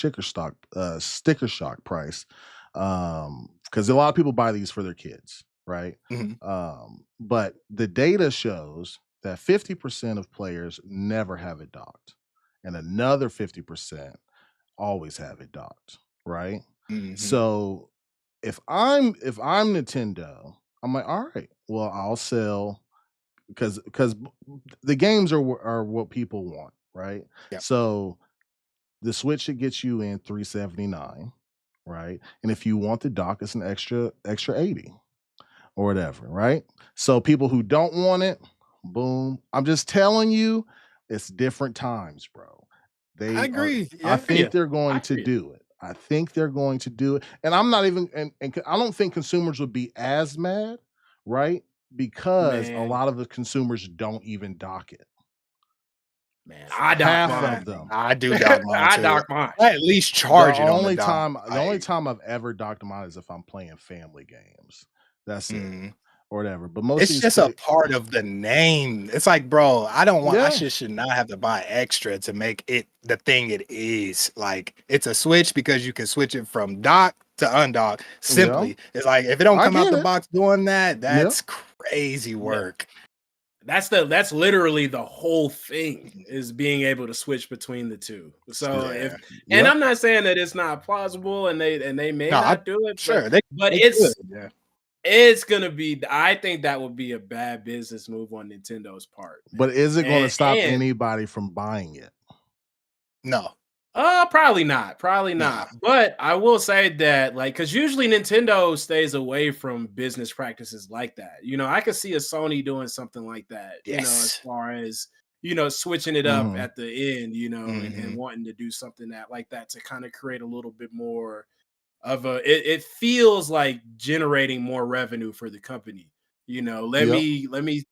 sticker shock price, because a lot of people buy these for their kids, right? But the data shows that 50% of players never have it docked, and another 50% always have it docked, right? So if I'm Nintendo, I'm like, all right, well, I'll sell because the games are what people want, right? Yep. So the Switch should get you in $379, right? And if you want the dock, it's an extra 80 or whatever, right? So people who don't want it, boom. I'm just telling you, it's different times, bro. I agree. I think they're going to do it. I think they're going to do it. And I'm not even, and I don't think consumers would be as mad, right? Because a lot of the consumers don't even dock it. Man, I dock mine. Of them. I do dock mine. I dock mine. I at least charge it. The only time I've ever docked mine is if I'm playing family games. That's it. Or whatever, but most it's just a part of the name. It's like, bro, I should not have to buy extra to make it the thing it is. Like, it's a Switch because you can switch it from dock to undock simply. It's like, if it don't come out the box doing that, that's crazy work. That's literally the whole thing, is being able to switch between the two. So and I'm not saying that it's not plausible and they may not do it. Sure, but it's it's gonna be. I think that would be a bad business move on Nintendo's part. But is it going to stop anybody from buying it? No. Probably not. But I will say that, like, because usually Nintendo stays away from business practices like that. You know, I could see a Sony doing something like that. You know, as far as switching it up at the end. And wanting to do something like that to kind of create a little bit more of it feels like generating more revenue for the company. Let me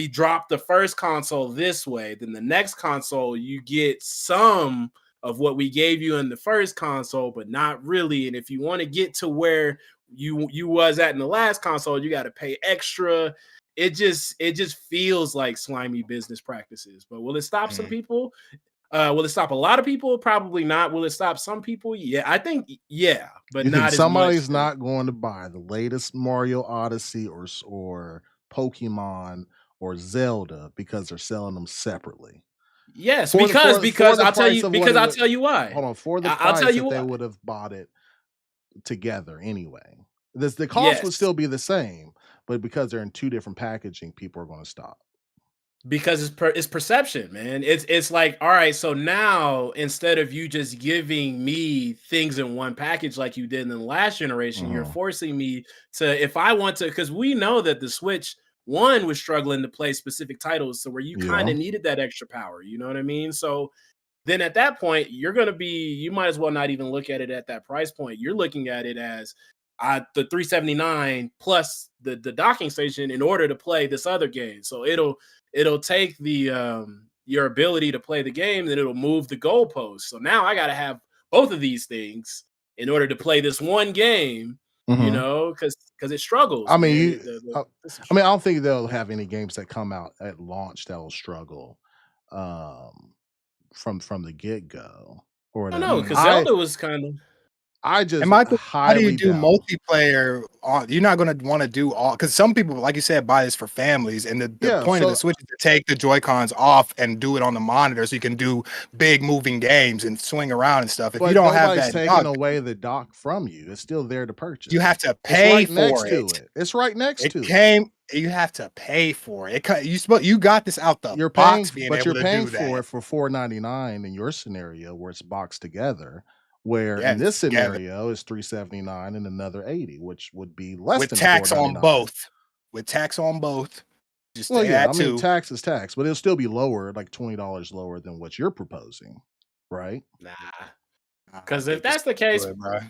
drop the first console this way, then the next console you get some of what we gave you in the first console, but not really. And if you want to get to where you was at in the last console, you got to pay extra. It just feels like slimy business practices. But will it stop some people? Will it stop a lot of people? Probably not. Will it stop some people? Yeah, I think but You think not as somebody's much. not going to buy the latest Mario Odyssey or Pokemon or Zelda because they're selling them separately? Yes, For the for because the I'll tell price you of what because it I'll would tell you why. hold on, for the I'll tell price you that they why. would have bought it together anyway. The cost would Yes, still be the same, but because they're in two different packaging, people are gonna stop. because it's perception, man. It's like, all right, so now instead of you just giving me things in one package like you did in the last generation, you're Mhm. forcing me to, if I want to, because we know that the Switch one was struggling to play specific titles, so where you kind Yeah. of needed that extra power, you know what I mean? So then at that point, you might as well not even look at it at that price point. You're looking at it as the 379 plus the docking station in order to play this other game. So it'll take the your ability to play the game, and it'll move the goalposts. So now I gotta have both of these things in order to play this one game, Mhm. because it struggles, I mean, man. you I mean, I don't think they'll have any games that come out at launch that will struggle, um, from the get-go or I don't that know, because Zelda was kind of. I And just my thing, how do you highly do doubt. multiplayer on? You're not gonna want to do all because some people, like you said, buy this for families, and the Yeah, point of the so Switch is to take the Joy Cons off and do it on the monitor, so you can do big moving games and swing around and stuff. If you but don't have nobody's that taking dock, away the dock from you. It's still there to you purchase. have to It's pay right for next to it. it. It's right next It to it. came. You have to pay for it. You got this out the You're box, paying being but able you're to paying do for that. it for $4.99 in your scenario where it's boxed together, where in Yes, this together scenario it's $3.79 and another 80, which would be less with than tax on $4.99. both. With tax on both, just Well, say yeah, that I mean, too. tax is tax, but it'll still be lower, like $20 lower than what you're proposing, right? Nah. I Because if think it's that's the case, good, bro.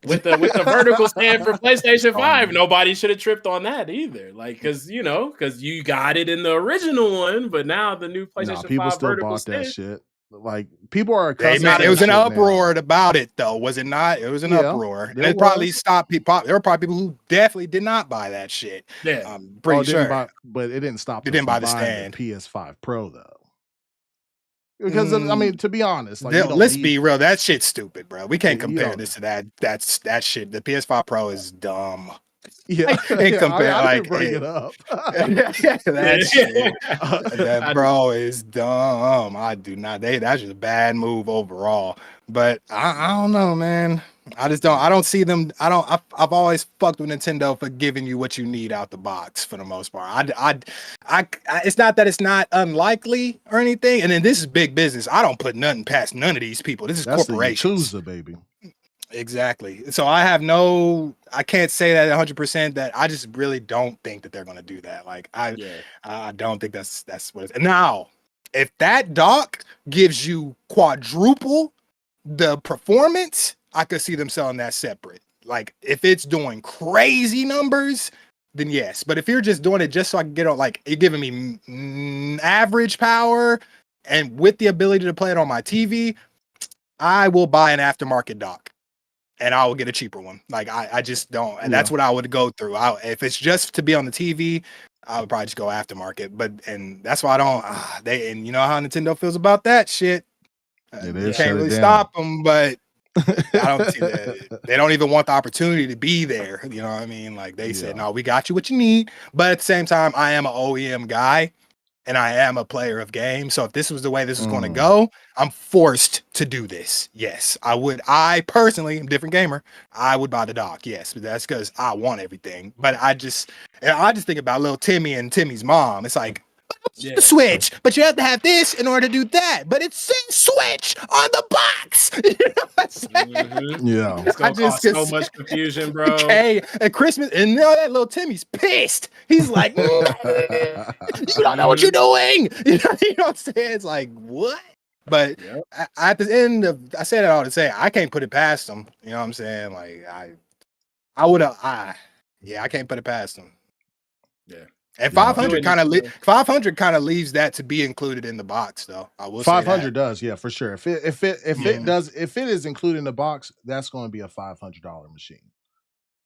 with the vertical stand for PlayStation 5, Um, nobody should have tripped on that either. Like, because you got it in the original one, but now the new Nah, PlayStation people 5 still vertical bought that stand. shit. Like, people are They accustomed man, to Not it that was an shit uproar now. about it though, was it not? It was an Yeah, uproar, and there it probably was. stopped people. There were probably people who definitely did not buy that shit. yeah. I'm Oh, pretty it didn't sure buy, but it didn't stop they them didn't from buy the buying the stand. PS5 Pro though. Because I Mm, mean, to be honest, like you don't let's need be real. That shit's stupid, bro. We can't you compare don't. this to that. That shit. The PS5 Pro is dumb. Yeah, Like, and yeah. compare I didn't like bring it up. that shit. That I, bro is dumb. I do not. That's just a bad move overall. But I don't know, man. I just don't. I don't see them. I don't. I've always fucked with Nintendo for giving you what you need out the box for the most part. It's not that it's not unlikely or anything. And then this is big business. I don't put nothing past none of these people. This is That's the corporations. Yakuza, baby. Exactly. So I can't say that 100% that I just really don't think that they're going to do that. Like yeah. I don't think that's what it's. Now, if that dock gives you quadruple the performance, I could see them selling that separate. Like if it's doing crazy numbers, then yes. But if you're just doing it just so I can get on, like you're giving me average power and with the ability to play it on my TV, I will buy an aftermarket dock and I will get a cheaper one. Like I just don't, and that's Yeah. what I would go through. If it's just to be on the TV, I would probably just go aftermarket. And that's why I don't. And you know how Nintendo feels about that shit. It You is. can't Shut it really down. stop them, but I don't see that. They don't even want the opportunity to be there. You know what I mean? Like they said, Yeah. no, we got you what you need. But at the same time, I am an OEM guy. And I am a player of games. So if this was the way this was going to go, I'm forced to do this. Yes, I would. I personally, I'm a different gamer. I would buy the dock. Yes, but that's because I want everything. But I just think about little Timmy and Timmy's mom. It's like Yeah. the Switch, but you have to have this in order to do that. But it says Switch on the box. You know what I'm saying? Mhm. Yeah. It's I gonna just cause so much confusion, bro. Okay, at Christmas, and you know that little Timmy's pissed. He's like, you don't know what you're doing. You know what I'm saying? It's like, what? But Yep. at the end of, I say that all to say, I can't put it past them. You know what I'm saying? Like, I would have, I can't put it past them. Yeah. And Yeah. 500 kind of leaves that to be included in the box, though. I will say 500 that. does, yeah, for sure. If it is included in the box, that's going to be a $500 machine.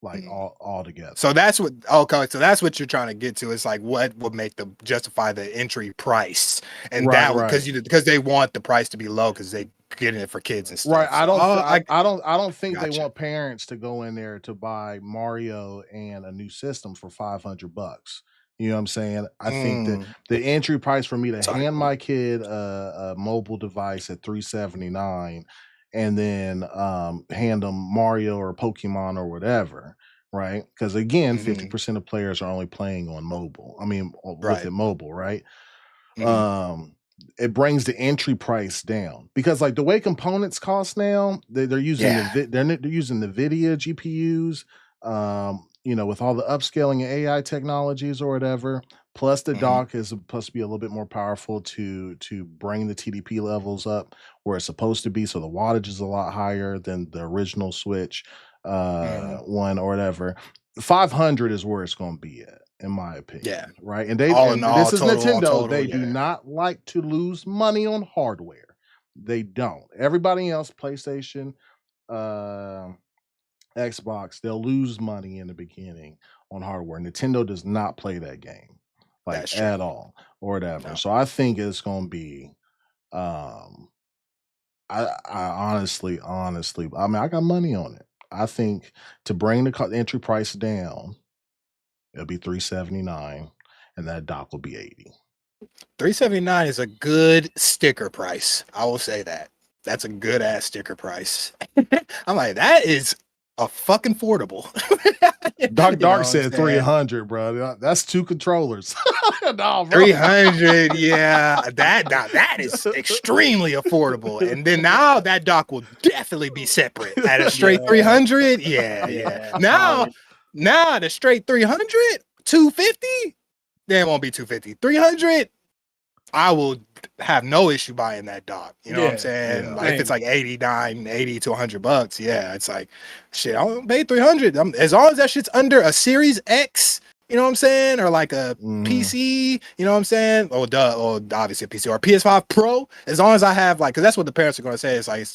like all together. So that's what. Okay, so that's what you're trying to get to. It's like what would make them justify the entry price, and Right, because they want the price to be low because they getting it for kids and stuff. Right. I So, don't think they gotcha. want parents to go in there to buy Mario and a new system for $500. You know what I'm saying? I think that the entry price for me to hand my kid a mobile device at $379 and then hand them Mario or Pokemon or whatever, right? Because again, 50% of players are only playing on mobile. I mean, with it mobile, right? It brings the entry price down because like the way components cost now, they're using they're using NVIDIA GPUs, you know, with all the upscaling and AI technologies or whatever. Plus the dock is supposed to be a little bit more powerful to bring the TDP levels up where it's supposed to be. So the wattage is a lot higher than the original Switch one or whatever. 500 is where it's going to be at, in my opinion. Yeah. Right. And this is Nintendo. They do not like to lose money on hardware. They don't. Everybody else, PlayStation, Xbox, they'll lose money in the beginning on hardware. Nintendo does not play that game like at all or whatever. No. So I think it's going to be, I honestly, I mean, I got money on it. I think to bring the entry price down, it'll be $379, and that dock will be $80. $379 is a good sticker price. I will say that. That's a good ass sticker price. I'm like, that is a fucking affordable. Dark said 300, bro. That's 2 controllers. No, bro. 300, yeah. That is extremely affordable. And then now that dock will definitely be separate at a straight 300. Yeah. Now the straight 300, 250. There won't be 250. 300. I will have no issue buying that dock. You know what I'm saying? Yeah. Like if it's like $80 to $100, yeah, it's like shit. I don't pay 300. As long as that shit's under a Series X, you know what I'm saying, or like a PC, you know what I'm saying? Or obviously a PC or a PS5 Pro. As long as I have like, because that's what the parents are going to say. It's like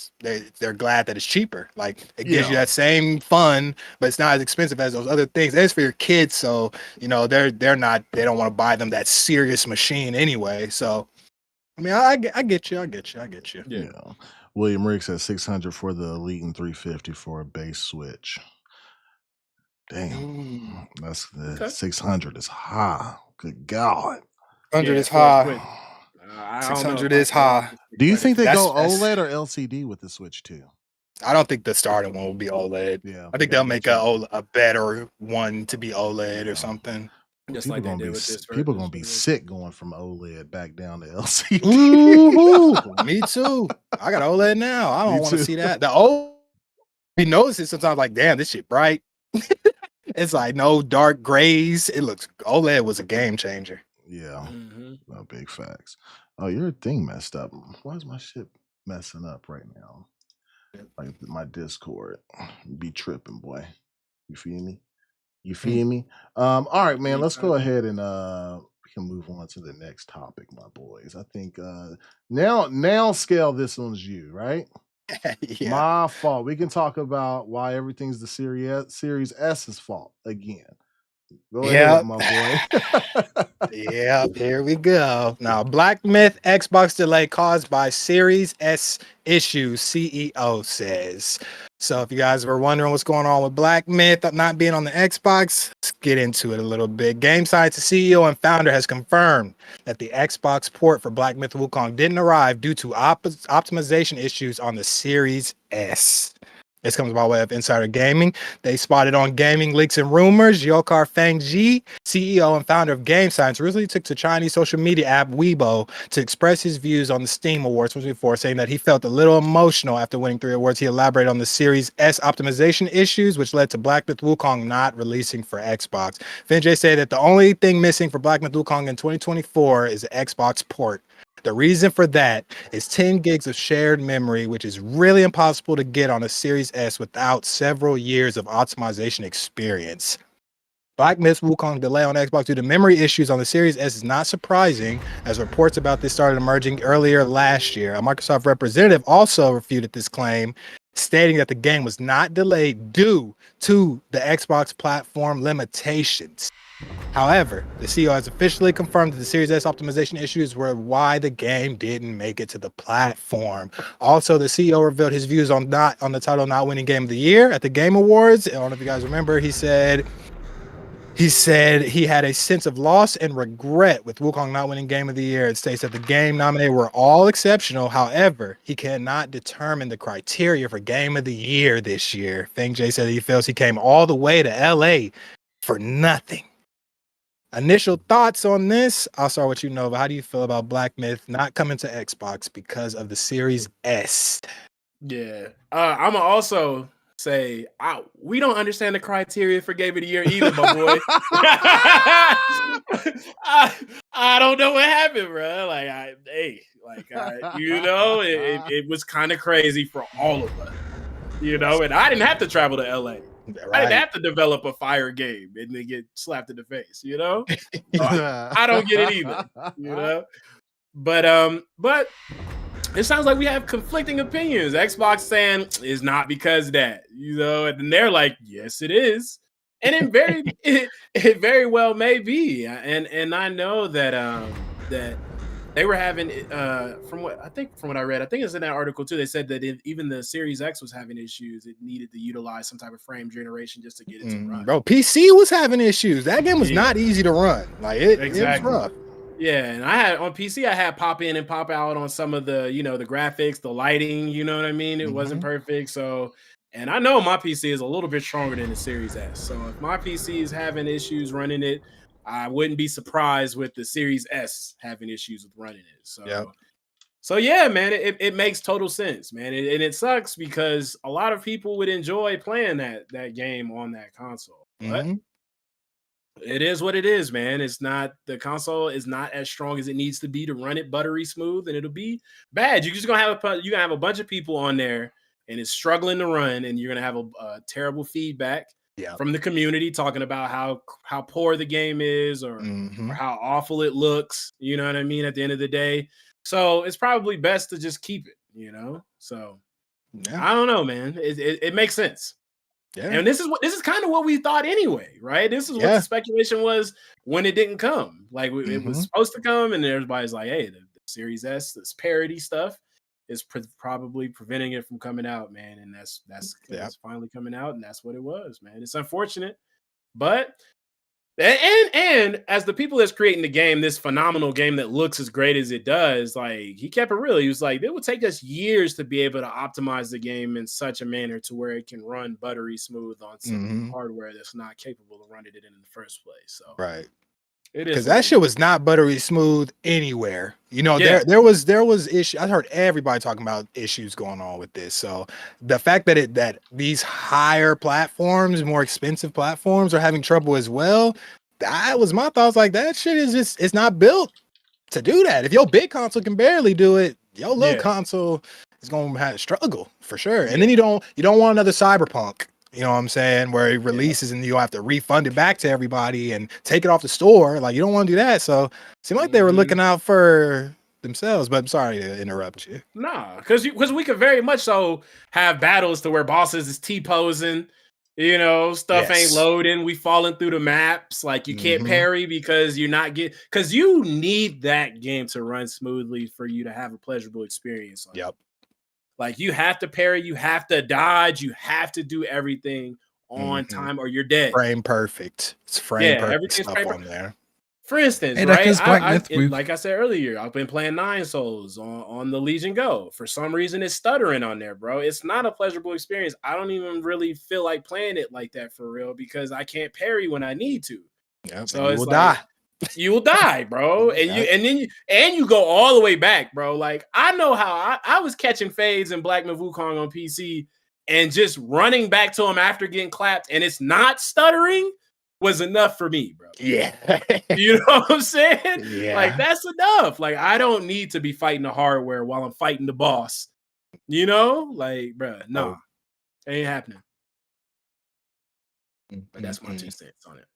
they're glad that it's cheaper. Like it gives you that same fun, but it's not as expensive as those other things. It's for your kids, so you know they don't want to buy them that serious machine anyway. So I mean, I get you. Yeah. William Rick says $600 for the Elite and $350 for a base Switch. Damn, that's the 600 is high. Good God, 100 is high. 600 is high. Do you think they go OLED or LCD with the Switch 2? I don't think the starting one will be OLED. Yeah, I think they'll make a better one to be OLED or something. Just like they did with this. People gonna be sick going from OLED back down to LCD. Me too. I got OLED now. I don't want to see that. The OLED, we notice it sometimes. Like, damn, this shit bright. It's like no dark grays. It looks OLED was a game changer. Yeah, no big facts. Oh, your thing messed up. Why is my shit messing up right now? Like my Discord be tripping, boy. You feel me? All right, man. Let's go ahead and we can move on to the next topic, my boys. I think now scale this one's you, right? Yeah. My fault. We can talk about why everything's the Series S's fault again. Go ahead, my boy. Yeah, here we go. Now, Black Myth Xbox delay caused by Series S issues, CEO says. So if you guys were wondering what's going on with Black Myth not being on the Xbox, let's get into it a little bit. Game Science CEO and founder has confirmed that the Xbox port for Black Myth Wukong didn't arrive due to optimization issues on the Series S. This comes by way of Insider Gaming. They spotted on Gaming Leaks and Rumors, Yokar Fengji, CEO and founder of Game Science, recently took to Chinese social media app Weibo to express his views on the Steam Awards 2024, saying that he felt a little emotional after winning 3 awards. He elaborated on the Series S optimization issues, which led to Black Myth Wukong not releasing for Xbox. Fengji said that the only thing missing for Black Myth Wukong in 2024 is the Xbox port. The reason for that is 10 gigs of shared memory, which is really impossible to get on a Series S without several years of optimization experience. Black Myth Wukong delay on Xbox due to memory issues on the Series S is not surprising, as reports about this started emerging earlier last year. A Microsoft representative also refuted this claim, stating that the game was not delayed due to the Xbox platform limitations. However, the CEO has officially confirmed that the Series S optimization issues were why the game didn't make it to the platform. Also, the CEO revealed his views on the title not winning Game of the Year at the Game Awards. I don't know if you guys remember. He said he had a sense of loss and regret with Wukong not winning Game of the Year. It states that the game nominated were all exceptional. However, he cannot determine the criteria for Game of the Year this year. Feng Jie said he feels he came all the way to LA for nothing. Initial thoughts on this? I'll start with you, Nova. How do you feel about Black Myth not coming to Xbox because of the Series S? Yeah. I'm going to also say, we don't understand the criteria for Game of the Year either, my boy. I don't know what happened, bro. It was kind of crazy for all of us, and I didn't have to travel to LA. Right. I didn't have to develop a fire game and then get slapped in the face, So I don't get it either, But it sounds like we have conflicting opinions. Xbox saying it's not because of that, and then they're like, yes, it is. And it very well may be. And I know that that they were having from what I read, I think it's in that article too. They said that even the Series X was having issues. It needed to utilize some type of frame generation just to get it to run. Bro, PC was having issues. That game was not easy to run. It was rough. Yeah, and I had on PC, I had pop in and pop out on some of the, the graphics, the lighting. You know what I mean? It wasn't perfect. So, and I know my PC is a little bit stronger than the Series S. So if my PC is having issues running it, I wouldn't be surprised with the Series S having issues with running it. So yeah, man, it makes total sense, man. And it sucks because a lot of people would enjoy playing that game on that console. But it is what it is, man. The console is not as strong as it needs to be to run it buttery smooth, and it'll be bad. You're just gonna have a bunch of people on there, and it's struggling to run, and you're gonna have a terrible feedback from the community talking about how poor the game is or how awful it looks. You know what I mean? At the end of the day, so it's probably best to just keep it. So I don't know, man. It makes sense. Yeah. And this is kind of what we thought anyway, right? This is what the speculation was when it didn't come. Like it was supposed to come, and everybody's like, "Hey, the Series S, this parody stuff, is probably preventing it from coming out, man." And that's finally coming out, and that's what it was, man. It's unfortunate, but and as the people that's creating the game, this phenomenal game that looks as great as it does, like he kept it real. He was like, it would take us years to be able to optimize the game in such a manner to where it can run buttery smooth on some hardware that's not capable of running it in the first place. So right. It is because that shit was not buttery smooth anywhere. There was issue. I heard everybody talking about issues going on with this. So the fact that these higher platforms, more expensive platforms, are having trouble as well, that was my thoughts. Like that shit is it's not built to do that. If your big console can barely do it, your little console is gonna have to struggle for sure. And then you don't want another Cyberpunk. You know what I'm saying? Where it releases and you'll have to refund it back to everybody and take it off the store. Like, you don't want to do that. So it seemed like they were looking out for themselves. But I'm sorry to interrupt you. Nah, because we could very much so have battles to where bosses is T-posing, stuff ain't loading. We falling through the maps. Like, you can't parry because you're not because you need that game to run smoothly for you to have a pleasurable experience. Yep. Like, you have to parry, you have to dodge, you have to do everything on time or you're dead. Frame perfect. It's frame perfect stuff on there. For instance, like I said earlier, I've been playing 9 Souls on the Legion Go. For some reason, it's stuttering on there, bro. It's not a pleasurable experience. I don't even really feel like playing it like that for real because I can't parry when I need to. Yeah, so you will die. You will die, bro. And you go all the way back, bro. Like, I know how I was catching fades in BLAQQ Wukong on PC and just running back to him after getting clapped, and it's not stuttering was enough for me, bro. Yeah. You know what I'm saying? Yeah. Like, that's enough. Like, I don't need to be fighting the hardware while I'm fighting the boss. Like, bro, no. Ain't happening. But that's my 2 cents on it.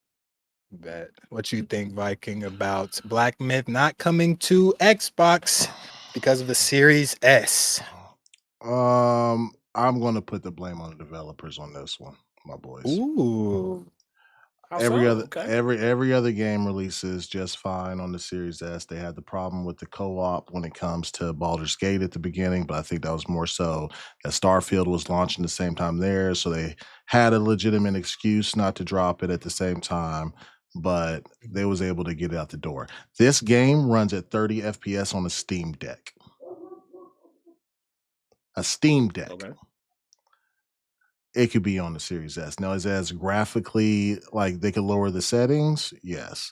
Bet. What you think, Viking, about Black Myth not coming to Xbox because of the Series S? I I'm going to put the blame on the developers on this one, my boys. Ooh. Every other game releases just fine on the Series S. They had the problem with the co-op when it comes to Baldur's Gate at the beginning, but I think that was more so that Starfield was launching the same time there, so they had a legitimate excuse not to drop it at the same time, but they was able to get it out the door. This game runs at 30 FPS on a Steam Deck. A Steam Deck. Okay. It could be on the Series S. Now, is it as graphically like they could lower the settings? Yes.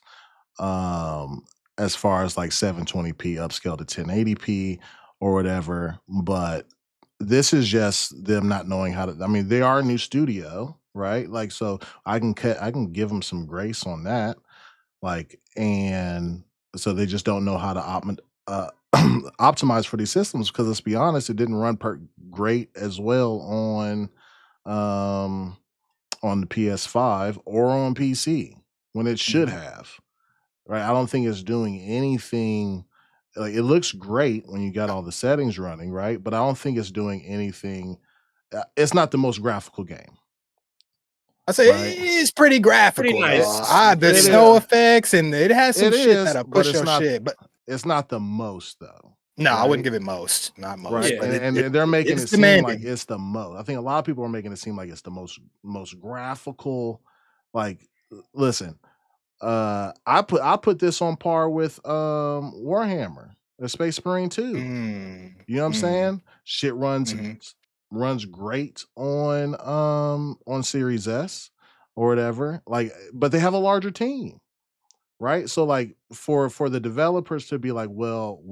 As far as like 720p upscale to 1080p or whatever, but this is just them not knowing how to. I mean, they are a new studio, right? Like, so I can give them some grace on that. Like, and so they just don't know how to optimize for these systems because let's be honest, it didn't run great as well on the PS5 or on PC when it should have. Right? I don't think it's doing anything. Like it looks great when you got all the settings running, right? But I don't think it's doing anything. It's not the most graphical game. I say it is pretty graphical. Pretty nice. The snow effects and it has some shit that'll push your shit, but it's not the most though. No, right? I wouldn't give it most, not most. Right, but and they're making it seem like it's the most. I think a lot of people are making it seem like it's the most graphical. Like, listen, I put this on par with Warhammer, the Space Marine 2. You know what I'm saying? Shit runs great on Series S or whatever. Like, but they have a larger team. Right. So like for the developers to be like, well,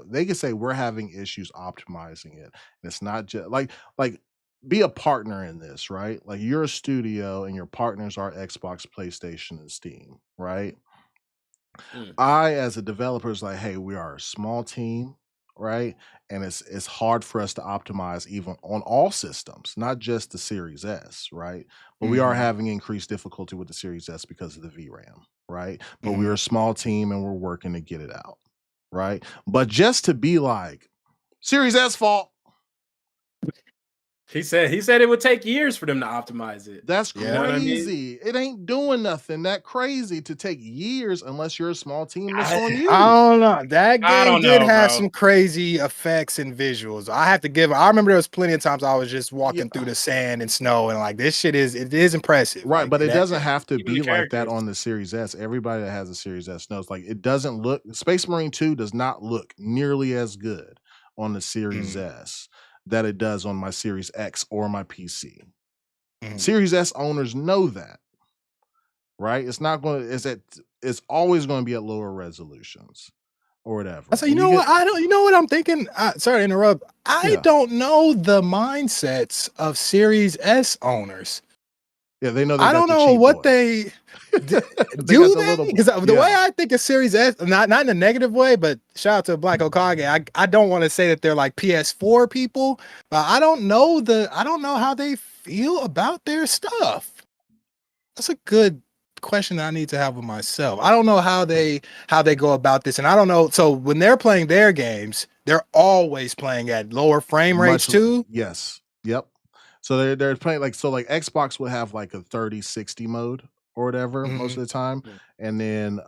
they can say we're having issues optimizing it. And it's not just like be a partner in this, right? Like you're a studio and your partners are Xbox, PlayStation, and Steam, right? I, as a developer, is like, hey, we are a small team, right? And it's hard for us to optimize even on all systems, not just the Series S, right? But we are having increased difficulty with the Series S because of the VRAM, right? But we're a small team and we're working to get it out, right? But just to be like, Series S fault. He said it would take years for them to optimize it. That's crazy. I mean? It ain't doing nothing that crazy to take years unless you're a small team that's on you. I don't know. That game did have some crazy effects and visuals. I remember there was plenty of times I was just walking through the sand and snow and like this shit is impressive. Right, like, but it doesn't have to be like that on the Series S. Everybody that has a Series S knows like it doesn't look Space Marine 2 does not look nearly as good on the Series S that it does on my Series X or my PC. Series S owners know that, right? It's not going to. It's always going to be at lower resolutions or whatever. I say, you know what I'm thinking. Sorry to interrupt. I don't know the mindsets of Series S owners. Yeah, they know. I don't know what they do. Because the way I think of Series S, not in a negative way, but shout out to BLAQQ. I don't want to say that they're like PS4 people, but I don't know how they feel about their stuff. That's a good question that I need to have with myself. I don't know how they go about this, and I don't know. So when they're playing their games, they're always playing at lower frame rates too. Yes. Yep. So they're playing like Xbox would have like a 30-60 mode or whatever most of the time, and then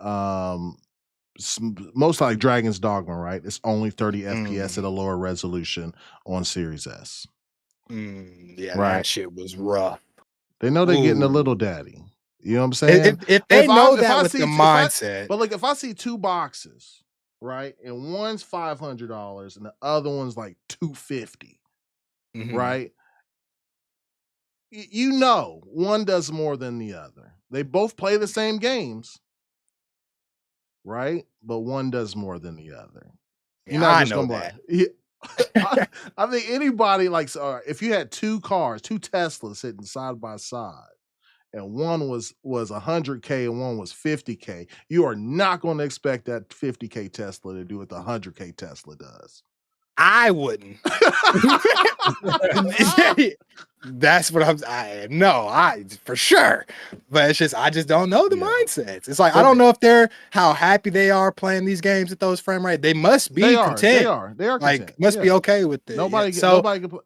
most like Dragon's Dogma, right? It's only 30 FPS at a lower resolution on Series S. Yeah, right. That shit was rough. They know they're getting a little daddy. You know what I'm saying? If they know that with the mindset. But like if I see two boxes, right, and one's $500 and the other one's like $250, right? You know, one does more than the other. They both play the same games, right? But one does more than the other. I know that. I think anybody likes. If you had two Teslas sitting side by side, and one was 100K and one was 50K, you are not going to expect that 50K Tesla to do what the 100K Tesla does. I wouldn't. That's what I for sure. But it's just I just don't know the mindsets. It's like I don't know if they're how happy they are playing these games at those frame rate. They must be content. They are like content. Must be okay with it. Nobody can put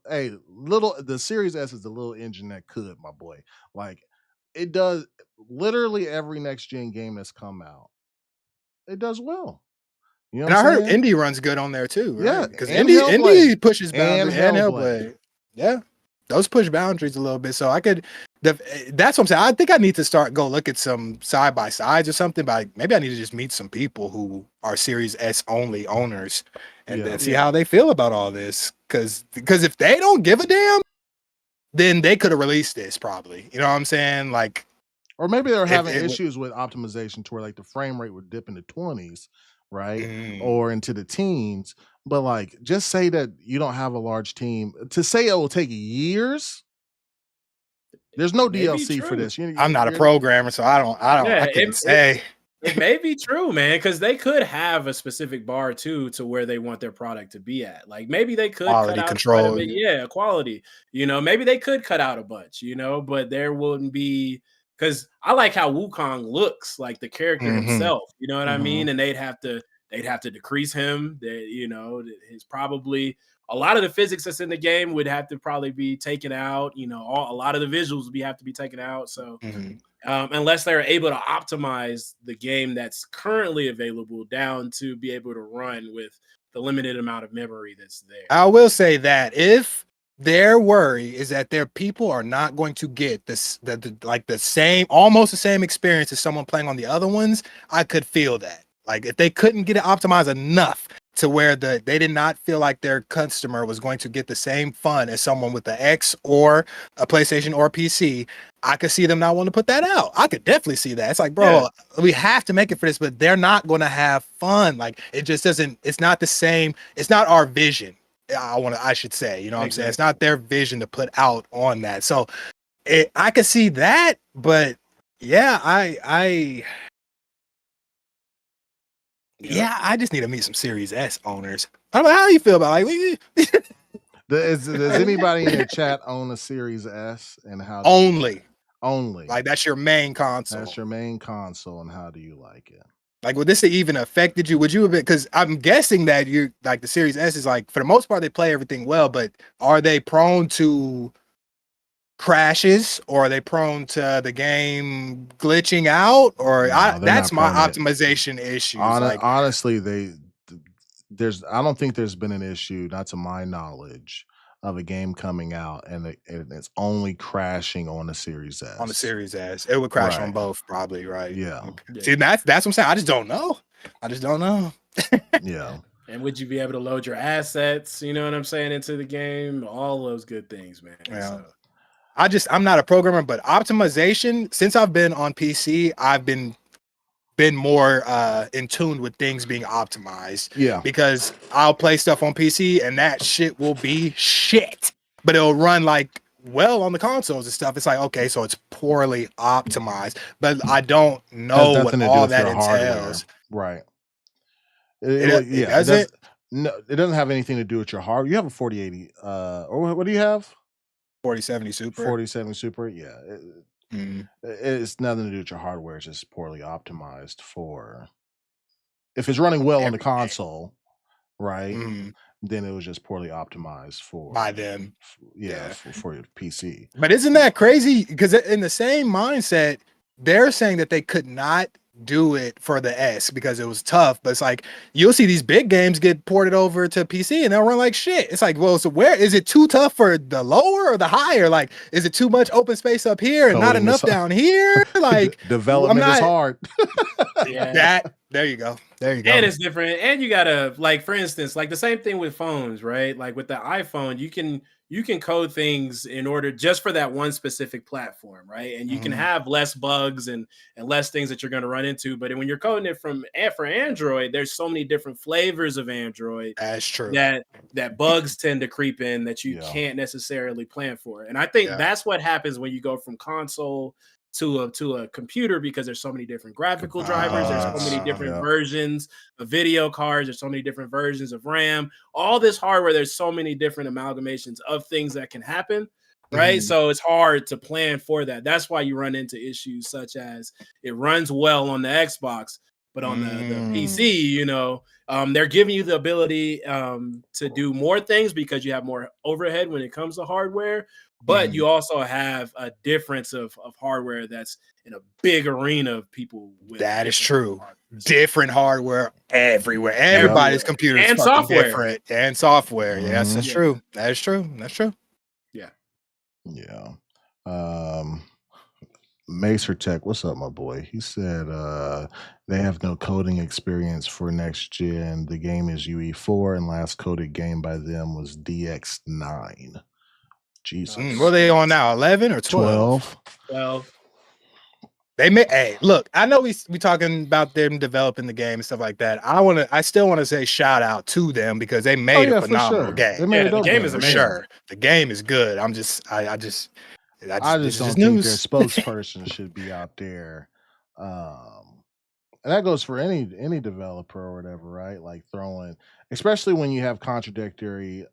the Series S is the little engine that could, my boy. Like it does literally every next gen game that's come out. It does well. You know and I heard Indie runs good on there too, right? Yeah, because Indie pushes boundaries and Hellblade. Yeah, those push boundaries a little bit. So I could. That's what I'm saying. I think I need to go look at some side by sides or something. But maybe I need to just meet some people who are Series S only owners and then see how they feel about all this. Because if they don't give a damn, then they could have released this probably. You know what I'm saying? Like, or maybe they're having issues with optimization to where like the frame rate would dip in the 20s. Right, or into the teens, but like just say that you don't have a large team. To say it will take years, there's no DLC for this. I'm not a programmer, so I couldn't say. It may be true, man, because they could have a specific bar too to where they want their product to be at. Like maybe they could quality cut out control, quality. Maybe they could cut out a bunch, but there wouldn't be. Because I like how Wukong looks, like the character himself. You know what I mean? And they'd have to decrease him. His probably a lot of the physics that's in the game would have to probably be taken out. A lot of the visuals would have to be taken out. So unless they're able to optimize the game that's currently available down to be able to run with the limited amount of memory that's there. I will say that if their worry is that their people are not going to get almost the same experience as someone playing on the other ones, I could feel that. Like if they couldn't get it optimized enough to where they did not feel like their customer was going to get the same fun as someone with the X or a PlayStation or PC, I could see them not want to put that out. I could definitely see that. It's like, bro, we have to make it for this, but they're not going to have fun. Like it just doesn't. It's not the same. It's not our vision. I should say, you know what I'm saying? It's not their vision to put out on that. So I could see that, but yeah, I just need to meet some Series S owners. I don't know how you feel about does anybody in the chat own a Series S and how only like that's your main console. That's your main console, and how do you like it? Like, would this have even affected you? Would you have been? Because I'm guessing that you like the Series S is like, for the most part, they play everything well, but are they prone to crashes, or are they prone to the game glitching out? Or that's my optimization issue. Honestly, I don't think there's been an issue, not to my knowledge, of a game coming out and it's only crashing on the Series S. On the Series S, it would crash on both, probably, right? Yeah. Okay. See, that's what I'm saying. I just don't know. Yeah. And would you be able to load your assets? You know what I'm saying, into the game? All those good things, man. Yeah. So. I'm not a programmer, but optimization. Since I've been on PC, I've been more in tune with things being optimized. Yeah. Because I'll play stuff on PC and that shit will be shit, but it'll run like well on the consoles and stuff. It's like, okay, so it's poorly optimized, but I don't know what all that entails. Right. It doesn't. No, it doesn't have anything to do with your hardware. You have a 4080, or what do you have? 4070 Super. 4070 Super, yeah. It's nothing to do with your hardware. It's just poorly optimized for. If it's running well on the console, right? Then it was just poorly optimized by them. For your PC. But isn't that crazy? Because in the same mindset, they're saying that they could not do it for the S because it was tough. But it's like you'll see these big games get ported over to PC and they'll run like shit. It's like, well, so where is it too tough for the lower or the higher? Like, is it too much open space up here and not enough down here? Like, development is hard. There you go. And it's different. And you gotta, like, for instance, like the same thing with phones, right? Like with the iPhone, you can code things in order just for that one specific platform, right? And you can have less bugs and less things that you're going to run into. But when you're coding it for Android, there's so many different flavors of Android. That's true. That bugs tend to creep in that you can't necessarily plan for. And I think that's what happens when you go from console to a computer because there's so many different graphical drivers, there's so many different versions of video cards, there's so many different versions of RAM, all this hardware, there's so many different amalgamations of things that can happen, right? So it's hard to plan for that. That's why you run into issues such as it runs well on the Xbox, but on the PC, you know, they're giving you the ability to do more things because you have more overhead when it comes to hardware. But you also have a difference of hardware that's in a big arena of people. With that is true. Different hardware everywhere. Everybody's computer and software. Different. And software. Yes, that's true. That is true. That's true. Yeah. Yeah. Macer Tech, what's up, my boy? He said they have no coding experience for next gen. The game is UE4, and last coded game by them was DX9. Jesus. What are they on now? 11 or 12? 12. They may. Hey, look, I know we talking about them developing the game and stuff like that. I still want to say shout out to them because they made a phenomenal game. The game is amazing. Sure. The game is good. I just don't think their spokesperson should be out there. And that goes for any developer or whatever, right? Like throwing, especially when you have contradictory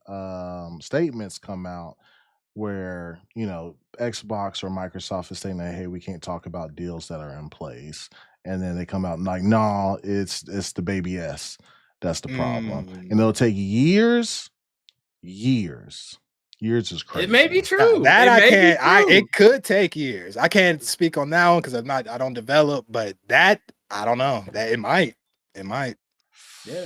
statements come out where, you know, Xbox or Microsoft is saying that, hey, we can't talk about deals that are in place. And then they come out and like, no, it's the baby S. That's the problem. And it'll take years. Years is crazy. It may be true. It could take years. I can't speak on that one because I don't develop, but that I don't know. That it might. Yeah.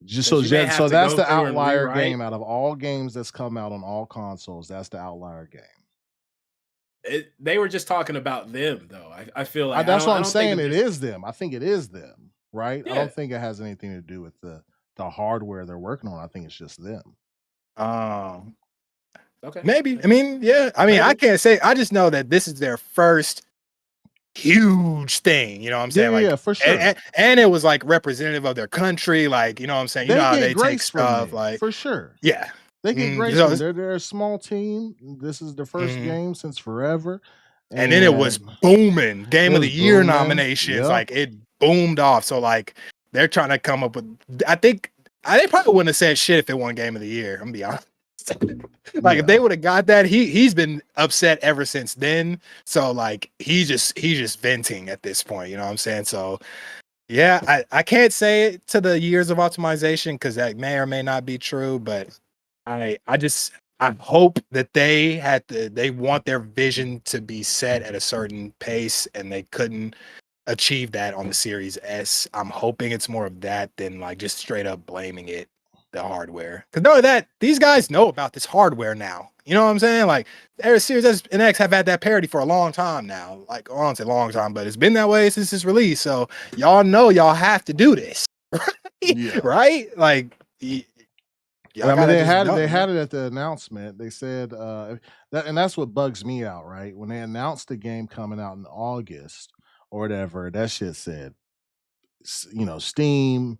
So that's the outlier game out of all games that's come out on all consoles. That's the outlier game. They were just talking about them, though. I feel like that's what I'm saying. It is them. I think it is them, right? Yeah. I don't think it has anything to do with the hardware they're working on. I think it's just them. Okay. Maybe. I mean, yeah. I mean, I can't say. I just know that this is their first huge thing. You know what I'm saying? Yeah, for sure. And it was like representative of their country. Like, you know what I'm saying? You know how they take stuff. Like, for sure. Yeah. They get great. They're a small team. This is the first game since forever. And then it was booming. Game of the Year nominations. Yep. Like, it boomed off. So, like, they're trying to come up with. I think they probably wouldn't have said shit if it won Game of the Year. I'm gonna be honest. Like if they would have got that, he's been upset ever since then. So like he's just venting at this point. You know what I'm saying? So yeah, I can't say it to the years of optimization because that may or may not be true, but I hope that they want their vision to be set at a certain pace and they couldn't achieve that on the Series S. I'm hoping it's more of that than like just straight up blaming it the hardware. Because know that these guys know about this hardware now. You know what I'm saying? Like their Series S and X have had that parity for a long time now. Like I don't say long time, but it's been that way since its release. So y'all know y'all have to do this, right? Yeah. Right? Like, I mean, they had it at the announcement. They said and that's what bugs me out, right? When they announced the game coming out in August or whatever, that shit said, you know, Steam,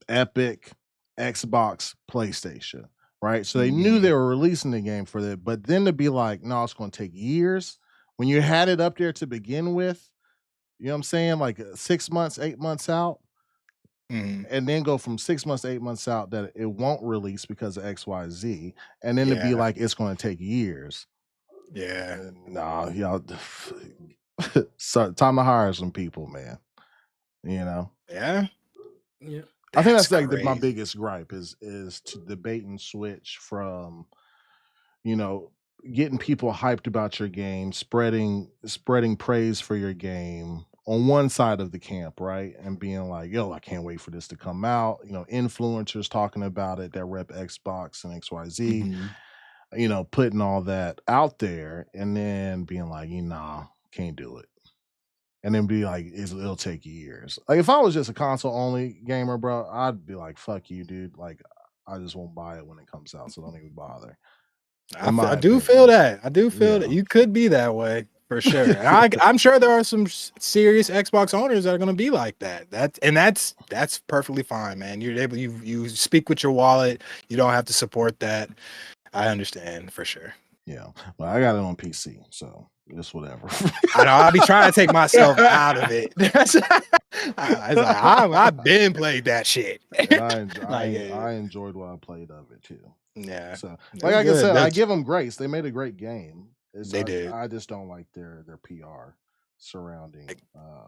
Epic, Xbox, PlayStation, right? So they knew they were releasing the game for that, but then to be like, no, it's going to take years when you had it up there to begin with, you know what I'm saying? Like 6 months, 8 months out, and then go from 6 months, 8 months out that it won't release because of XYZ, and then to be like, it's going to take years. Yeah. Nah, y'all, so time to hire some people, man. You know? Yeah. Yeah. I think that's like my biggest gripe is to debate and switch from, you know, getting people hyped about your game, spreading praise for your game on one side of the camp, right? And being like, yo, I can't wait for this to come out. You know, influencers talking about it that rep Xbox and XYZ, you know, putting all that out there and then being like, nah, can't do it. And then be like, it'll take years. Like if I was just a console only gamer, bro, I'd be like, fuck you, dude. Like I just won't buy it when it comes out, so don't even bother. I do feel that. I do feel that you could be that way for sure. And I'm sure there are some serious Xbox owners that are going to be like that. That's perfectly fine, man. You're able, you speak with your wallet. You don't have to support that. I understand for sure. Yeah, well, I got it on PC, so It's whatever. I know. I'll be trying to take myself out of it. I've been played that shit. I enjoyed what I played of it too. Yeah. So, like I said, I give them grace. They made a great game. They did. I just don't like their PR surrounding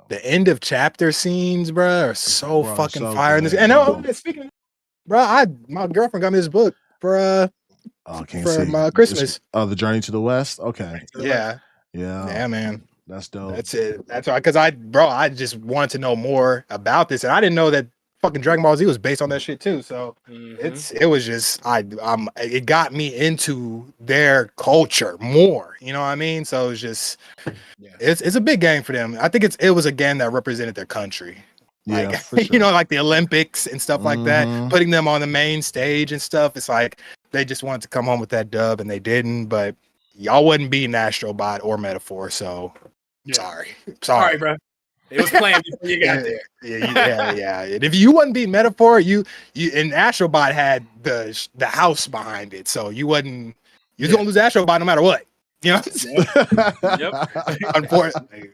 the end of chapter scenes, bro, are so fucking fire. Good, and speaking of, bro, my girlfriend got me this book for my Christmas. The Journey to the West. Okay. Yeah, man. That's dope. That's it. That's why, because I just wanted to know more about this, and I didn't know that fucking Dragon Ball Z was based on that shit too. So it was just it got me into their culture more. You know what I mean? So it's just it's a big game for them. I think it was a game that represented their country. Like, yeah, for sure. You know, like the Olympics and stuff like that, putting them on the main stage and stuff. It's like they just wanted to come home with that dub and they didn't, but y'all wouldn't beat Astrobot or Metaphor, so sorry, bro. It was planned before you got there. Yeah. And if you wasn't beating Metaphor, you and Astrobot had the house behind it, so you gonna lose Astrobot no matter what. You know? Yep. Unfortunately.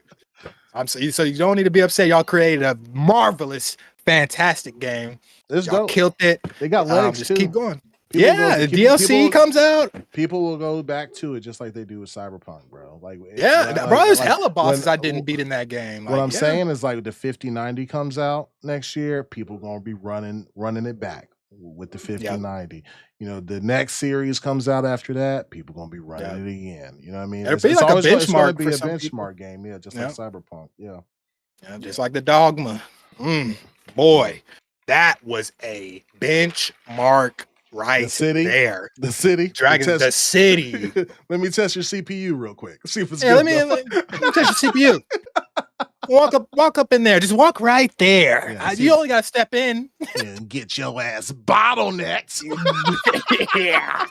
So you don't need to be upset. Y'all created a marvelous, fantastic game. Y'all killed it. They got legs just too. Keep going. The DLC comes out. People will go back to it just like they do with Cyberpunk, bro. Like, there's hella bosses I didn't beat in that game. What I'm saying is, like, the 5090 comes out next year, people gonna be running it back with the 5090. You know, the next series comes out after that, people gonna be running it again. You know what I mean? It'll be like a benchmark. It's gonna be a benchmark game, just like Cyberpunk. Yeah, just like the Dogma. Boy, that was a benchmark. Right, the city, the city. Let me test your CPU real quick. See if it's good. Let me test your CPU. Walk up in there. Just walk right there. You only gotta step in and get your ass bottlenecked. Yeah,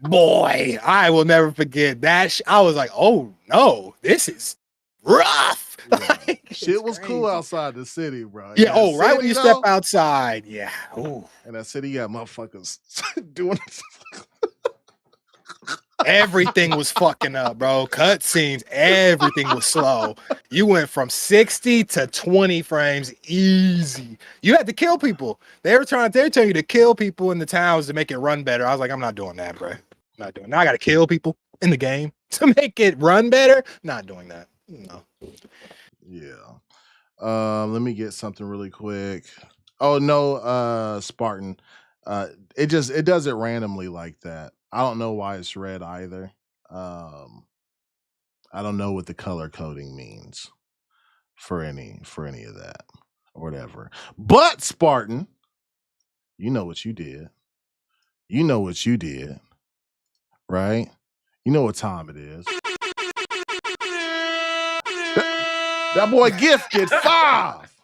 boy, I will never forget that. I was like, oh no, this is rough. Like, shit was cool outside the city, bro. Yeah. Right when you step outside. Yeah. Ooh. And that city got motherfuckers doing everything was fucking up, bro. Cutscenes, everything was slow. You went from 60 to 20 frames easy. You had to kill people. They were telling you to kill people in the towns to make it run better. I was like, I'm not doing that, bro. I'm not doing. Now I got to kill people in the game to make it run better. Not doing that. No. Yeah. Let me get something really quick. Oh no, Spartan. It does it randomly like that. I don't know why it's red either. I don't know what the color coding means for any of that or whatever. But Spartan, you know what you did. You know what you did, right? You know what time it is. That boy gifted 5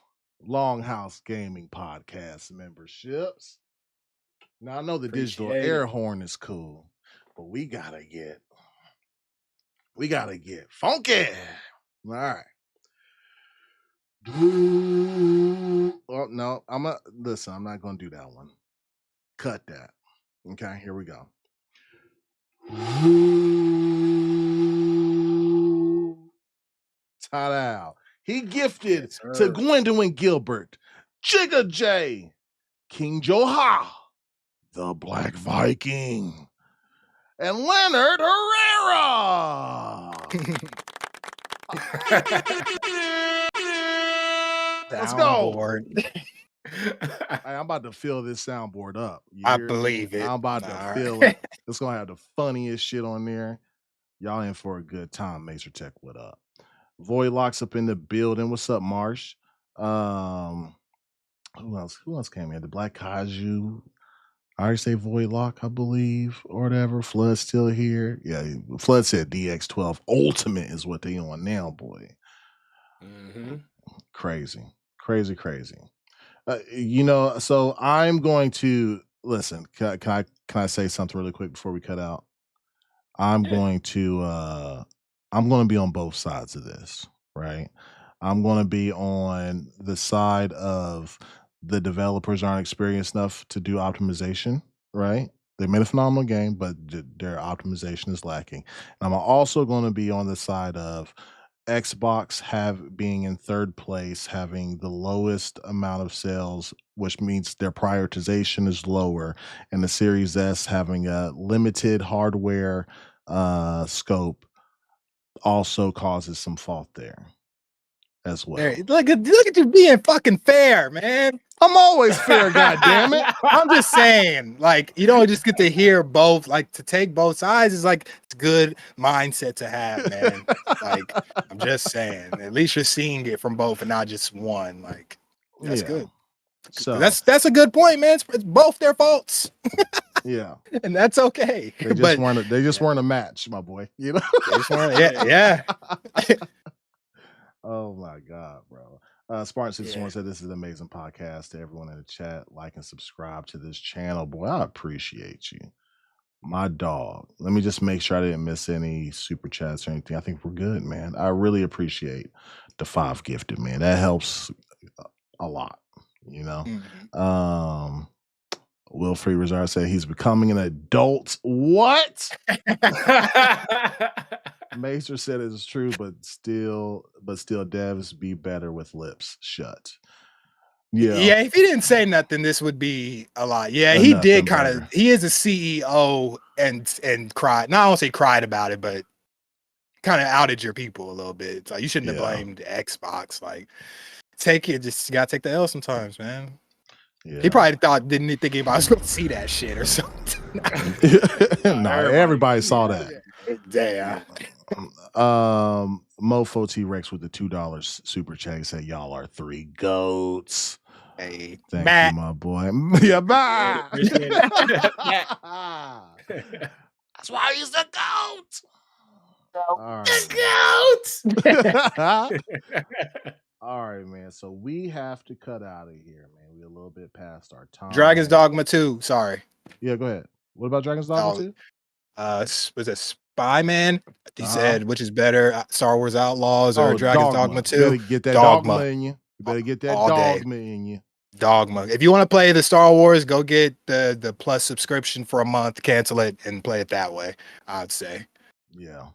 Longhouse Gaming Podcast memberships. Now I know the digital air horn is cool, but we gotta get funky. All right. Oh no, I'm not gonna do that one. Cut that. Okay, here we go. Ta-da. He gifted to Gwendolyn Gilbert, Jigga J, King Joha, the Black Viking, and Leonard Herrera. Let's go. I'm about to fill this soundboard up. I believe it. I'm about to fill it. It's gonna have the funniest shit on there. Y'all in for a good time. Mazer Tech, what up? Void Locks up in the building. What's up, Marsh? Who else came in? The Black Kaiju. I already say Void Lock, I believe, or whatever. Flood's still here. Yeah, Flood said DX12 Ultimate is what they on now, boy. Crazy. So I'm going to listen. Can I say something really quick before we cut out? I'm going to be on both sides of this, right? I'm going to be on the side of the developers aren't experienced enough to do optimization, right? They made a phenomenal game, but their optimization is lacking. And I'm also going to be on the side of Xbox being in third place, having the lowest amount of sales, which means their prioritization is lower, and the Series S having a limited hardware scope also causes some fault there as well. There, look at you being fucking fair, man. I'm always fair, goddammit. I'm just saying, like, you don't just get to hear both, like, to take both sides is like it's a good mindset to have, man. Like, I'm just saying, at least you're seeing it from both and not just one. Like, that's good. So that's a good point, man. It's both their faults. Yeah, and that's okay. They just weren't a match, my boy. You know, they just weren't, yeah. Oh my god, bro. Spartan61 said this is an amazing podcast. To everyone in the chat, like and subscribe to this channel. Boy, I appreciate you. My dog. Let me just make sure I didn't miss any super chats or anything. I think we're good, man. I really appreciate the 5 gifted, man. That helps a lot, you know. Mm-hmm. Wilfrey Rosar said he's becoming an adult. What? Maester said it's true, but still devs be better with lips shut. Yeah, if he didn't say nothing, this would be a lot. Yeah, he did kind of. He is a CEO and cried. No, I won't say cried about it, but kind of outed your people a little bit. It's like you shouldn't have blamed Xbox. Like, you gotta take the L sometimes, man. Yeah. He probably didn't think anybody was going to see that shit or something. No, everybody saw that. Damn. Mofo T-Rex with the $2 super chat said, y'all are 3 goats. Hey, thank you, my boy. Yeah, bye. That's why he's the goat. All right. All right, man. So we have to cut out of here, man. We're a little bit past our time. Dragon's Dogma 2. Sorry. Yeah, go ahead. What about Dragon's Dogma 2? Was it Spy Man? He said, which is better, Star Wars Outlaws or Dragon's Dogma 2? You better get that dogma in you. You better get that dogma in you. Dogma. If you want to play the Star Wars, go get the Plus subscription for a month, cancel it, and play it that way, I'd say. Yeah.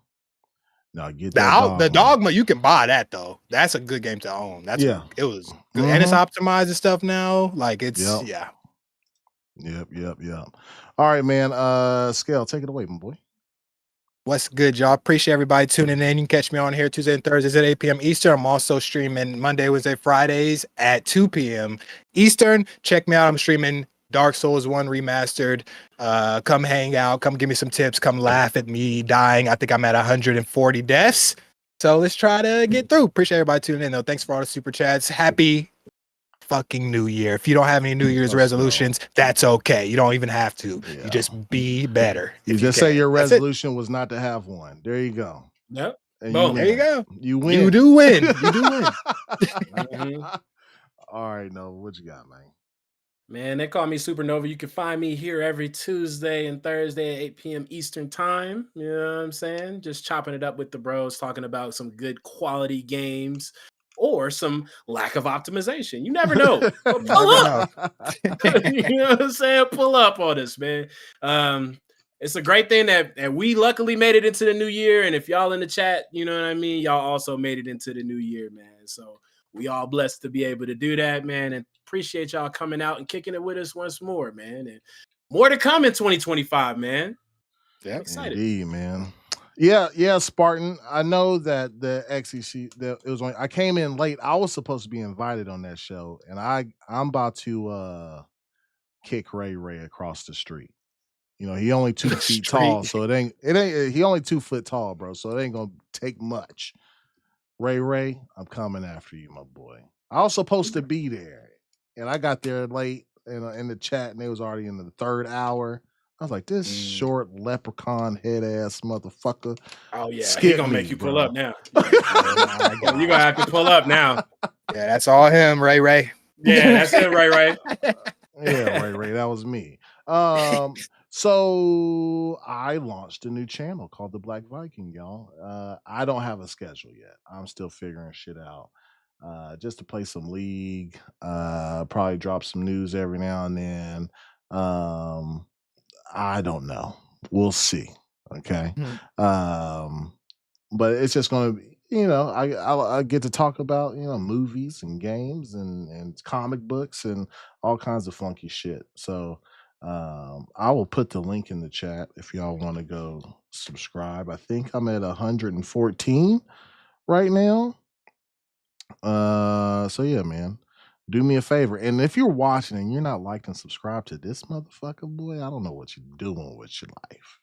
No, get that the Dogma. You can buy that though. That's a good game to own. It was good, and it's optimized and stuff now. Like it's Yep. All right, man. Scale, take it away, my boy. What's good, y'all? Appreciate everybody tuning in. You can catch me on here Tuesday and Thursdays at 8 p.m. Eastern. I'm also streaming Monday, Wednesday, Fridays at 2 p.m. Eastern. Check me out. I'm streaming Dark Souls 1 Remastered. Come hang out. Come give me some tips. Come laugh at me dying. I think I'm at 140 deaths. So let's try to get through. Appreciate everybody tuning in, though. Thanks for all the super chats. Happy fucking New Year. If you don't have any New Year's resolutions, that's okay. You don't even have to. Yeah. You just be better. You just say your resolution was not to have one. There you go. Yep. Boom. There you go. You win. You do win. You do win. All right, Nova, what you got, man? Man, they call me Supernova. You can find me here every Tuesday and Thursday at 8 p.m. Eastern time. You know what I'm saying? Just chopping it up with the bros, talking about some good quality games or some lack of optimization. You never know. Pull up. You know what I'm saying? Pull up on us, man. It's a great thing that we luckily made it into the new year. And if y'all in the chat, you know what I mean? Y'all also made it into the new year, man. So we all blessed to be able to do that, man. And appreciate y'all coming out and kicking it with us once more, man. And more to come in 2025, man. Yeah, excited. Indeed, man. Yeah, Spartan. I know that the XEC that it was only, I came in late. I was supposed to be invited on that show, and I'm about to kick Ray across the street. You know, he only 2 feet tall, so it ain't he only 2 foot tall, bro. So it ain't gonna take much. Ray, I'm coming after you, my boy. I was supposed to be there, and I got there late in the chat, and it was already in the 3rd hour. I was like, this short leprechaun head ass motherfucker. Oh yeah, he's gonna make you pull up now. You're gonna have to pull up now. Yeah, that's all him, Ray. Yeah, that's him, Ray. Yeah, Ray, that was me. So I launched a new channel called the Black Viking, y'all. I don't have a schedule yet. I'm still figuring shit out. Just to play some League, probably drop some news every now and then. I don't know. We'll see. Okay. Mhm. But it's just going to be, I get to talk about, movies and games and comic books and all kinds of funky shit. So I will put the link in the chat if y'all want to go subscribe. I think I'm at 114 right now. So yeah, man. Do me a favor. And if you're watching and you're not liked and subscribed to this motherfucker, boy, I don't know what you're doing with your life.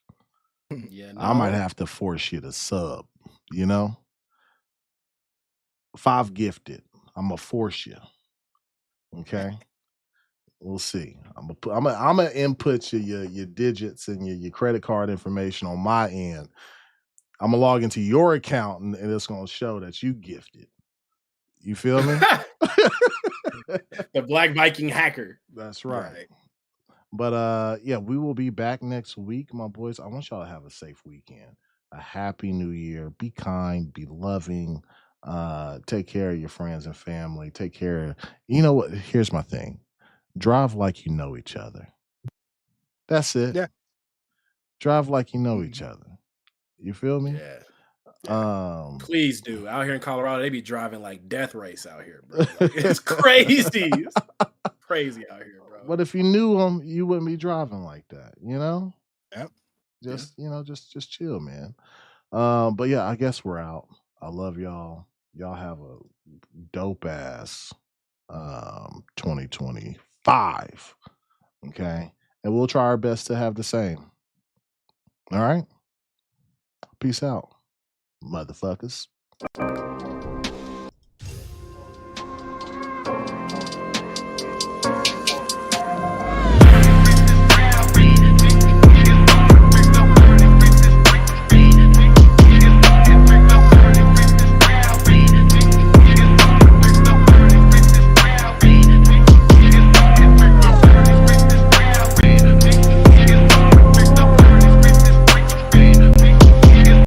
Yeah, I might no. have to force you to sub, you know? 5 gifted. I'm gonna force you. Okay. We'll see. I'm gonna input your digits and your credit card information on my end. I'm gonna log into your account and it's gonna show that you gifted. You feel me? The Black Viking hacker. That's right. But yeah, we will be back next week, my boys. I want y'all to have a safe weekend. A happy new year. Be kind, be loving. Take care of your friends and family. Take care. You know what? Here's my thing. Drive like you know each other. That's it. Yeah. Drive like you know each other. You feel me? Yeah. Please do. Out here in Colorado, they be driving like death race out here, bro. Like, it's crazy. It's crazy out here, bro. But if you knew them, you wouldn't be driving like that, you know? Yep. Just chill, man. But yeah, I guess we're out. I love y'all. Y'all have a dope ass 2025. Okay. And we'll try our best to have the same. All right. Peace out, motherfuckers.